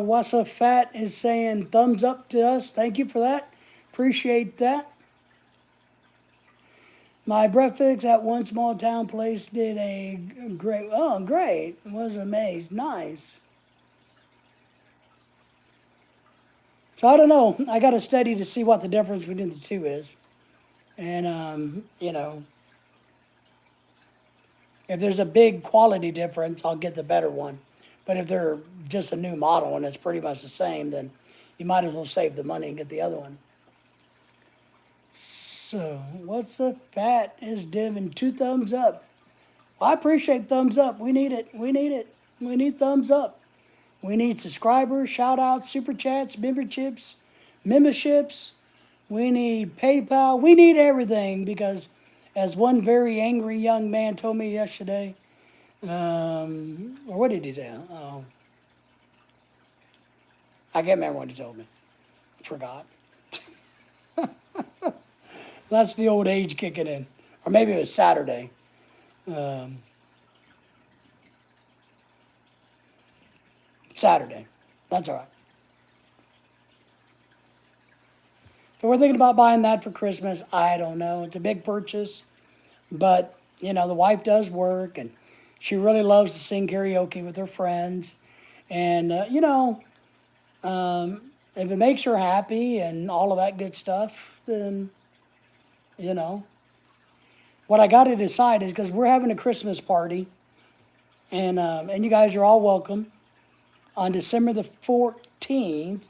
What's up, Fat is saying thumbs up to us. Thank you for that. Appreciate that. My breakfast at one small town place did a great, great. Was amazed. Nice. So I don't know. I got to study to see what the difference between the two is. And, if there's a big quality difference, I'll get the better one. But if they're just a new model and it's pretty much the same, then you might as well save the money and get the other one. So, what's the Fat is giving 2 thumbs up. Well, I appreciate thumbs up. We need it. We need it. We need thumbs up. We need subscribers, shout outs, super chats, memberships. We need PayPal. We need everything because, as one very angry young man told me yesterday, or what did he do? Oh, I can't remember what he told me. Forgot. That's the old age kicking in. Or maybe it was Saturday. Saturday. That's all right. So we're thinking about buying that for Christmas. I don't know. It's a big purchase. But, the wife does work and she really loves to sing karaoke with her friends. And, if it makes her happy and all of that good stuff, then, what I got to decide is because we're having a Christmas party, and you guys are all welcome on December the 14th.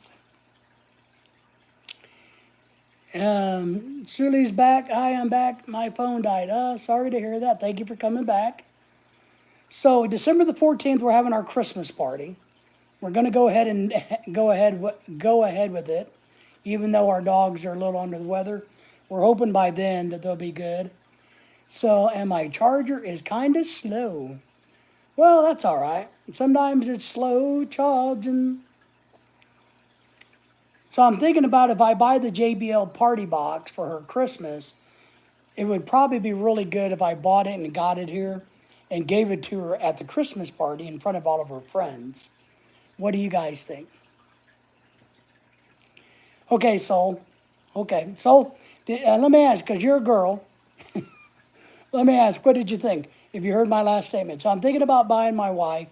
Sully's back. Hi, I'm back. My phone died. Sorry to hear that. Thank you for coming back. So December the 14th, we're having our Christmas party. We're going to go ahead with it, even though our dogs are a little under the weather. We're hoping by then that they'll be good. So, and my charger is kind of slow. Well, that's all right. Sometimes it's slow charging. So I'm thinking about if I buy the JBL Party Box for her Christmas, it would probably be really good if I bought it and got it here and gave it to her at the Christmas party in front of all of her friends. What do you guys think? Okay, Soul. Okay, Soul, let me ask, because you're a girl, let me ask, what did you think? If you heard my last statement. So I'm thinking about buying my wife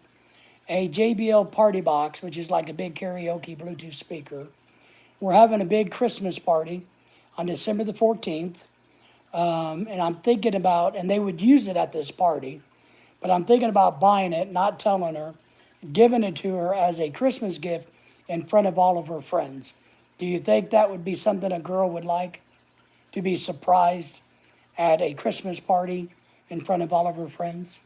a JBL Party Box, which is like a big karaoke Bluetooth speaker. We're having a big Christmas party on December the 14th. And I'm thinking about, and they would use it at this party, but I'm thinking about buying it, not telling her, giving it to her as a Christmas gift in front of all of her friends. Do you think that would be something a girl would like? To be surprised at a Christmas party in front of all of her friends?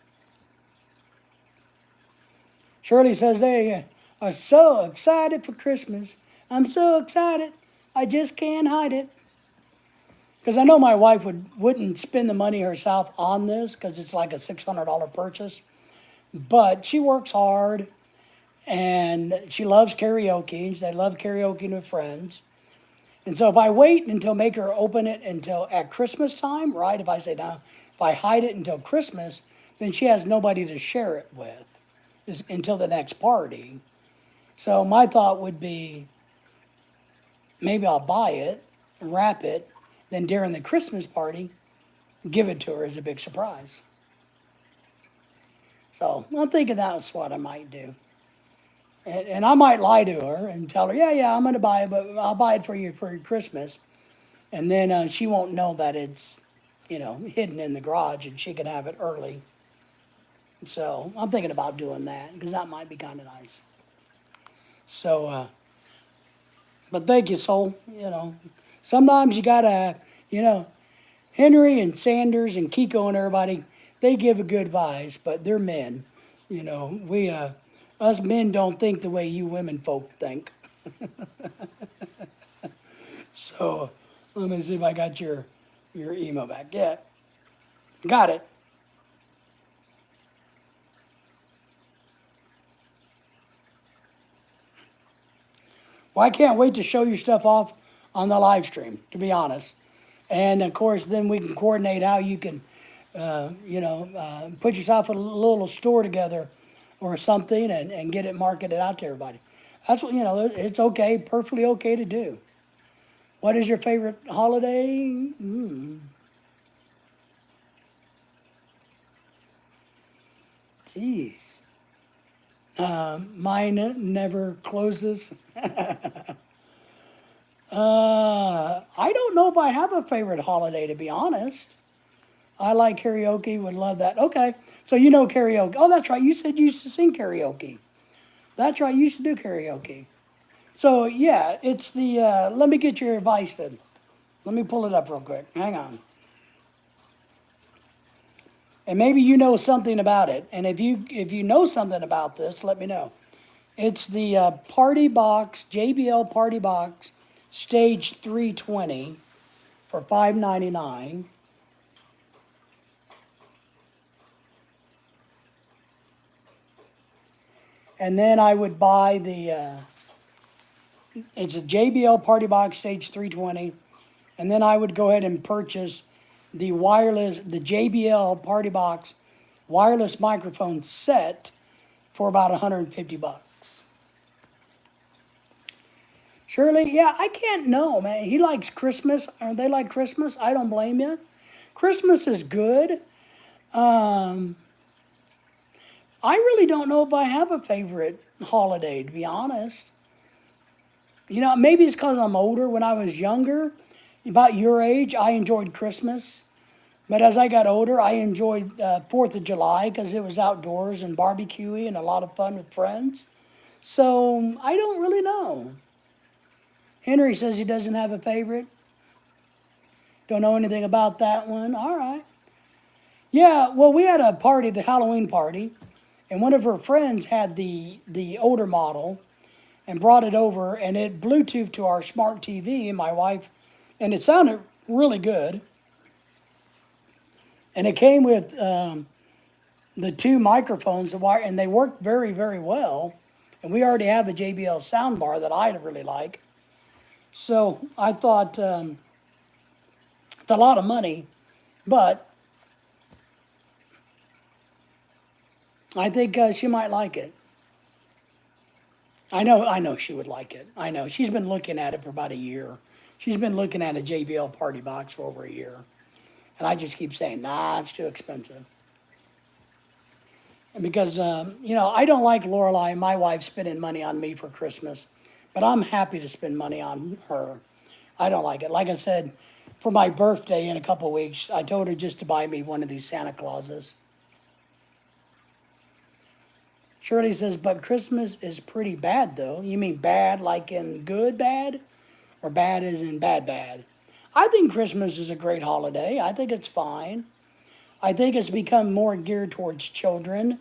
Shirley says they are so excited for Christmas. I'm so excited. I just can't hide it. Because I know my wife wouldn't spend the money herself on this because it's like a $600 purchase. But she works hard and she loves karaoke. They love karaoke with friends. And so if I wait until make her open it until at Christmas time, right? If I say now, if I hide it until Christmas, then she has nobody to share it with until the next party. So my thought would be maybe I'll buy it, wrap it, then during the Christmas party, give it to her as a big surprise. So I'm thinking that's what I might do. And I might lie to her and tell her, yeah, I'm going to buy it, but I'll buy it for you for Christmas. And then she won't know that it's, hidden in the garage and she can have it early. So I'm thinking about doing that because that might be kind of nice. So, but thank you, Soul. Sometimes you got to, Henry and Sanders and Kiko and everybody, they give a good advice, but they're men. We, us men don't think the way you women folk think. So let me see if I got your email back. Yeah, got it. Well, I can't wait to show your stuff off on the live stream, to be honest. And of course, then we can coordinate how you can, put yourself a little store together or something and get it marketed out to everybody. That's what, it's okay, perfectly okay to do. What is your favorite holiday? Jeez. Mine never closes. I don't know if I have a favorite holiday, to be honest. I like karaoke, would love that. Okay, so you know karaoke. Oh, that's right. You said you used to sing karaoke. That's right. You used to do karaoke. So yeah, it's the. Let me get your advice then. Let me pull it up real quick. Hang on. And maybe you know something about it. And if you know something about this, let me know. It's the Party Box JBL Party Box Stage 320 for $5.99. And then I would buy it's a JBL Party Box Stage 320. And then I would go ahead and purchase the JBL Party Box wireless microphone set for about 150 bucks. Shirley, yeah, I can't know, man. He likes Christmas. Or they like Christmas. I don't blame you. Christmas is good. I really don't know if I have a favorite holiday, to be honest. Maybe it's because I'm older. When I was younger, about your age, I enjoyed Christmas. But as I got older, I enjoyed 4th of July because it was outdoors and barbecuey and a lot of fun with friends. So I don't really know. Henry says he doesn't have a favorite. Don't know anything about that one. All right. Yeah, well, we had a party, the Halloween party, and one of her friends had the older model and brought it over, and it Bluetooth to our smart TV, and my wife, and it sounded really good. And it came with the two microphones, and they worked very, very well. And we already have a JBL soundbar that I really like. So I thought it's a lot of money, but I think she might like it. I know she would like it. I know. She's been looking at it for about a year. She's been looking at a JBL Party Box for over a year. And I just keep saying, nah, it's too expensive. And because, I don't like Lorelai, my wife, spending money on me for Christmas. But I'm happy to spend money on her. I don't like it. Like I said, for my birthday in a couple of weeks, I told her just to buy me one of these Santa Clauses. Shirley says, but Christmas is pretty bad, though. You mean bad like in good bad? Or bad as in bad bad? I think Christmas is a great holiday. I think it's fine. I think it's become more geared towards children.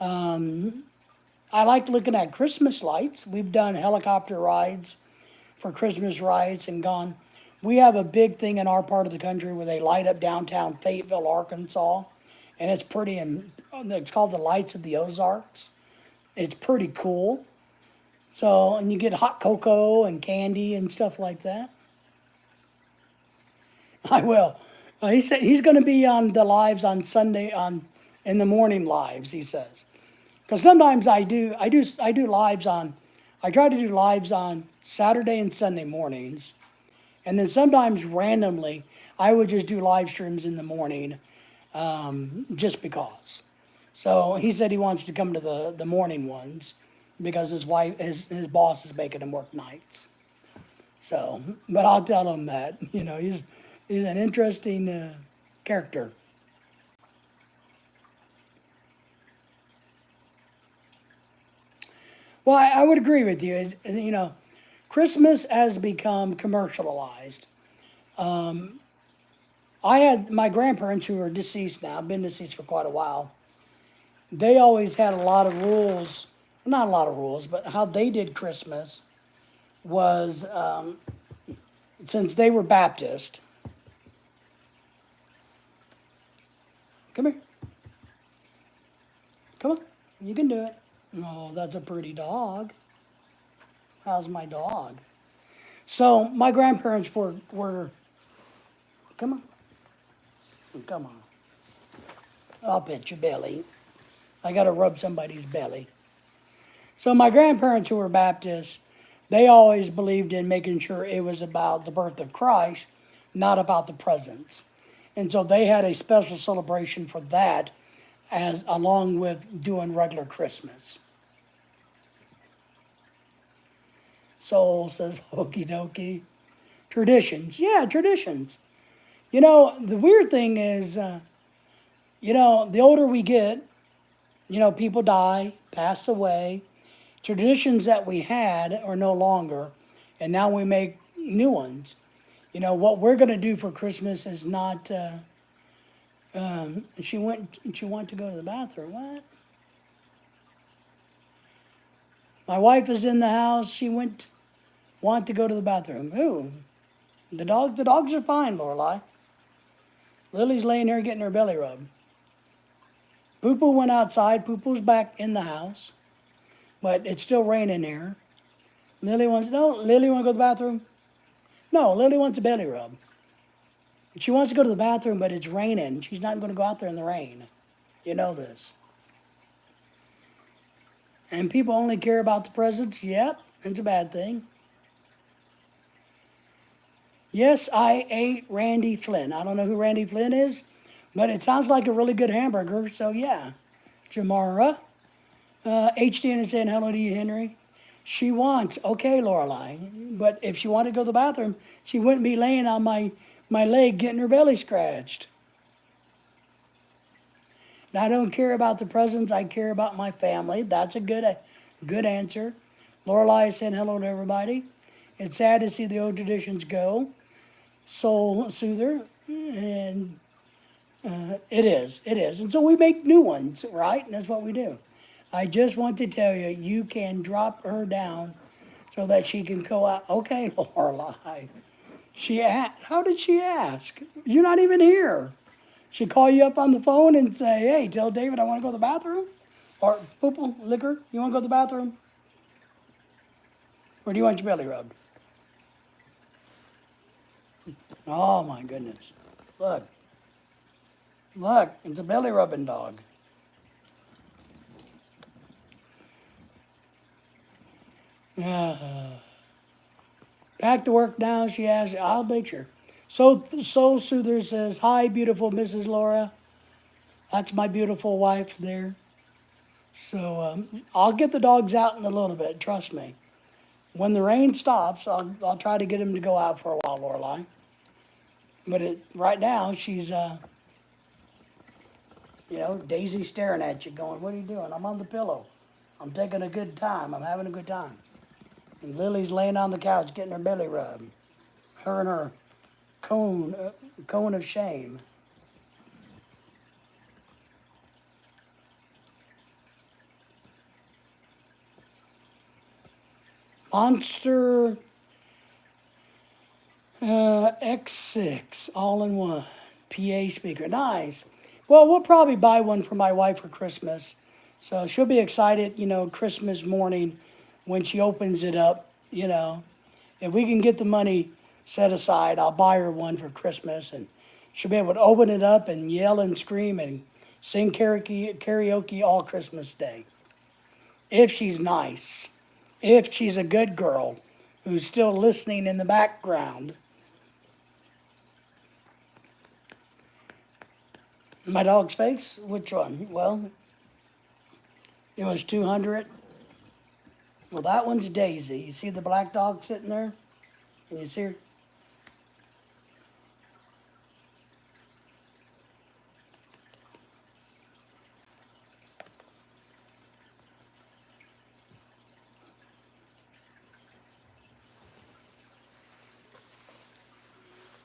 I like looking at Christmas lights. We've done helicopter rides for Christmas riots and gone. We have a big thing in our part of the country where they light up downtown Fayetteville, Arkansas, and it's pretty. And it's called the Lights of the Ozarks. It's pretty cool. So, and you get hot cocoa and candy and stuff like that. I will. He said he's going to be on the lives on Sunday on in the morning lives. He says because sometimes I do lives on. I try to do lives on Saturday and Sunday mornings, and then sometimes randomly I would just do live streams in the morning, just because. So he said he wants to come to the morning ones because his boss is making him work nights. So, but I'll tell him that he's an interesting character. Well, I would agree with you. Christmas has become commercialized. I had my grandparents who are deceased now, been deceased for quite a while. They always had a lot of rules, not a lot of rules, but how they did Christmas was since they were Baptist. Come here. Come on. You can do it. Oh, that's a pretty dog. How's my dog? So my grandparents were come on. Come on. I'll pet your belly. I got to rub somebody's belly. So my grandparents who were Baptists, they always believed in making sure it was about the birth of Christ, not about the presents. And so they had a special celebration for that as along with doing regular Christmas. Soul says, okie dokie. Traditions. Yeah, traditions. The weird thing is, the older we get, people die, pass away. Traditions that we had are no longer, and now we make new ones. What we're going to do for Christmas is not. She wanted to go to the bathroom. What? My wife is in the house. She want to go to the bathroom. Who? The dogs. The dogs are fine, Lorelai. Lily's laying here getting her belly rubbed. Poo Poo went outside. Poo Poo's back in the house, but it's still raining here. Lily want to go to the bathroom? No, Lily wants a belly rub. She wants to go to the bathroom, but it's raining. She's not going to go out there in the rain. You know this. And people only care about the presents? Yep, it's a bad thing. Yes, I ate Randy Flynn. I don't know who Randy Flynn is, but it sounds like a really good hamburger, so yeah. Jamara. HDN is saying hello to you, Henry. She wants, okay, Lorelai, but if she wanted to go to the bathroom, she wouldn't be laying on my leg getting her belly scratched. Now, I don't care about the presents, I care about my family. That's a good answer. Lorelai is saying hello to everybody. It's sad to see the old traditions go. Soul soother, and it is. And so we make new ones, right? And that's what we do. I just want to tell you, you can drop her down so that she can go out. Okay, Lorelai. She asked, how did she ask? You're not even here. She call you up on the phone and say, hey, tell David I want to go to the bathroom? Or, Poople, liquor, you want to go to the bathroom? Or do you want your belly rubbed? Oh, my goodness. Look, it's a belly rubbing dog. Back to work now, she asks. I'll make sure. Soul Soother says, hi, beautiful Mrs. Laura. That's my beautiful wife there. So I'll get the dogs out in a little bit, trust me. When the rain stops, I'll try to get them to go out for a while, Lorelai. But right now, she's, Daisy staring at you going, what are you doing? I'm on the pillow. I'm taking a good time. I'm having a good time. And Lily's laying on the couch getting her belly rubbed. Her and her cone of shame. Monster X6, all in one. PA speaker, nice. Well, we'll probably buy one for my wife for Christmas. So she'll be excited, Christmas morning when she opens it up. If we can get the money set aside, I'll buy her one for Christmas and she'll be able to open it up and yell and scream and sing karaoke all Christmas Day. If she's nice, if she's a good girl who's still listening in the background. My dog's face? Which one? Well, it was 200. Well, that one's Daisy. You see the black dog sitting there? Can you see her?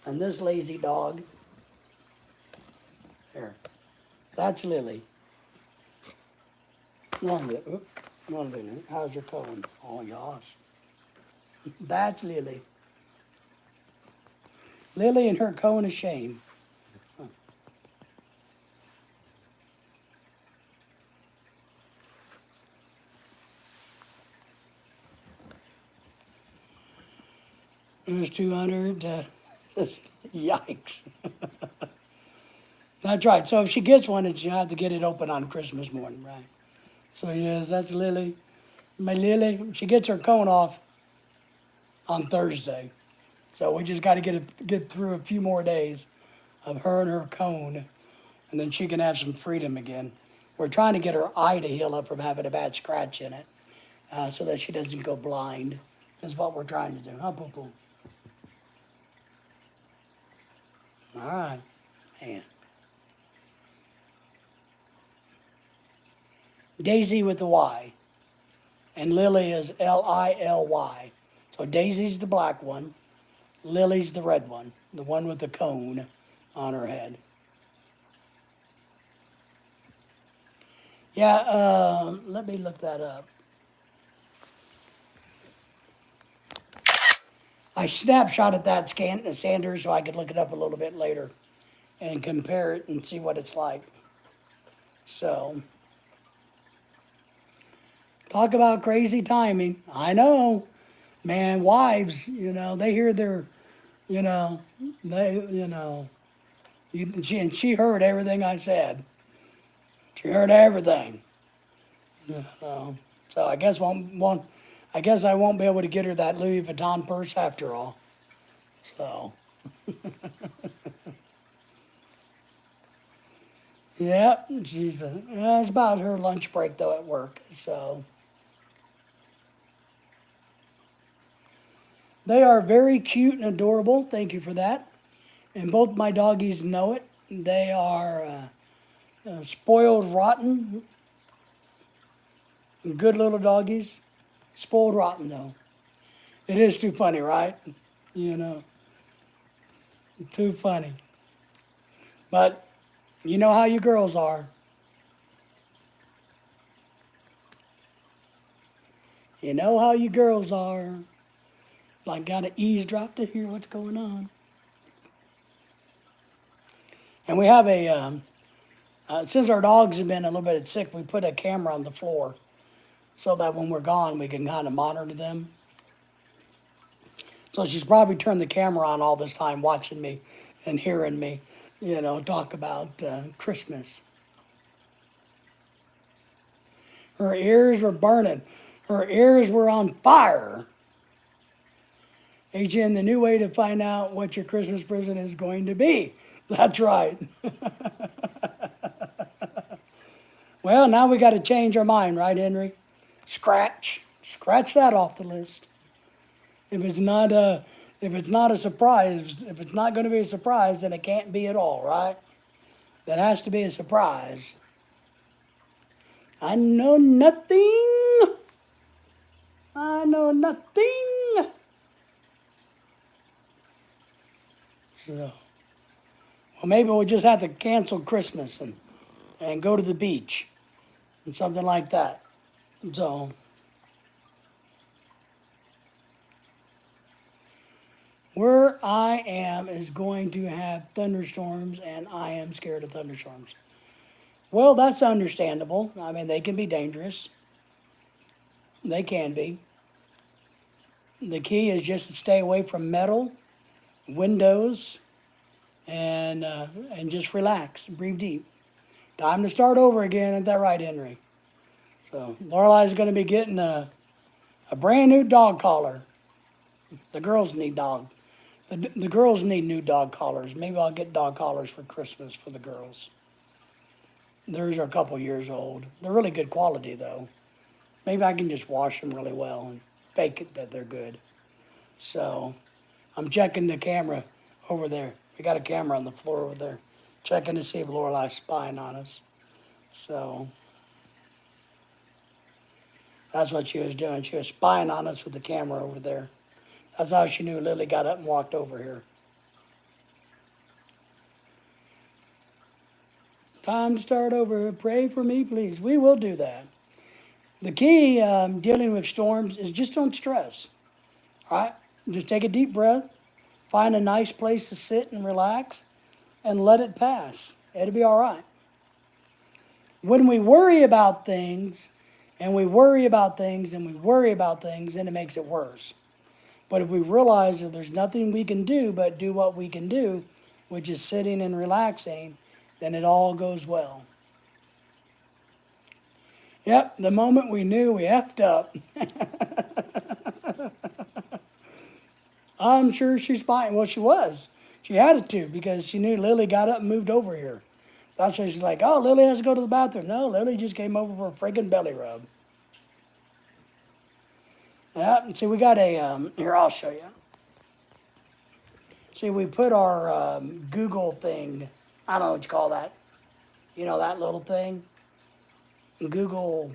And this lazy dog, there, that's Lily. Come on, Lily. Come on, Lily. How's your cone? Oh, gosh. That's Lily. Lily and her cone of shame. There's 200. Yikes. That's right. So if she gets one, you have to get it open on Christmas morning, right? So yes, that's Lily. My Lily, she gets her cone off on Thursday. So we just got to get through a few more days of her and her cone, and then she can have some freedom again. We're trying to get her eye to heal up from having a bad scratch in it, so that she doesn't go blind. Is what we're trying to do. Huh, Poo Poo? All right, man. Daisy with the Y, and Lily is Lily. So Daisy's the black one, Lily's the red one, the one with the cone on her head. Yeah, let me look that up. I snapshotted that Sanders so I could look it up a little bit later and compare it and see what it's like. So, talk about crazy timing. I know, man, wives, they hear their, she heard everything I said. She heard everything. So I guess I guess I won't be able to get her that Louis Vuitton purse after all. So, yeah, it's about her lunch break though at work. So, they are very cute and adorable. Thank you for that. And both my doggies know it. They are spoiled rotten, good little doggies. Spoiled rotten though. It is too funny, right? You know, too funny. But you know how you girls are. You know how you girls are. Like, gotta eavesdrop to hear what's going on. And we have since our dogs have been a little bit sick, we put a camera on the floor so that when we're gone, we can kind of monitor them. So she's probably turned the camera on all this time, watching me and hearing me, talk about Christmas. Her ears were burning. Her ears were on fire. HN, the new way to find out what your Christmas present is going to be. That's right. Well, now we got to change our mind, right, Henry? Scratch that off the list. If it's not a surprise, if it's not going to be a surprise, then it can't be at all, right? That has to be a surprise. I know nothing. I know nothing. So, well, maybe we'll just have to cancel Christmas and go to the beach and something like that. So, Where I am is going to have thunderstorms, and I am scared of thunderstorms. Well, that's understandable. I mean, they can be dangerous. They can be. The key is just to stay away from metal, windows, and just relax, breathe deep. Time to start over again. Isn't that right, Henry? So Lorelai's going to be getting a brand new dog collar. The girls need the girls need new dog collars. Maybe I'll get dog collars for Christmas for the girls. Theirs are a couple years old. They're really good quality though. Maybe I can just wash them really well and fake it that they're good. So I'm checking the camera over there. We got a camera on the floor over there, checking to see if Lorelai's spying on us. So that's what she was doing. She was spying on us with the camera over there. That's how she knew Lily got up and walked over here. Time to start over. Pray for me, please. We will do that. The key dealing with storms is just don't stress. All right? Just take a deep breath, find a nice place to sit and relax, and let it pass. It'll be all right. When we worry about things, and we worry about things, and we worry about things, then it makes it worse. But if we realize that there's nothing we can do but do what we can do, which is sitting and relaxing, then it all goes well. Yep, the moment we knew we effed up. I'm sure she's fine. Well, she was. She had to because she knew Lily got up and moved over here. That's why she's like, oh, Lily has to go to the bathroom. No, Lily just came over for a friggin' belly rub. Yeah, and see, we got here, I'll show you. See, we put our Google thing, I don't know what you call that. You know, that little thing? Google,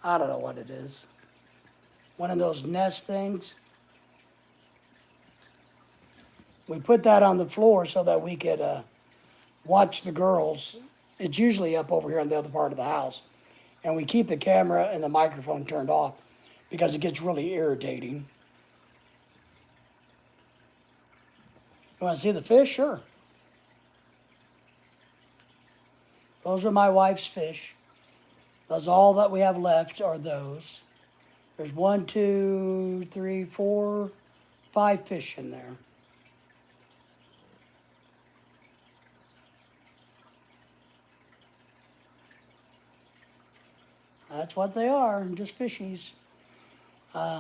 I don't know what it is. One of those Nest things. We put that on the floor so that we could watch the girls. It's usually up over here in the other part of the house. And we keep the camera and the microphone turned off because it gets really irritating. You want to see the fish? Sure. Those are my wife's fish. That's all that we have left are those. There's 1, 2, 3, 4, 5 fish in there. That's what they are, just fishies.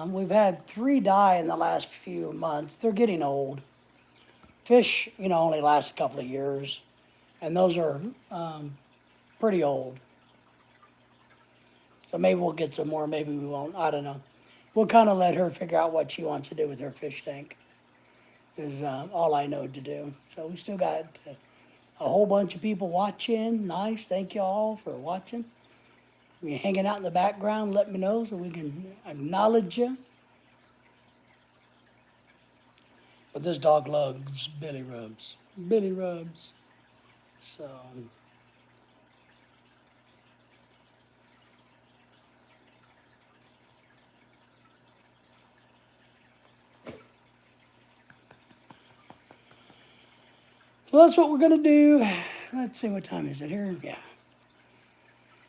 We've had 3 die in the last few months. They're getting old. Fish, only last a couple of years, and those are pretty old. So maybe we'll get some more, maybe we won't, I don't know. We'll kind of let her figure out what she wants to do with her fish tank, is all I know to do. So we still got a whole bunch of people watching. Nice, thank you all for watching. If you're hanging out in the background, let me know so we can acknowledge you. But this dog loves belly rubs. Belly rubs. So. So that's what we're going to do. Let's see, what time is it here? Yeah.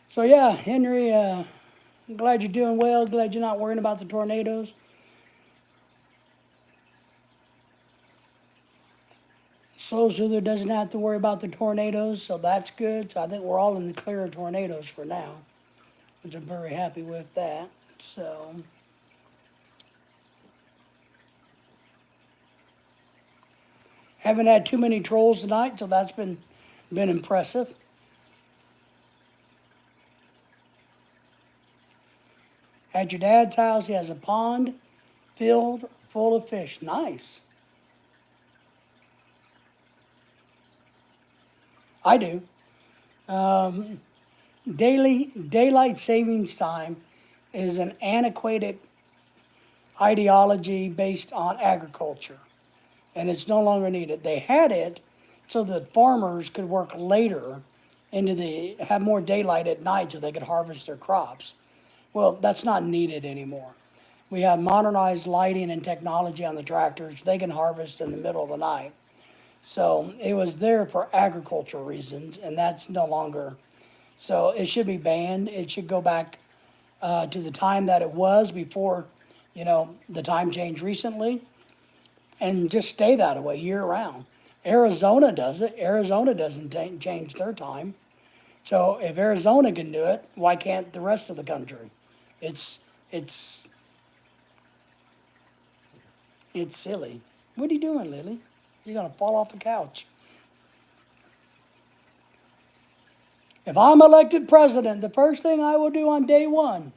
So yeah, Henry, I'm glad you're doing well. Glad you're not worrying about the tornadoes. Soul Soother doesn't have to worry about the tornadoes, so that's good. So I think we're all in the clear of tornadoes for now, which I'm very happy with that. So. Haven't had too many trolls tonight, so that's been impressive. At your dad's house, he has a pond filled full of fish. Nice. I do. Daylight savings time is an antiquated ideology based on agriculture, and it's no longer needed. They had it so that farmers could work later have more daylight at night so they could harvest their crops. Well, that's not needed anymore. We have modernized lighting and technology on the tractors. They can harvest in the middle of the night. So it was there for agricultural reasons, and that's no longer. So it should be banned. It should go back to the time that it was before, the time change recently, and just stay that way year round. Arizona does it. Arizona doesn't change their time. So if Arizona can do it, why can't the rest of the country? It's it's it's silly. What are you doing, Lily? You're gonna fall off the couch. If I'm elected president, the first thing I will do on day one,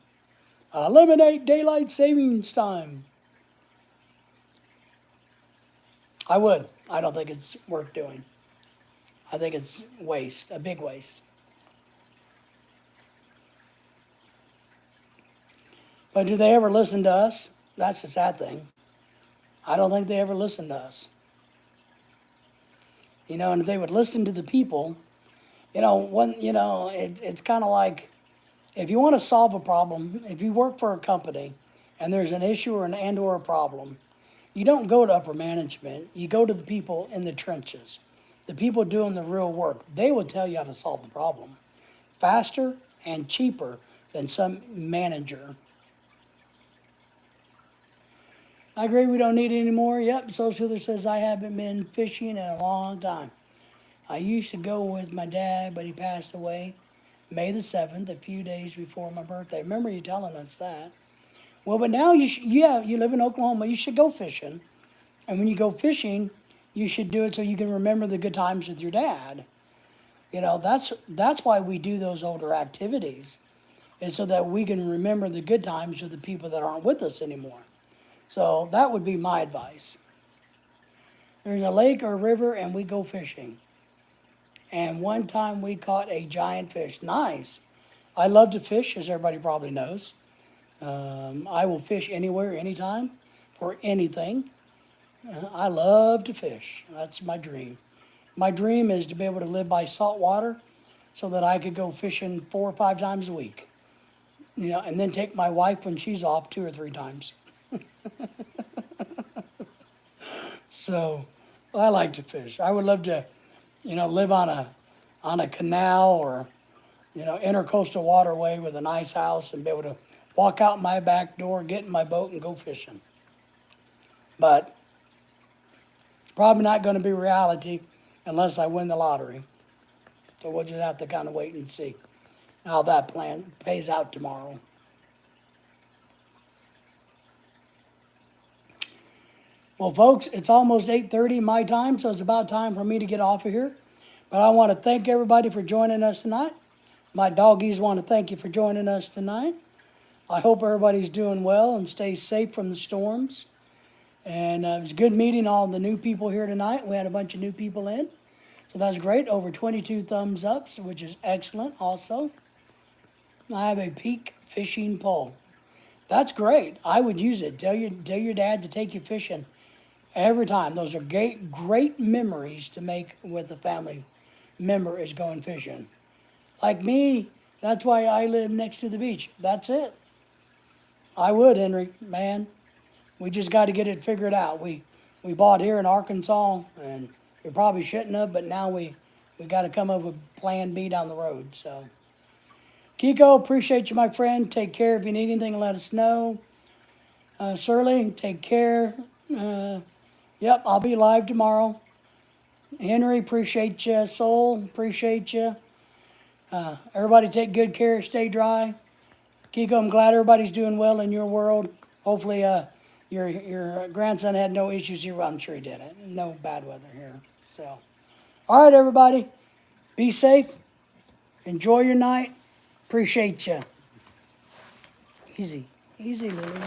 eliminate daylight savings time. I would. I don't think it's worth doing. I think it's waste, a big waste. But do they ever listen to us? That's the sad thing. I don't think they ever listen to us. And if they would listen to the people, it's kind of like if you want to solve a problem, if you work for a company and there's an issue or a problem, you don't go to upper management. You go to the people in the trenches, the people doing the real work. They will tell you how to solve the problem faster and cheaper than some manager. I agree we don't need it anymore. Yep, Social says I haven't been fishing in a long time. I used to go with my dad, but he passed away May the 7th, a few days before my birthday. Remember you telling us that. Well, but now you live in Oklahoma, you should go fishing. And when you go fishing, you should do it so you can remember the good times with your dad. That's why we do those older activities, is so that we can remember the good times with the people that aren't with us anymore. So that would be my advice. There's a lake or river and we go fishing. And one time we caught a giant fish. Nice. I love to fish, as everybody probably knows. I will fish anywhere, anytime, for anything. I love to fish. That's my dream. My dream is to be able to live by salt water so that I could go fishing 4 or 5 times a week. And then take my wife when she's off 2 or 3 times. So I like to fish. I would love to, live on a canal or, intercoastal waterway with a nice house and be able to walk out my back door, get in my boat and go fishing. But it's probably not going to be reality unless I win the lottery. So we'll just have to kind of wait and see how that plan pays out tomorrow. Well, folks, it's almost 8:30 my time, so it's about time for me to get off of here. But I want to thank everybody for joining us tonight. My doggies want to thank you for joining us tonight. I hope everybody's doing well and stays safe from the storms. And it was a good meeting all the new people here tonight. We had a bunch of new people in. So that's great. Over 22 thumbs up, which is excellent also. I have a peak fishing pole. That's great. I would use it. Tell your dad to take you fishing every time. Those are great memories to make with a family member is going fishing. Like me, that's why I live next to the beach. That's it. I would, Henry, man. We just got to get it figured out. We bought here in Arkansas, and we probably shouldn't have, but now we got to come up with plan B down the road. So, Kiko, appreciate you, my friend. Take care. If you need anything, let us know. Shirley, take care. Yep, I'll be live tomorrow. Henry, appreciate you. Soul, appreciate you. Everybody take good care. Stay dry. Kiko, I'm glad everybody's doing well in your world. Hopefully, your grandson had no issues here. Well, I'm sure he didn't. No bad weather here. So, all right, everybody. Be safe. Enjoy your night. Appreciate you. Easy, Lily.